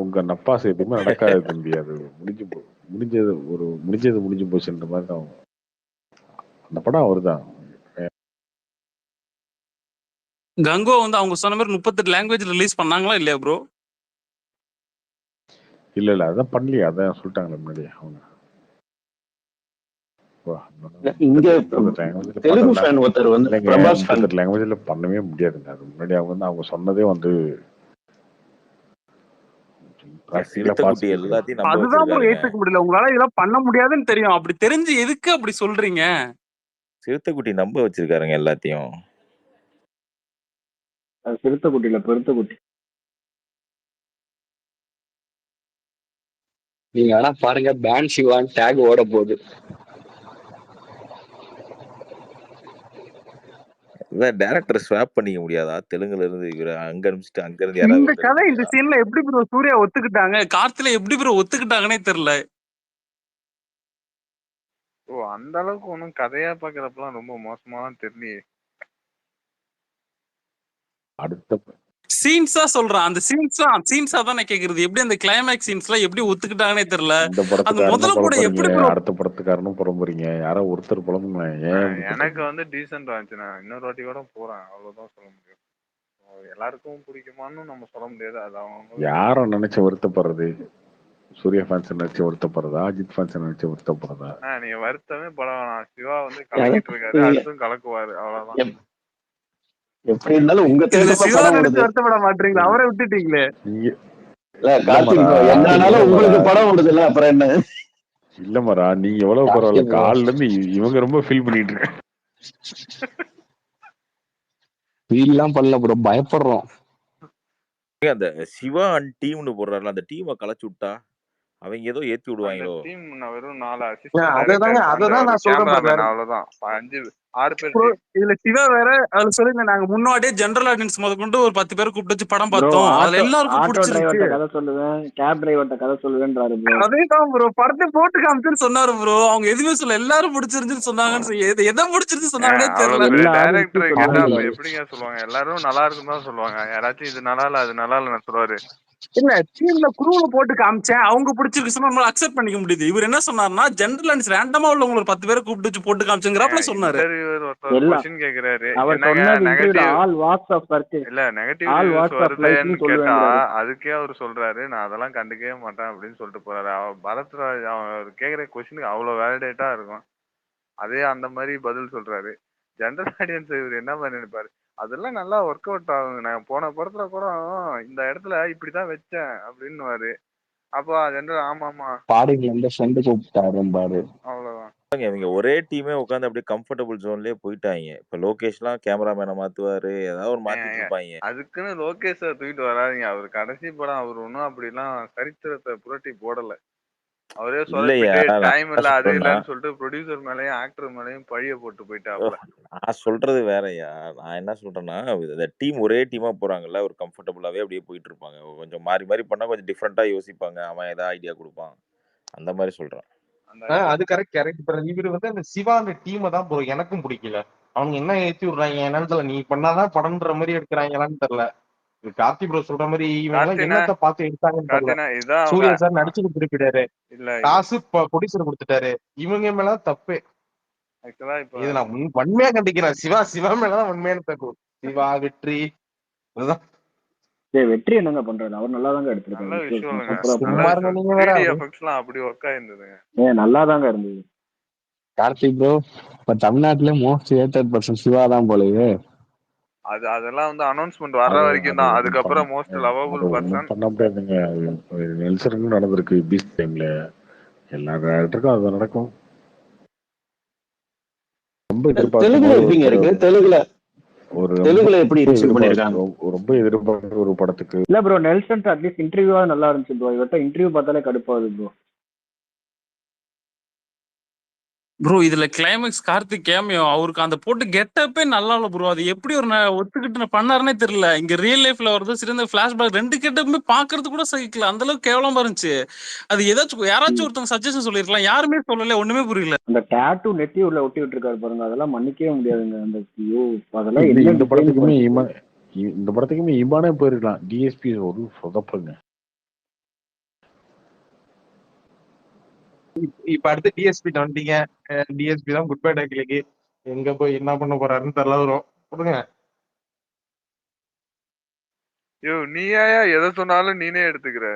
உங்க நப்பாசு எதுவுமே நடக்காது தம்பி. அது முடிஞ்சது போச்சுன்ற மாதிரி தான். அந்த படம் அவர்தான்.
கங்கோ வந்து அவங்க சொன்ன மாதிரி 38 லாங்குவேஜ் ரிலீஸ் பண்ணாங்களா இல்லையா ப்ரோ?
இல்ல அதான் பண்ணலையா, அதான் சொல்லிட்டாங்களே முன்னாடி அவங்க.
இங்க தெலுங்கு ஃபேன் ஒருத்தர் வந்து பிரபாஸ் ஃபேன்
லாங்குவேஜ்ல பண்ணவே முடியாதுங்க. அது முன்னாடி அவங்க சொன்னதே வந்து
சிறுத்தைக்குட்டி எல்லாத்தையும் நம்ப
அதுதான் ப்ரோ
வச்சிருக்காருங்க.
ஏத்துக்க முடியல. உங்களால இதெல்லாம் பண்ண முடியாதுன்னு தெரியும். அப்படி தெரிஞ்சு எதுக்கு அப்படி சொல்றீங்க?
சிறுத்தைக்குட்டி நம்ப வச்சிருக்காருங்க எல்லாத்தையும்.
அது சிறுத்தைக்குட்டியில பெருத்தக்குட்டி.
நீங்க ஆனா பாருங்க, பேன் சிவான் டேக் ஓட போகுது.
டைரக்டர் ஸ்வாப் பண்ணிக்க முடியாதா? தெலுங்குல இருந்து இவரை அங்க அனுப்பிச்சிட்டு அங்க இருந்து
இந்த
யாராவது
கதை இந்த சீன்ல எப்படி ப்ரோ சூர்யா ஒத்துக்கிட்டாங்க? கார்த்தில எப்படி ப்ரோ ஒத்துக்கிட்டாங்கன்னே தெரியல.
ஓ அந்த அளவுக்கு ஒன்றும் கதையா பாக்குறப்பெல்லாம் ரொம்ப மோசமாலாம் தெரியலையே.
அடுத்த
சீன்ஸா சொல்றேன். அந்த சீன்ஸா தான் நான் கேக்குறது. எப்படி அந்த கிளைமேக்ஸ் சீன்ஸ்ல எப்படி ஒத்துக்கிட்டாங்கன்னே தெரியல.
இந்த
அந்த முதல்ல கூட எப்படி ப்ரோ
அடுத்த படத்துக்காரனும் புலம்புறீங்க. யாரோ ஒருத்தர் புலம்புங்க.
எனக்கு வந்து டீசெண்டா இருந்துச்சு. நான் இன்னொரு வாட்டி கூட போறேன், அவ்வளவுதான் சொல்ல முடியும். எல்லாருக்கும் பிடிக்குமான்னு நம்ம சொல்ல முடியாது. அது அவங்க
யாரும் நினைச்சு வருத்தப்படுறது. சூர்யா ஃபேன்ஸ் நினைச்சு வருத்தப்படுறதா, அஜித் ஃபேன்ஸ் நினைச்சு வருத்தப்படுறதா?
நீங்க வருத்தமே பட வேணாம். சிவா வந்து கலக்கிட்டு இருக்காரு, அடுத்தும் கலக்குவாரு, அவ்வளவுதான்.
எப்படி இருந்தாலும் உங்க
சிவா நினைச்சு வருத்தப்பட மாட்டீங்களா? அவரை விட்டுட்டீங்களே.
கார்த்திக் என்னாலும் உங்களுக்கு படம் ஓடுதுல்ல, அப்புறம் என்ன?
இல்ல மரா, நீங்க எவ்வளவு பரவாயில்ல. கால்ல இருந்து இவங்க ரொம்ப ஃபீல் பண்ணிட்டு இருக்காங்க.
ஃபீல்லாம் பண்ணல ப்ரோ, பயப்படுறோம்.
அந்த சிவா அண்ட் டீம்னு போடுறாருல, அந்த டீமை கலைச்சு விட்டா அவங்க ஏதோ ஏத்தி விடுவாங்களோ.
டீம் வெறும் 4 அசிஸ்டன்ட் டைரக்டர்,
நான் சொல்றேன்
கேமராமேன், அவ்வளவுதான். 6 பேர்.
இதுல சிவா வேற அது சொல்லுங்க. நாங்க முன்னாடியே ஜெனரல் ஆடியன்ஸ் முதற்கொண்டு ஒரு 10 பேரை கூப்பிட்டு வச்சு படம் பார்த்தோம். அதுல எல்லாருக்கும் பிடிச்சிருச்சு.
கதை சொல்லுவேன், கேப் டிரைவர்ட்ட கதை சொல்லுவேன்றாரு ப்ரோ.
அதேதான் ப்ரோ, படத்தை போட்டு காமிச்சுன்னு சொன்னாரு ப்ரோ. அவங்க எதுவுமே சொல்ல, எல்லாரும் பிடிச்சிருந்துன்னு சொன்னாங்கன்னு. எதை பிடிச்சிருந்து சொன்னாங்கன்னே தெரியல.
டைரக்டர் கேட்டா எப்படிங்க சொல்லுவாங்க? எல்லாரும் நல்லா இருக்குன்னு தான் சொல்லுவாங்க. யாராச்சும் இது நல்லா இல்ல அது நல்லா இல்ல சொல்லுவாரு.
இல்ல டீம்ல குரூல போட்டு காமிச்சேன், அவங்க பிடிச்சிருக்கு சொன்னா நம்மளால அக்செப்ட் பண்ணிக்க முடியுது. இவர் என்ன சொன்னாருன்னா, ஜெனரல் ஆடியன்ஸ் ரேண்டமா உள்ளவங்க ஒரு 10 பேரை கூப்பிட்டு வச்சு போட்டு காமிச்சுங்கறாப்ல சொன்னாரு.
क्वेश्चन கேக்குறாரு.
அவர் சொன்னது இன்டர்வியூல ஆல் வாட்ஸ் ஆஃப் சர்க்கிள்
இல்ல நெகட்டிவ் ரிவ்யூஸ் வருதுன்னு கேட்டா அதுக்கே அவர் சொல்றாரு, நான் அதெல்லாம் கண்டுக்கவே மாட்டேன் அப்படின்னு சொல்லிட்டு போறாரு. பரத்ராஜ் அவர் கேக்குற क्वेश्चனுக்கு அவ்வளவு வேலிடேட்டா இருக்கும். அதே அந்த மாதிரி பதில் சொல்றாரு. ஜெனரல் ஆடியன்ஸ் இவர் என்ன பண்ணி நினைப்பாரு? அதெல்லாம் நல்லா ஒர்க் அவுட் ஆகுங்க. நான் போன படத்துல கூட இந்த இடத்துல இப்படிதான் வச்சேன் அப்படின்னுவாரு. அப்போ ஜெனரல் ஆமாமா
பாருங்க, இந்த ஃப்ரெண்டு கூப்பிட்டாரு பாரு.
அவ்வளவுதான்.
இவங்க ஒரே டீமே உட்காந்து அப்படியே கம்ஃபர்டபுள் ஜோன்லயே போயிட்டாங்க. இப்ப லோகேஷ்லாம் கேமராமேனை மாத்துவாரு, ஏதாவது ஒரு மாத்திட்டு இருப்பாங்க.
அதுக்குன்னு லோகேஷ தூக்கிட்டு வராதீங்க. அவர் கடைசி படம் அவர் ஒன்னும் அப்படிலாம் சரித்திரத்தை புரட்டி போடல. அவரே சொல்லிட்டு டைம் இல்ல அது இல்லன்னு சொல்லிட்டு ப்ரொடியூசர் மேலயும் ஆக்டர் மேலயும் பழிய போட்டு போயிட்டாப்ல.
நான் சொல்றது வேறயா. நான் என்ன சொல்றேன்னா, இந்த டீம் ஒரே டீமா போறாங்கல்ல, ஒரு கம்ஃபர்டபுளாவே அப்படியே போயிட்டு இருப்பாங்க. கொஞ்சம் மாறி மாறி பண்ணா கொஞ்சம் டிஃப்ரெண்டா யோசிப்பாங்க. அவன் ஏதாவது ஐடியா கொடுப்பான், அந்த மாதிரி சொல்றான்.
அது கரெக்ட். இவரு வந்து அந்த சிவா அந்த டீமை தான் ப்ரோ எனக்கும் பிடிக்கல. அவங்க என்ன ஏத்தி விடுறாங்க என்னன்னு நீ பண்ணாதான் படம்ன்ற மாதிரி எடுக்கிறாங்களான்னு தெரியல. கார்த்தி ப்ரோ சொல்ற மாதிரி இவங்க என்னத்த பார்த்து எடுத்தாங்கன்னு தெரியல. சூர்யா சார் நடிச்சு கொடுத்துருக்காரு, காசு ப்ரொடியூசர் கொடுத்துட்டாரு. இவங்க மேல தப்பு. இது நான் வன்மையா கண்டிக்கிறேன். சிவா மேலதான் வன்மையான தப்பு. சிவா வெற்றி
வெற்றி என்னங்க பண்றாரு? அவர் நல்லா தாங்க எடுத்திருக்காரு. நல்லா தாங்க இருந்தது.
கார்த்திக் ப்ரோ இப்ப தமிழ்நாட்டுல மோஸ்ட் ஹேட்டட் பர்சன் சிவா தான் போலயே.
அதெல்லாம் வந்து அனௌன்ஸ்மெண்ட் வர்ற வரைக்கும் தான். அதுக்கப்புறம் மோஸ்ட் லவபிள் பர்சன்
பண்ண முடியாதுங்க. நெல்சனுக்கும் நடந்திருக்கு பீஸ்ட் டைம்ல. எல்லா டேரக்டருக்கும் அது நடக்கும். ரொம்ப
தெலுங்குல எப்படிங்க இருக்கு? தெலுங்குல எப்படி ரிசீவ் பண்ணிருக்காங்க?
ரொம்ப எதிர்பார்க்கிற ஒரு படத்துக்கு
இல்ல ப்ரோ, நெல்சன் அட்லீஸ்ட் இன்டர்வியூவா நல்லா இருந்துச்சு ப்ரோ. இவர்ட்ட இன்டர்வியூ பார்த்தாலே கடுப்பாகுது ப்ரோ.
ப்ரோ இதுல கிளைமேக்ஸ் கார்த்திக் கேமியோ அவருக்கு அந்த போட்டு கெட்டப்பே நல்லா இல்ல ப்ரோ. அது எப்படி ஒரு ஒத்துக்கிட்டு பண்ணாருன்னே தெரியல. இங்க ரியல் லைஃப்ல வருது சரி, இந்த பிளாஷ்பேக் 2 கெட்டப்புமே பாக்குறது கூட சகிக்கல. அந்த அளவுக்கு கேவலமா இருந்துச்சு. அது ஏதாச்சும் யாராச்சும் ஒருத்தவங்க சஜஷன் சொல்லிருக்கலாம். யாருமே சொல்லல. ஒண்ணுமே புரியல.
அந்த டாட்டூ நெத்தி உள்ள ஒட்டி விட்டுருக்காரு பாருங்க, அதெல்லாம் மன்னிக்கவே முடியாதுங்க. அந்த ஐயோ, அதெல்லாம்
இந்த
என்ன
இந்த
டிசைன்
படத்துக்குமே
பண்ணிட்டு
இந்த படத்துக்குமே இமானே போயிருக்கலாம். டிஎஸ்பி ஒரு சொதப்புங்க.
இப்ப அடுத்து டிஎஸ்பி வந்துட்டீங்க. டிஎஸ்பி தான் குட் பை டேக்கிலுக்கு எங்க போய் என்ன பண்ண போறாருன்னு தெரியல வரும் கொடுங்க.
யோ நீயா எதை சொன்னாலும் நீனே எடுத்துக்கிற.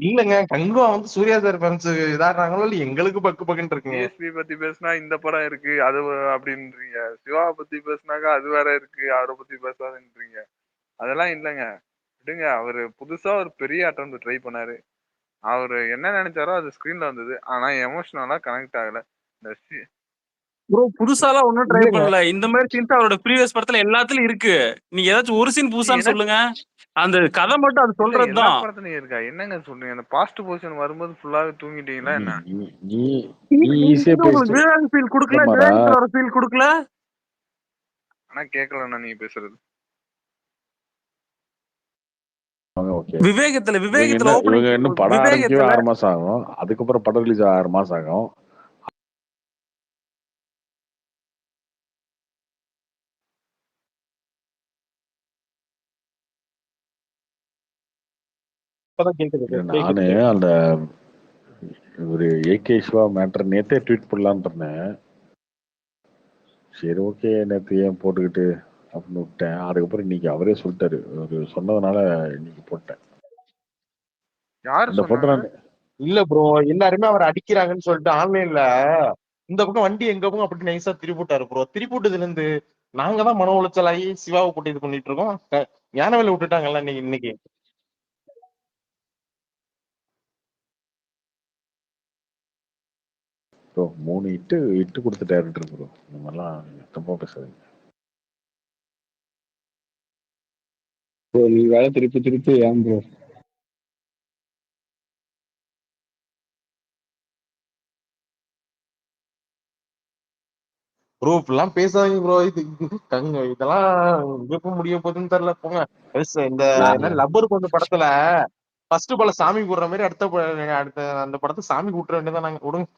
இல்லங்க கங்குவா வந்து சூர்யா சார் ஃபேன்ஸ் இதாடுறாங்களோ இல்ல எங்களுக்கு பக்கு பக்குன்னு இருக்குங்க.
டிஎஸ்பி பத்தி பேசினா இந்த படம் இருக்கு அது அப்படின்றீங்க. சிவாவை பத்தி பேசினாக்கா அது வேற இருக்கு அவரை பத்தி பேசாதுன்றீங்க. அதெல்லாம் இல்லைங்க, விடுங்க. அவரு புதுசா ஒரு பெரிய அட்டம் ட்ரை பண்ணாரு. அவரு என்ன நினைச்சாரோ அது ஸ்கிரீன்ல வந்தது. ஆனா எமோஷனலா கனெக்ட் ஆகல. இந்த
ப்ரோ புதுசாலாம் ஒன்னும் ட்ரை பண்ணல. இந்த மாதிரி சீன்ஸ் அவரோட ப்ரீவியஸ் படத்துல எல்லாத்துலயும் இருக்கு. நீங்க ஏதாச்சும் ஒரு சீன் புதுசான்னு சொல்லுங்க. அந்த கதை மட்டும் அது
எல்லா
சொல்றதுதான்.
படத்துலயும் இருக்கா? என்னங்க சொல்றீங்க? அந்த பாஸ்ட் பொசிஷன் வரும்போது ஃபுல்லாவே தூங்கிட்டீங்களா என்ன?
நீ ஈஸியா பேசிட்டு
விவேக் ஃபீல் கொடுக்கல,
இல்லமாடா.
விவேகத்தோட ஃபீல் கொடுக்கல.
ஆனா கேட்கலண்ணா நீங்க பேசுறது.
விவேகத்துல
இவங்க
ஓப்பனிங்
இன்னும் படம் ஆரம்பிக்கவே
விவேகத்துல
6 மாசம் ஆகும். அதுக்கப்புறம் படம் ரிலீஸ் 6 மாசம் ஆகும். நானு அந்த ஒரு ஏகே சிவா மேட்டர் நேத்தே ட்வீட் பண்ணலான்னு இருந்தேன். சரி ஓகே நேற்று ஏன் போட்டுக்கிட்டு அப்படின்னு விட்டேன். அதுக்கப்புறம் இன்னைக்கு அவரே சொல்லிட்டாரு. ஒரு சொன்னதுனால இன்னைக்கு போட்டேன்.
யாரு
அந்த போட்டோ
சொன்னாங்க?
இல்ல ப்ரோ எல்லாருமே அவர் அடிக்கிறாங்கன்னு சொல்லிட்டு ஆன்லைன்ல இந்த பக்கம் வண்டி எங்க பக்கம் அப்படி நைஸா திருப்பிட்டாரு ப்ரோ. திருப்பிட்டதுல இருந்து நாங்க தான் மன உளைச்சலாகி சிவாவை போட்டு இது பண்ணிட்டு இருக்கோம். ஞானவேல விட்டுட்டாங்கல்ல இன்னைக்கு.
ப்ரோ 3 இட்டு கொடுத்த டேரக்டர் ப்ரோ. இந்த மாதிரிலாம் தப்பா பேசாதீங்க
ப்ரோ. நீ வேலை திருப்பி ஏன் ப்ரோ?
ப்ரோ இப்பெல்லாம் பேசாதீங்க ப்ரோ. இது இதெல்லாம் எப்ப முடிய போகுதுன்னு தெரியல போங்க. இந்த என்ன லப்பர் கொஞ்சம் படத்துல ஃபர்ஸ்ட் பல சாமி கூடுற மாதிரி அடுத்த அந்த படத்தை சாமி கூட்டுற வேண்டியதான். நாங்க விடுங்க.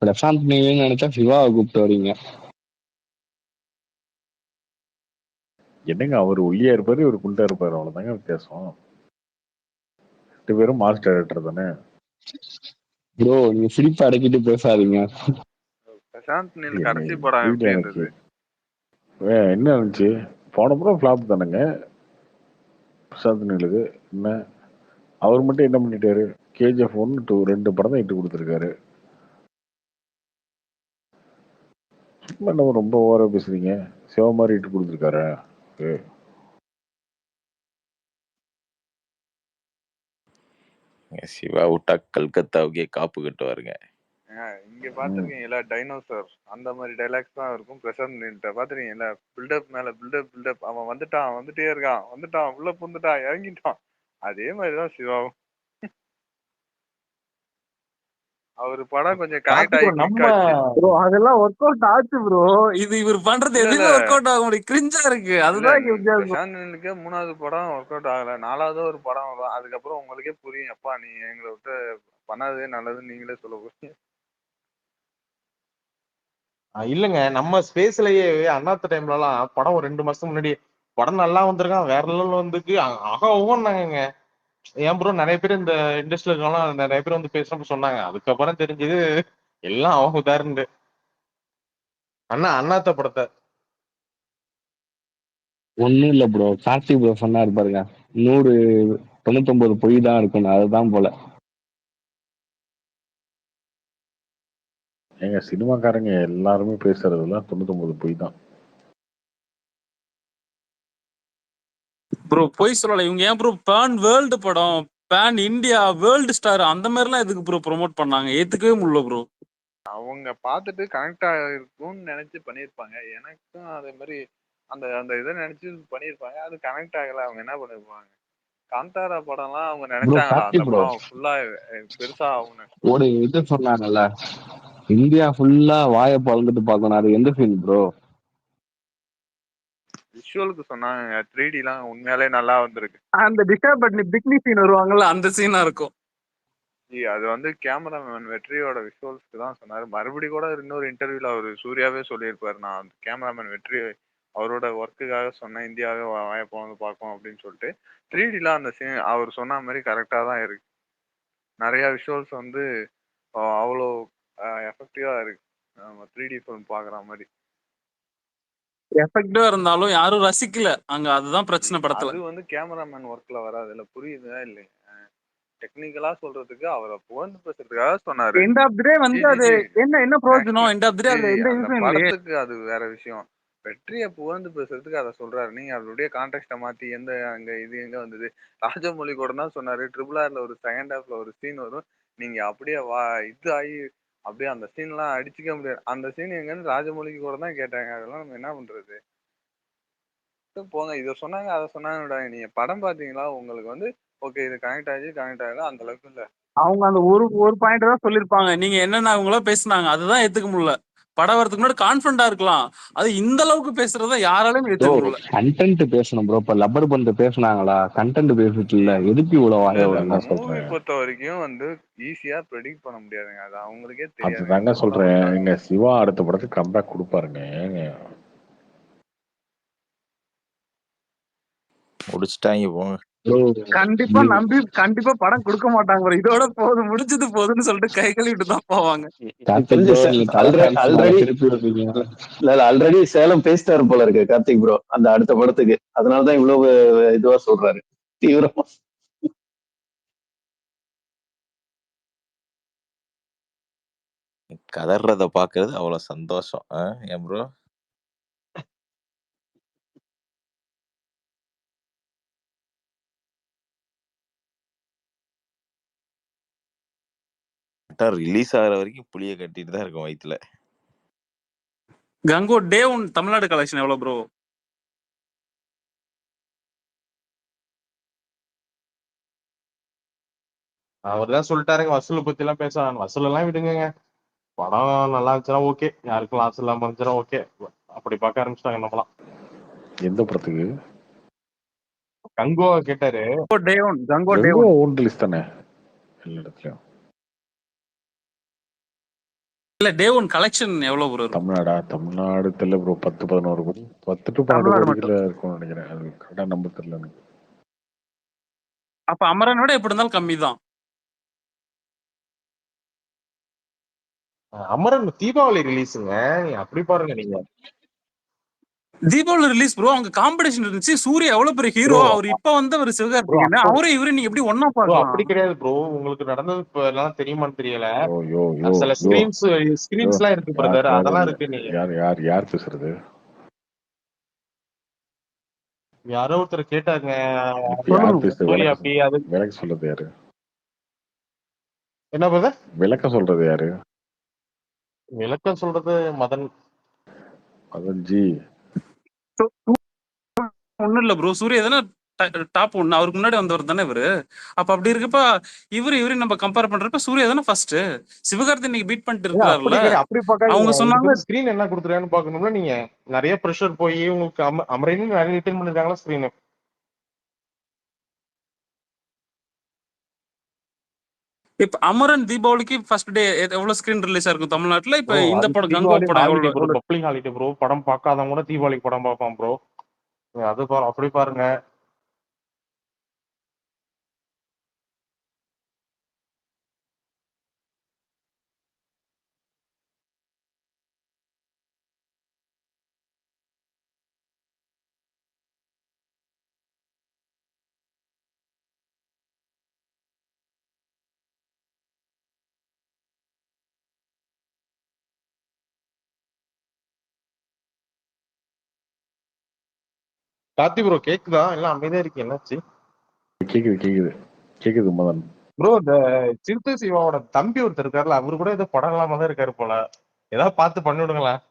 பிரசாந்த் நீங்கன்னு நினைச்சா சிவாவை கூப்பிட்டு வரீங்க.
என்னங்க அவர் ஒல்லியா இருப்பாரு, இவர் குண்டா இருப்பாரு, அவ்வளவுதாங்க வித்தியாசம். 2 பேரும் மாஸ் டைரக்டர் தானே.
ப்ரோ நீங்க சிரிப்பு அடக்கிட்டு பேசாதீங்க.
பிரசாந்த் நீல் கடைசி படம் எப்படி இருந்தது?
என்ன இருந்துச்சு? போன படம் ஃபிளாப் தானேங்க பிரசாந்த் நீலுக்கு. என்ன அவர் மட்டும் என்ன பண்ணிட்டாரு? கேஜிஎஃப் 1, 2 2 படம் தான் இட்டு கொடுத்துருக்காரு. நம்ம ரொம்ப ஓவரா பேசுறீங்க. சிவ மாதிரி இட்டு கொடுத்துருக்காரு.
சிவா விட்டா கல்கத்தாவுக்கே காப்பு கட்டுவாருங்க.
இங்க பாத்துருக்கீங்களா டைனோசர் அந்த மாதிரி டைலாக்ஸ் தான் இருக்கும் பிரசாந்த் நீல்ட்ட. பாத்துருக்கீங்களா? பில்டப் மேல பில்டப். அவன் வந்துட்டே இருக்கான் உள்ள புந்துட்டான் இறங்கிட்டான். அதே மாதிரிதான் சிவாவும். அவரு படம் கொஞ்சம் கனெக்ட் ஆகி
நம்ம
அதெல்லாம் ஒர்க் அவுட் ஆச்சு ப்ரோ. இது இவர் பண்றது எதுவுமே ஒர்க் அவுட் ஆக முடியும். கிரிஞ்சா இருக்கு. அதுதான்
பிரசாந்த் நீலுக்கு 3வது படம் ஒர்க் அவுட் ஆகல. 4வது ஒரு படம் வரும். அதுக்கப்புறம் உங்களுக்கே புரியும். எப்பா நீ எங்களை விட்டு பண்ணாதே நல்லதுன்னு நீங்களே சொல்ல போறீங்க.
இல்லங்க நம்ம ஸ்பேஸ்லயே அண்ணாத்த டைம்ல எல்லாம் படம் ஒரு 2 மாசத்துக்கு முன்னாடி படம் நல்லா வந்திருக்கான் வேற லெவல் வந்துருக்கு ஓன்னாங்க. ஏன் ப்ரோ நிறைய பேர் இந்த இண்டஸ்ட்ரியில இருக்கலாம் நிறைய பேர் வந்து பேசுறப்ப சொன்னாங்க. அதுக்கப்புறம் தெரிஞ்சது எல்லாம் அவங்க உதாரணு. அண்ணாத்த படத்தை
ஒண்ணும் இல்ல ப்ரோ. கார்த்திக் ப்ரோ சொன்னாரு பாருங்க, 199 பொய் தான் இருக்கணும். அதுதான் போல.
எங்க சினிமாக்காரங்க எல்லாருமே பேசுறதுலாம் 99 பொய் தான்
ப்ரோ. பொய் சொல்லல. இவங்க ஏன் ப்ரோ பேன் வேர்ல்டு படம், பேன் இந்தியா, வேர்ல்டு ஸ்டார் அந்த மாதிரி எல்லாம் எதுக்கு ப்ரோ ப்ரொமோட் பண்ணாங்க? ஏத்துக்கவே முடியல ப்ரோ.
அவங்க பார்த்துட்டு கனெக்ட் ஆகிருக்கும்னு நினைச்சு பண்ணியிருப்பாங்க. எனக்கும் அதே மாதிரி அந்த அந்த இதை நினைச்சு பண்ணியிருப்பாங்க. அது கனெக்ட் ஆகல. அவங்க என்ன பண்ணிருப்பாங்க? காந்தாரா படம்லாம் அவங்க
ப்ரோ
நினைச்சாங்களா
கார்த்தி
அந்த
ப்ரோ
படம் ஃபுல்லா பெருசா ஆகும்னு?
ஒரு இது சொன்னாங்கல்ல, இந்தியா ஃபுல்லா வாயை பழந்துட்டு பார்க்கணும், அது எந்த சீன் ப்ரோ?
விஷுவலுக்கு சொன்னாங்க 3Dலாம் உண்மையாலே நல்லா வந்திருக்கு.
அந்த டிஷா பட்னி பிக்னி சீன் வருவாங்கல்ல, அந்த சீனா இருக்கும்.
அது வந்து கேமராமேன் வெற்றியோட விஷுவல்ஸ்க்கு தான் சொன்னாரு. மறுபடியும் கூட இன்னொரு இன்டர்வியூல அவரு சூர்யாவே சொல்லியிருப்பாரு, நான் அந்த கேமராமேன் வெற்றி அவரோட ஒர்க்குக்காக சொன்னேன், இந்தியாவே வாய போனது பார்க்கும் அப்படின்னு சொல்லிட்டு. 3Dலாம் அந்த சீன் அவர் சொன்ன மாதிரி கரெக்டா தான் இருக்கு. நிறைய விஷுவல்ஸ் வந்து அவ்வளோ எஃபெக்டிவா இருக்கு. நம்ம 3D ஃபிலிம் பாக்குற மாதிரி.
எஃபெக்டிவா இருந்தாலும் யாரும் ரசிக்கல அங்க, அதுதான் பிரச்சனை படத்துல.
அது வந்து கேமராமேன் ஒர்க்ல வராதுல்ல, புரியுதா இல்லையா? டெக்னிக்கலா சொல்றதுக்கு அவரை புகழ்ந்து பேசுறதுக்காக சொன்னாரு.
எண்ட் ஆஃப் தி டே வந்து அது என்ன பிரயோஜனம்? எண்ட் ஆஃப் தி டே அதுல எந்த
அந்த
யூஸும் இல்லையே.
படத்துக்கு அது வேற விஷயம். வெற்றியை புகழ்ந்து பேசுறதுக்கு அதை சொல்றாரு. நீங்க அவருடைய கான்டெக்ட மாத்தி அங்க இது எங்க வந்தது? ராஜமௌழி கூட தான் சொன்னாரு, ட்ரிபிள் ஆர்ல ஒரு செகண்ட் ஹாஃப்ல ஒரு சீன் வரும், நீங்க அப்படியே இது ஆகி அப்படியே அந்த சீன்லாம் அடிச்சுக்க முடியாது. அந்த சீன் எங்கன்னு ராஜமௌழிக்கு கூட தான் கேட்டாங்க. அதெல்லாம் நம்ம என்ன பண்றது? போங்க, இதை சொன்னாங்க அதை சொன்னாங்க. நீங்க படம் பாத்தீங்களா? உங்களுக்கு வந்து ஓகே இது கனெக்ட் ஆகல, அந்த அளவுக்கு இல்ல.
அவங்க அந்த ஒரு பாயிண்ட் தான் சொல்லிருப்பாங்க. நீங்க என்னென்ன அவங்களோ பேசினாங்க, அதுதான் ஏத்துக்க முடியல. படம் வரதுக்கு முன்னாடி கான்ஃபிடண்டா இருக்கலாம், அது இந்த அளவுக்கு பேசுறத யாராலையும் ஏத்துக்க முடியல.
கண்டென்ட் பேசணும் ப்ரோ. இப்ப லப்பர் பந்து பேசுனாங்களா? கண்டென்ட் பேசிட்டு இல்ல, எதுக்கு இவ்வளவு வாய
இந்த
விடணும்?
மூவி பொறுத்த வரைக்கும் வந்து ஈஸியா ப்ரெடிக்ட் பண்ண முடியாதுங்க. அது அவங்களுக்கே தெரியாது.
அதுதாங்க சொல்றேன். எங்க சிவா அடுத்த படத்துக்கு கம்பேக் கொடுப்பாருங்க.
முடிச்சுட்டாங்க போங்க.
கண்டிப்பா படம் கொடுக்க மாட்டாங்க bro. இதோட போதும், முடிஞ்சது போதுன்னு சொல்லிட்டு கை கழுவிட்டு தான் போவாங்க.
ஆல்ரெடி சேலம் பேசிட்டாரு போல இருக்கு கார்த்திக் ப்ரோ அந்த அடுத்த படத்துக்கு. அதனாலதான் இவ்வளவு இதுவா சொல்றாரு தீவிரமா.
கதறத பாக்குறது அவ்வளவு சந்தோஷம். ஏன் ப்ரோ? ரிலீஸ் ஆகிற வரைக்கும் புளிய கட்டிட்டு தான் இருக்கும் வயிற்றுல.
கங்கோ டே 1 தமிழ்நாடு கலெக்ஷன் எவ்வளவு ப்ரோ?
அவர் தான் சொல்லிட்டாருங்க, வசூல் பத்தி எல்லாம் பேச வசூல் எல்லாம் விடுங்க. படம் நல்லா இருந்துச்சுன்னா ஓகே, யாருக்கும் லாஸ் இல்லாம இருந்துச்சுன்னா ஓகே. அப்படி பார்க்க ஆரம்பிச்சிட்டாங்க நம்மளாம்.
எந்த படத்துக்கு
கங்கோ கேட்டாரு?
டே 1 கங்கோ டே
1 ரிலீஸ் தானே எல்லா இடத்துலயும்.
இல்ல டே 1 கலெக்ஷன் எவ்வளவு ப்ரோ?
தமிழ்நாடு தெரியல ப்ரோ. 10-11 கோடி, 10 to 12 கோடிக்குள்ள இருக்கும்னு நினைக்கிறேன். அது கரெக்டா நம்பர் தெரியல எனக்கு.
அப்ப அமரனோட எப்படி இருந்தாலும் கம்மி தான்.
அமரன் தீபாவளி ரிலீஸுங்க, அப்படி பாருங்க நீங்க.
தீபாவளி ரிலீஸ் ப்ரோ, அங்க காம்படிஷன் இருந்துச்சு. சூர்யா எவ்வளவு பெரிய ஹீரோ, அவர் இப்ப வந்து ஒரு சிவகார்த்திகேயன், அவரே இவரு நீங்க எப்படி ஒண்ணா பார்க்கலாம்?
அப்படி கிடையாது ப்ரோ. உங்களுக்கு நடந்தது இப்ப எல்லாம் தெரியுமான்னு தெரியல. சில ஸ்கிரீன்ஸ் எல்லாம் இருக்கு பிரதர், அதெல்லாம் இருக்கு. நீங்க
யார் பேசுறது?
யாரோ ஒருத்தர் கேட்டாங்க.
அப்படி அது விளக்கம் சொல்றது யாரு?
என்ன பிரதர்
விளக்கம் சொல்றது யாரு?
விளக்கம் சொல்றது மதன்
ஜி.
ஒண்ணும் இல்ல ப்ரோ, சூர்யா தானே டாப் 1, அவருக்கு முன்னாடி வந்தவர் தானே இவரு. அப்ப அப்படி இருக்கப்ப இவரு நம்ம கம்பேர் பண்றப்ப சூர்யா தானே ஃபர்ஸ்ட். சிவகார்த்தி நீங்க பீட் பண்ணிட்டு இருக்காருல்ல.
அப்படி பார்க்க
அவங்க சொன்னாங்க
ஸ்கிரீன் என்ன கொடுத்துருக்கான்னு பாக்கணும்ல. நீங்க நிறைய பிரஷர் போய் உங்களுக்கு அமரேன்னு நிறைய ரிட்டர்ன் பண்ணிருக்காங்களா ஸ்கிரீன்.
இப்ப அமரன் தீபாவளிக்கு ஃபர்ஸ்ட் டே எவ்வளவு ஸ்கிரீன் ரிலீஸ் ஆயிருக்கும் தமிழ்நாட்டுல? இப்ப இந்த படம் கங்கோ படம் எவ்வளவு?
Public holiday bro. படம் பார்க்காதவங்க கூட தீபாவளி படம் பார்ப்பான் ப்ரோ. அது அப்படி பாருங்க. கார்த்தி ப்ரோ கேக்குதா? எல்லாம் அமைதியா இருக்கு, என்னாச்சு?
கேக்குது மதன்
ப்ரோ. இந்த சிறுத்தை சிவாவோட தம்பி ஒருத்தர் இருக்காருல்ல, அவரு கூட ஏதோ படம் இல்லாம தான் இருக்காரு போல. ஏதாவது பார்த்து பண்ணி விடுங்களேன்.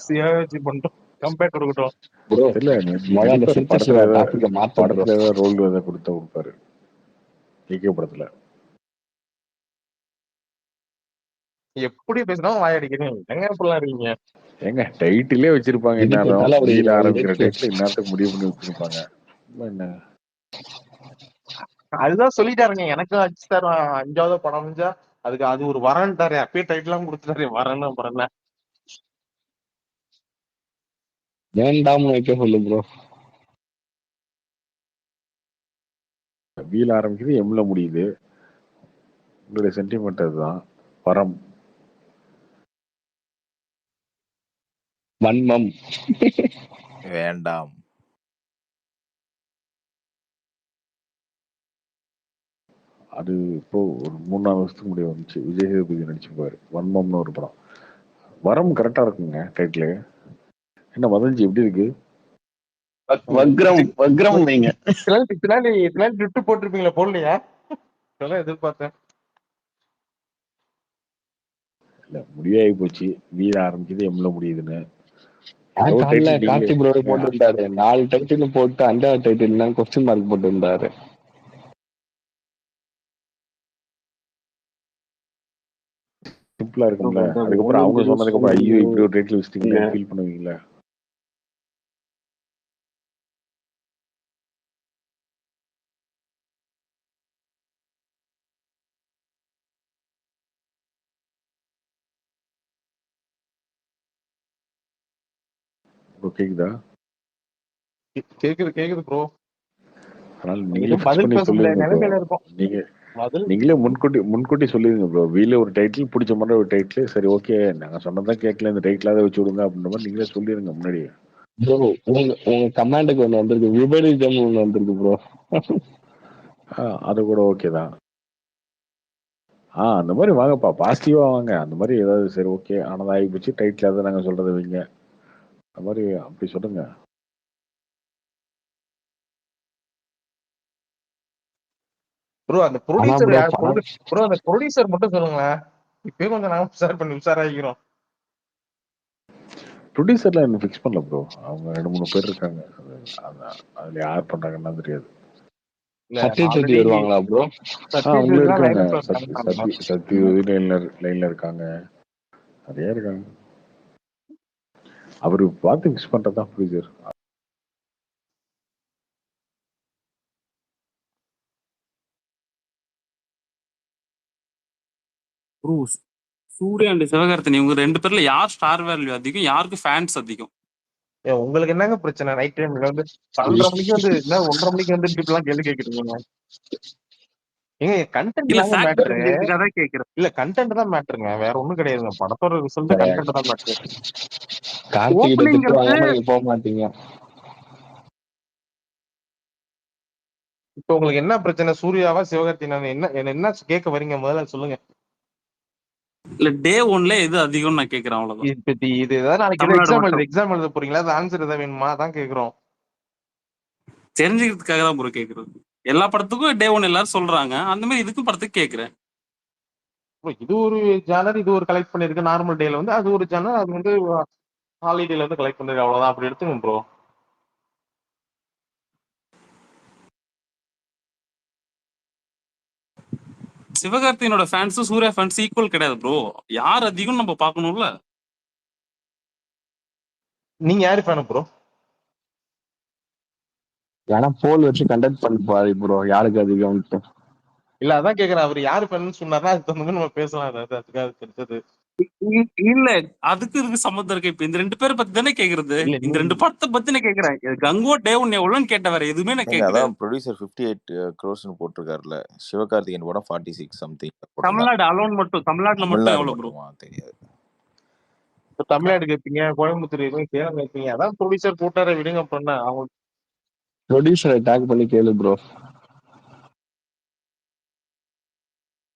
சிவாஜி பண்ணிட்டோம். கம்பேக் கொடுக்கட்டும்.
ப்ரோ
தெரியல
முதல்ல அந்த
நடிப்பாரு
சிறுத்தை சிவா டாபிக்க மாத்த ப்ரோ.
படத்துல ஏதாவது ரோல் ஏதாவது கொடுப்பாரு ஏகே படத்துல.
எப்படி பேசினாலும் வாயடிக்கிறீங்க, எங்க இப்படிலாம் இருக்கீங்க?
ஏங்க டைட்டிலே வச்சிருப்பாங்க,
இதுக்கு
இந்நேரம்
மேல அப்படி
வீடு ஆரம்பிக்கிற
இருக்கு.
டைட்டில் இந்நேரத்துக்கு முடிவு பண்ணி வச்சிருப்பாங்க. என்ன
அதுதான் சொல்லிட்டாருங்க, எனக்கும் அஜித் சார் 5வது படம் முடிஞ்சா அதுக்கு அது ஒரு வரன்ட்டாரு, அப்பயே டைட்டிலாம் கொடுத்துட்டாரு, வரணும் வரல.
வேண்டாம்னு வைக்க சொல்லு ப்ரோ.
வீல் ஆரம்பிக்குது எம்ல முடியுது. உங்களுடைய சென்டிமெண்ட் அதுதான். பரம்
வன்மம்
வேண்டாம்.
அது இப்போ ஒரு 3-4 வருஷத்துக்கு முன்னாடி வந்துச்சு. விஜய் சேதுபதி நடிச்சிருப்பாரு வன்மம்னு ஒரு படம். வரம் கரெக்டா இருக்குங்க டைட்டில். என்ன வதஞ்சி எப்படி இருக்கு?
வக்ரம் வக்ரம் வைங்க.
பின்னாடி ட்விட்டு போட்டிருப்பீங்களா, போடலையா? இதெல்லாம் எதிர்பார்த்தேன்.
இல்ல முடிவாகி போச்சு. வீட ஆரம்பிக்குது எம்ல முடியுதுன்னு.
காலைல கார்த்தி ப்ரோ போட்டுருந்தாரு 4 டைட்டில் போட்டு 5வது டைட்டில் தான் கொஸ்டின் மார்க் போட்டு இருந்தாரு.
சிம்பிளா இருக்கும்ல. அதுக்கப்புறம் அவங்க சொன்னதுக்கு அப்புறம் ஐயோ இப்படி ஒரு டைட்டில் வச்சிட்டீங்களே ஃபீல் பண்ணுவீங்களா? கேக்குதா?
கேக்குது ப்ரோ.
அதனால நீங்களே ஃபிக்ஸ் பண்ணி சொல்லுங்க ப்ரோ. நீங்களே முன்கூட்டி சொல்லிருங்க ப்ரோ. வீல ஒரு டைட்டில் பிடிச்ச மாதிரி ஒரு டைட்டில், சரி ஓகே நாங்க சொன்னதான் கேட்கல, இந்த டைட்டிலாவது வச்சு விடுங்க அப்படின்ற மாதிரி நீங்களே சொல்லிருங்க முன்னாடி.
ப்ரோ உங்க கமாண்டுக்கு ஒன்று வந்திருக்கு, விபரீதம் ஒன்று வந்திருக்கு ப்ரோ.
அது கூட ஓகே தான். அந்த மாதிரி வாங்கப்பா, பாசிட்டிவா வாங்க. அந்த மாதிரி ஏதாவது சரி ஓகே ஆனதா ஆகி போச்சு, டைட்டில் அதை நாங்க சொல்றதை வைங்க, அந்த மாதிரி அப்படி சொல்லுங்க.
ப்ரோ அந்த ப்ரொடியூசர் யார்? ப்ரோ அந்த ப்ரொடியூசர் மட்டும் சொல்லுங்களேன், இப்பயே கொஞ்சம் நாங்க உஷாராகிக்கிறோம்.
ப்ரொடியூசர்லாம் இன்னும் ஃபிக்ஸ் பண்ணல ப்ரோ. அவங்க 2-3 பேர் இருக்காங்க. அதுல யார் பண்றாங்கன்னா தெரியாது.
வருவாங்களா ப்ரோ?
அவங்களே இருக்காங்க. சத்யஜோதி லைன்ல இருக்காங்க, நிறைய இருக்காங்க. அவரு பார்த்து ஃபிக்ஸ் பண்றதுதான் ப்ரொடியூசர்.
சூர்யா அண்ட் சிவகார்த்தினி இவங்க 2 பேர்ல யார் ஸ்டார் வேல்யூ அதிகம், யாருக்கு ஃபேன்ஸ் அதிகம்?
உங்களுக்கு என்னங்க பிரச்சனை? நைட் டைம்ல வந்து 12:30 மணிக்கு வந்து 1:30 மணிக்கு வந்து இப்படிலாம் கேள்வி கேக்குறீங்க? ஏங்க கண்டென்ட்
இல்ல
தாங்க மேட்டர்.
இதுக்காக கேக்குறேன்.
இல்ல கண்டென்ட் தான் மேட்டருங்க, வேற ஒண்ணும் கிடையாதுங்க. படத்தோட ரிசல்ட் கண்டென்ட் தான் மேட்டர்.
கார்த்திகிட்ட திட்டுவாங்க, நீங்க போக மாட்டீங்க.
இப்போ உங்களுக்கு என்ன பிரச்சனை? சூர்யாவா சிவகார்த்தினா? என்ன கேட்க வரீங்க முதல்ல சொல்லுங்க.
இல்ல டே 1ல எது அதிகம்னு நான் கேக்குறேன், அவ்வளவுதான்.
இது ஏதாவது நாளைக்கு எக்ஸாம் எழுத போறீங்களா? அது ஆன்சர் ஏதாவது வேணுமா தான் கேக்குறோம்.
தெரிஞ்சுக்கிறதுக்காக தான் ப்ரோ கேக்குறது. எல்லா படத்துக்கும் டே 1 எல்லாரும் சொல்றாங்க, அந்த மாதிரி இதுக்கும் படத்துக்கு கேக்குறேன்.
இது ஒரு ஜானர், இது ஒரு கலெக்ட் பண்ணிருக்கு. நார்மல் டேல வந்து அது ஒரு ஜானர், அது வந்து ஹாலிடேல வந்து கலெக்ட் பண்ணிருக்கு, அவ்வளவுதான். அப்படி எடுத்துங்க ப்ரோ.
சிவகார்த்தியனோட ஃபேன்ஸும் சூர்யா ஃபேன்ஸ் ஈக்குவல் கிடையாது ப்ரோ. யார் அதிகம் நம்ம பார்க்கணும்ல.
நீங்க யாரு ஃபேன் ப்ரோ?
ஏன்னா போல் வச்சு கண்டக்ட் பண்ணி பாரு ப்ரோ, யாருக்கு அதிகம்.
இல்ல அதான் கேக்குறேன், அவர் யாரு ஃபேன் சொன்னாரா அதுக்கு தகுந்த நம்ம பேசலாம். அதுக்காக தெரிஞ்சது
இல்ல. அதுக்கு இதுக்கு சம்மந்தம் இருக்கு. இப்ப இந்த 2 பேரை பத்தி தானே கேக்குறது. இந்த 2 படத்தை பத்தி நான் கேக்குறேன். கங்கோ டே 1 எவ்வளவுன்னு கேட்ட, வேற எதுவுமே நான் கேட்கல.
அதான் ப்ரொடியூசர் 58 crores போட்டிருக்காருல. சிவகார்த்திகேயன் படம் 46 சம்திங்.
தமிழ்நாடு அலோன் மட்டும், தமிழ்நாட்டுல மட்டும் எவ்வளவு ப்ரோ?
தெரியாது.
இப்ப தமிழ்நாடு கேட்பீங்க, கோயம்புத்தூர் எதுவும் சேலம் கேட்பீங்க. அதான் ப்ரொடியூசர் போட்டார விடுங்க. பண்ண அவங்க
ப்ரொடியூசரை டேக் பண்ணி கேளு ப்ரோ.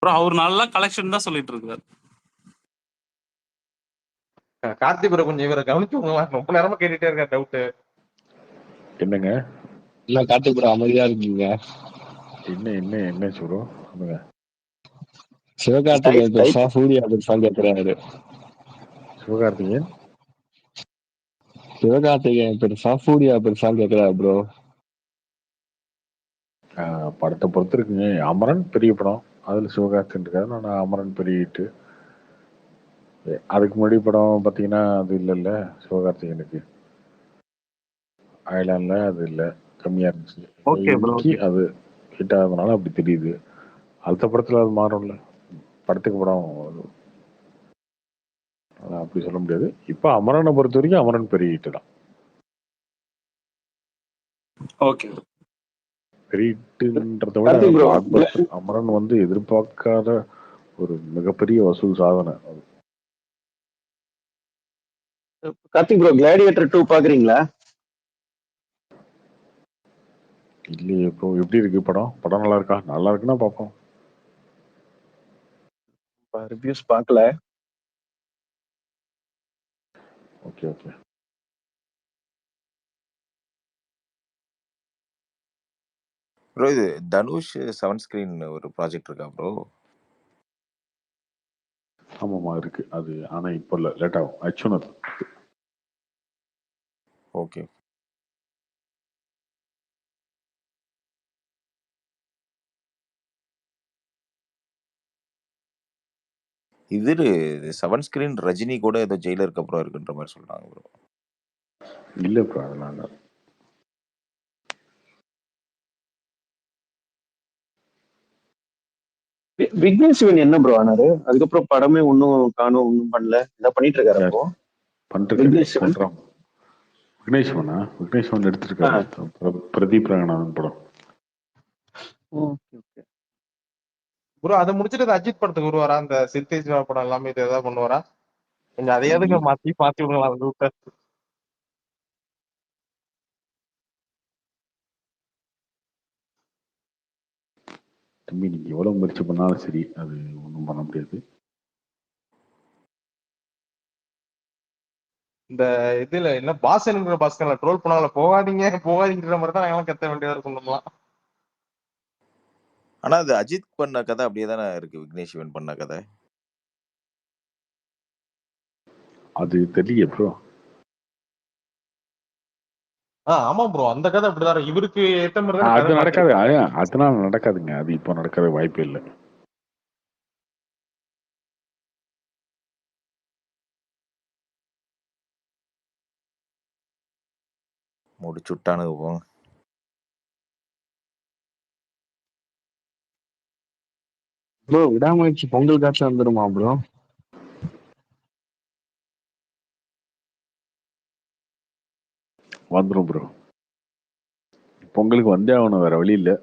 அவர் நல்லா கலெக்ஷன் தான் சொல்லிட்டு இருக்காரு.
கார்த்தி ப்ரோ கொஞ்சம் இவரை கவனிச்சுங்களா, ரொம்ப நேரமா கேட்டுட்டே இருக்க டவுட்.
என்னங்க?
இல்ல கார்த்தி ப்ரோ அமைதியா இருக்கீங்க.
என்ன சொல்றோம் சொல்லுங்க.
சிவகார்த்திகேயன் பெருசா, சூர்யா பெருசா கேட்கிறாரு.
சிவகார்த்திகேயன்
சிவகார்த்திகேயன் பெருசா சூர்யா பெருசான்னு கேக்குறா ப்ரோ.
படத்தை பொறுத்து இருக்குங்க. அமரன் பெரிய படம், அதுல சிவகார்த்திகேயன் இருக்காரு. நான் அமரன் பெரிய ஹிட்டு. அதுக்கு முன்னாடி படம் பார்த்தீங்கன்னா அது இல்லைல்ல சிவகார்த்திகேயனுக்கு. அயலான்ல அது இல்லை, கம்மியா இருந்துச்சு.
Okay bro.
இன்னைக்கு அது ஹிட் ஆகுறதுனால அப்படி தெரியுது. அடுத்த படத்துல அது மாறும்ல, படத்துக்கு படம் அது. அதான் அப்படி சொல்ல முடியாது. இப்போ அமரனை பொறுத்த வரைக்கும் அமரன் பெரிய ஹிட் தான்.
ஓகே
பெரிய ஹிட்டுன்றத விட
கார்த்திக் ப்ரோ,
பிளாக் பஸ்டர். அமரன் வந்து எதிர்பார்க்காத ஒரு மிகப்பெரிய வசூல் சாதனை அது.
கார்த்திக் ப்ரோ, கிளாடியேட்டர் 2 பாக்குறீங்களா?
இல்லையே இப்போ எப்படி இருக்கு படம்? படம் நல்லா இருக்கா? நல்லா இருக்குன்னா பார்ப்போம்.
ரிவ்யூஸ் பார்க்கல.
Okay okay.
ப்ரோ இது தனுஷ் 7 ஸ்கிரீன் ஒரு ப்ராஜெக்ட் இருக்கா ப்ரோ?
ஆமாமா இருக்கு அது. ஆனா இப்போ இல்லை, லேட் ஆகும். அச்சுனது.
ஓகே. இது 7 ஸ்கிரீன் ரஜினி கூட ஏதோ ஜெயிலருக்கு அப்புறம் இருக்குன்ற மாதிரி சொல்றாங்க ப்ரோ.
இல்லை ப்ரோ, அதெல்லாம் இல்லை.
விக்னேஷ் சிவன் என்ன ப்ரோ ஆனாரு? அதுக்கப்புறம் படமே ஒன்னும் காணும், ஒன்னும் பண்ணல. இதான் பண்ணிட்டு இருக்காரு
யார்
அப்போ
பண்ணிருக்காரு?
விக்னேஷ் சிவன்.
சொல்றான். விக்னேஷ்வனா? விக்னேஷ்வன் எடுத்திருக்காரு. பிரதீப் ரங்கநாதன் படம்.
Okay okay.
ப்ரோ அதை முடிச்சுட்டு அஜித் படத்துக்கு வருவாரா? அந்த சித்தை சிவா படம் எல்லாமே இது ஏதாவது பண்ணுவாரா? கொஞ்சம் அதையாவதுங்க மாத்தி மாத்தி விடுங்களா அந்த ரூட்டை.
தம்பி நீங்க எவ்வளவு முயற்சி பண்ணாலும் சரி அது ஒன்றும் பண்ண முடியாது.
இந்த இதுல என்ன பாஸ்கர் பாஸ்கர்ல ட்ரோல் பண்ணாங்கள, போகாதீங்க போகாதீங்கிற மாதிரி தான் நாங்களாம் கத்த வேண்டியதா இருக்கும் நம்மளாம்.
ஆனா அது அஜித் பண்ண கதை அப்படியே தானே இருக்கு, விக்னேஷ் சிவன் பண்ண கதை.
அது தெரியல ப்ரோ.
ஆமா ப்ரோ, அந்த கதை அப்படிதான் இருக்கு. இவருக்கு ஏத்த மாதிரி தான் கதை
அது நடக்காது.
மாத்திருக்காங்க.
அதனால நடக்காதுங்க. அது இப்போ நடக்கிற வாய்ப்பே இல்லை.
முடிச்சுட்டானுங்க போங்க.
ப்ரோ விடாமுயற்சி பொங்கல் காட்சி வந்துருமா ப்ரோ?
வந்துடும் ப்ரோ. பொங்கலுக்கு வந்தே ஆகணும், வேற வழி இல்லை.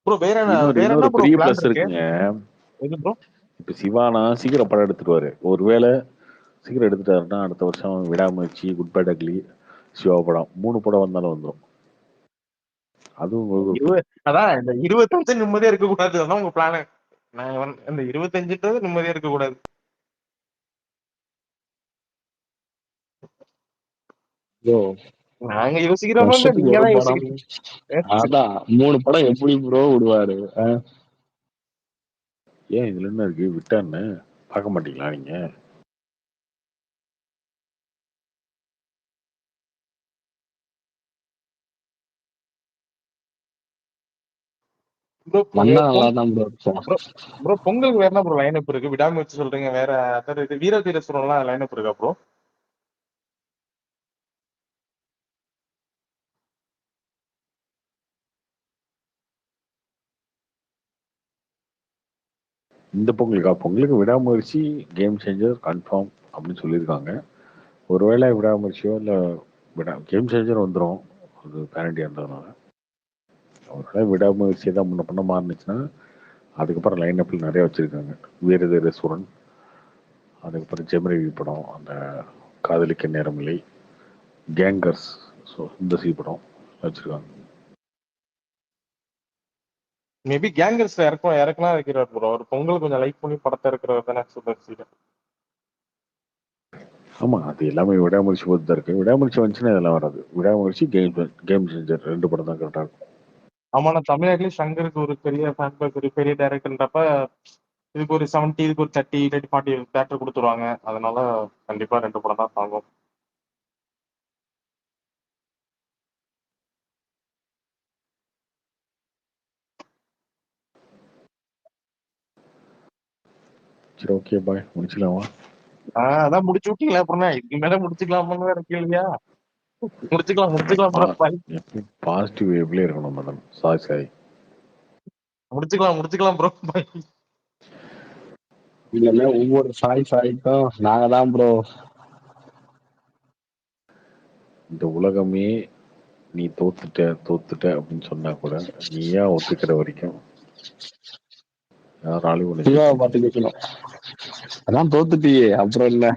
ப்ரோ வேற என்ன
இன்னொரு
ப்ரோ
பெரிய
பிளான்
பிளஸ்
இருக்கு?
இருக்குங்க.
எது ப்ரோ?
இப்ப சிவானா சீக்கிரம் படம் எடுத்துருவாரு. ஒருவேளை சீக்கிரம் எடுத்துட்டாருன்னா அடுத்த வருஷம் விடாமுயற்சி, குட் பேட் அக்லி, சிவா படம் 3 படம் வந்தாலும் வந்துடும். அதுவும்
அதான் இந்த 25 நிம்மதியா இருக்க கூடாது, அதான் உங்க பிளானு. நாங்க இந்த 25 நிம்மதியா இருக்க கூடாது.
ப்ரோ
நாங்க யோசிக்கிறோம்,
வருஷத்துக்கு
நீங்க
ஒரு
தான்
படம்.
யோசிக்கிறீங்க.
அதான் 3 படம் எப்படி ப்ரோ விடுவாரு?
ஏன் இதுல என்ன இருக்கு? விட்டான்னு பார்க்க மாட்டீங்களா நீங்க?
ப்ரோ
வந்தா நல்லா தான் ப்ரோ இருக்கும்.
ப்ரோ பொங்கலுக்கு வேற என்ன ப்ரோ லைன் அப் இருக்கு? விடாமுயற்சி சொல்றீங்க, வேற இது வீர தீரசுரம்லாம் லைன் அப் இருக்கா ப்ரோ?
இந்த பொங்கலுக்கு விடாமுயற்சி, கேம் சேஞ்சர் கன்ஃபார்ம் அப்படின்னு சொல்லியிருக்காங்க. ஒருவேளை விடாமுயற்சியோ இல்லை கேம் சேஞ்சர் வந்துடும், அது பேரண்டியாக இருந்ததுனால. ஒருவேளை விடாமுயற்சி தான் முன்ன பண்ண மாறுனுச்சுன்னா அதுக்கப்புறம் லைன் அப்பில் நிறைய வச்சுருக்காங்க. வீரதீரசூரன், அதுக்கப்புறம் ஜெமினி படம், அந்த காதலிக்க நேரமில்லை, கேங்கர்ஸ், ஸோ இந்த படம் வச்சுருக்காங்க.
மேபி கேங்கர்ஸ் இறக்கலாம் இருக்கிறார் ப்ரோ. அவர் பொங்கல் கொஞ்சம் லைக் பண்ணி படத்தை இருக்கிறவர் தானே சூப்பர் சீரியல்.
ஆமா, அது எல்லாமே விடாமுயற்சி பொறுத்து தான் இருக்கு. விடாமுயற்சி வந்துச்சுன்னா இதெல்லாம் வராது. விடாமுயற்சி, கேம் சேஞ்சர் 2 படம் தான் கரெக்டா இருக்கும்.
ஆமா, நான் தமிழ்நாட்டிலேயே சங்கருக்கு ஒரு பெரிய ஃபேன் பேக், ஒரு பெரிய டைரக்டர்ன்றப்ப இதுக்கு ஒரு 70, இதுக்கு ஒரு 30 இல்லாட்டி 40 தேட்டர் கொடுத்துருவாங்க. அதனால கண்டிப்பா 2 படம் தான் தாங்கும்.
சரி, ஓகே பாய், முடிச்சுக்கலாமா?
அதான் முடிச்சு விட்டீங்களா, அப்புறம் இதுக்கு மேல முடிச்சுக்கலாமான்னு வேற கேள்வியா? முடிச்சுக்கலாம் bro. Bye.
எப்பயும் பாசிட்டிவ் வேவ்ல இருக்கணும் மேடம். சாய்
முடிச்சுக்கலாம் ப்ரோ.
இல்லைன்னா ஒவ்வொரு சாய்க்கும் நாங்க தான் ப்ரோ.
இந்த உலகமே நீ தோத்துட்ட அப்படின்னு சொன்னா கூட நீயா ஒத்துக்கிற வரைக்கும் யாராலையும் ஒண்ணு
சிவாவை பார்த்து கேட்கணும். அதான் தோத்துட்டியே, அப்புறம் என்ன?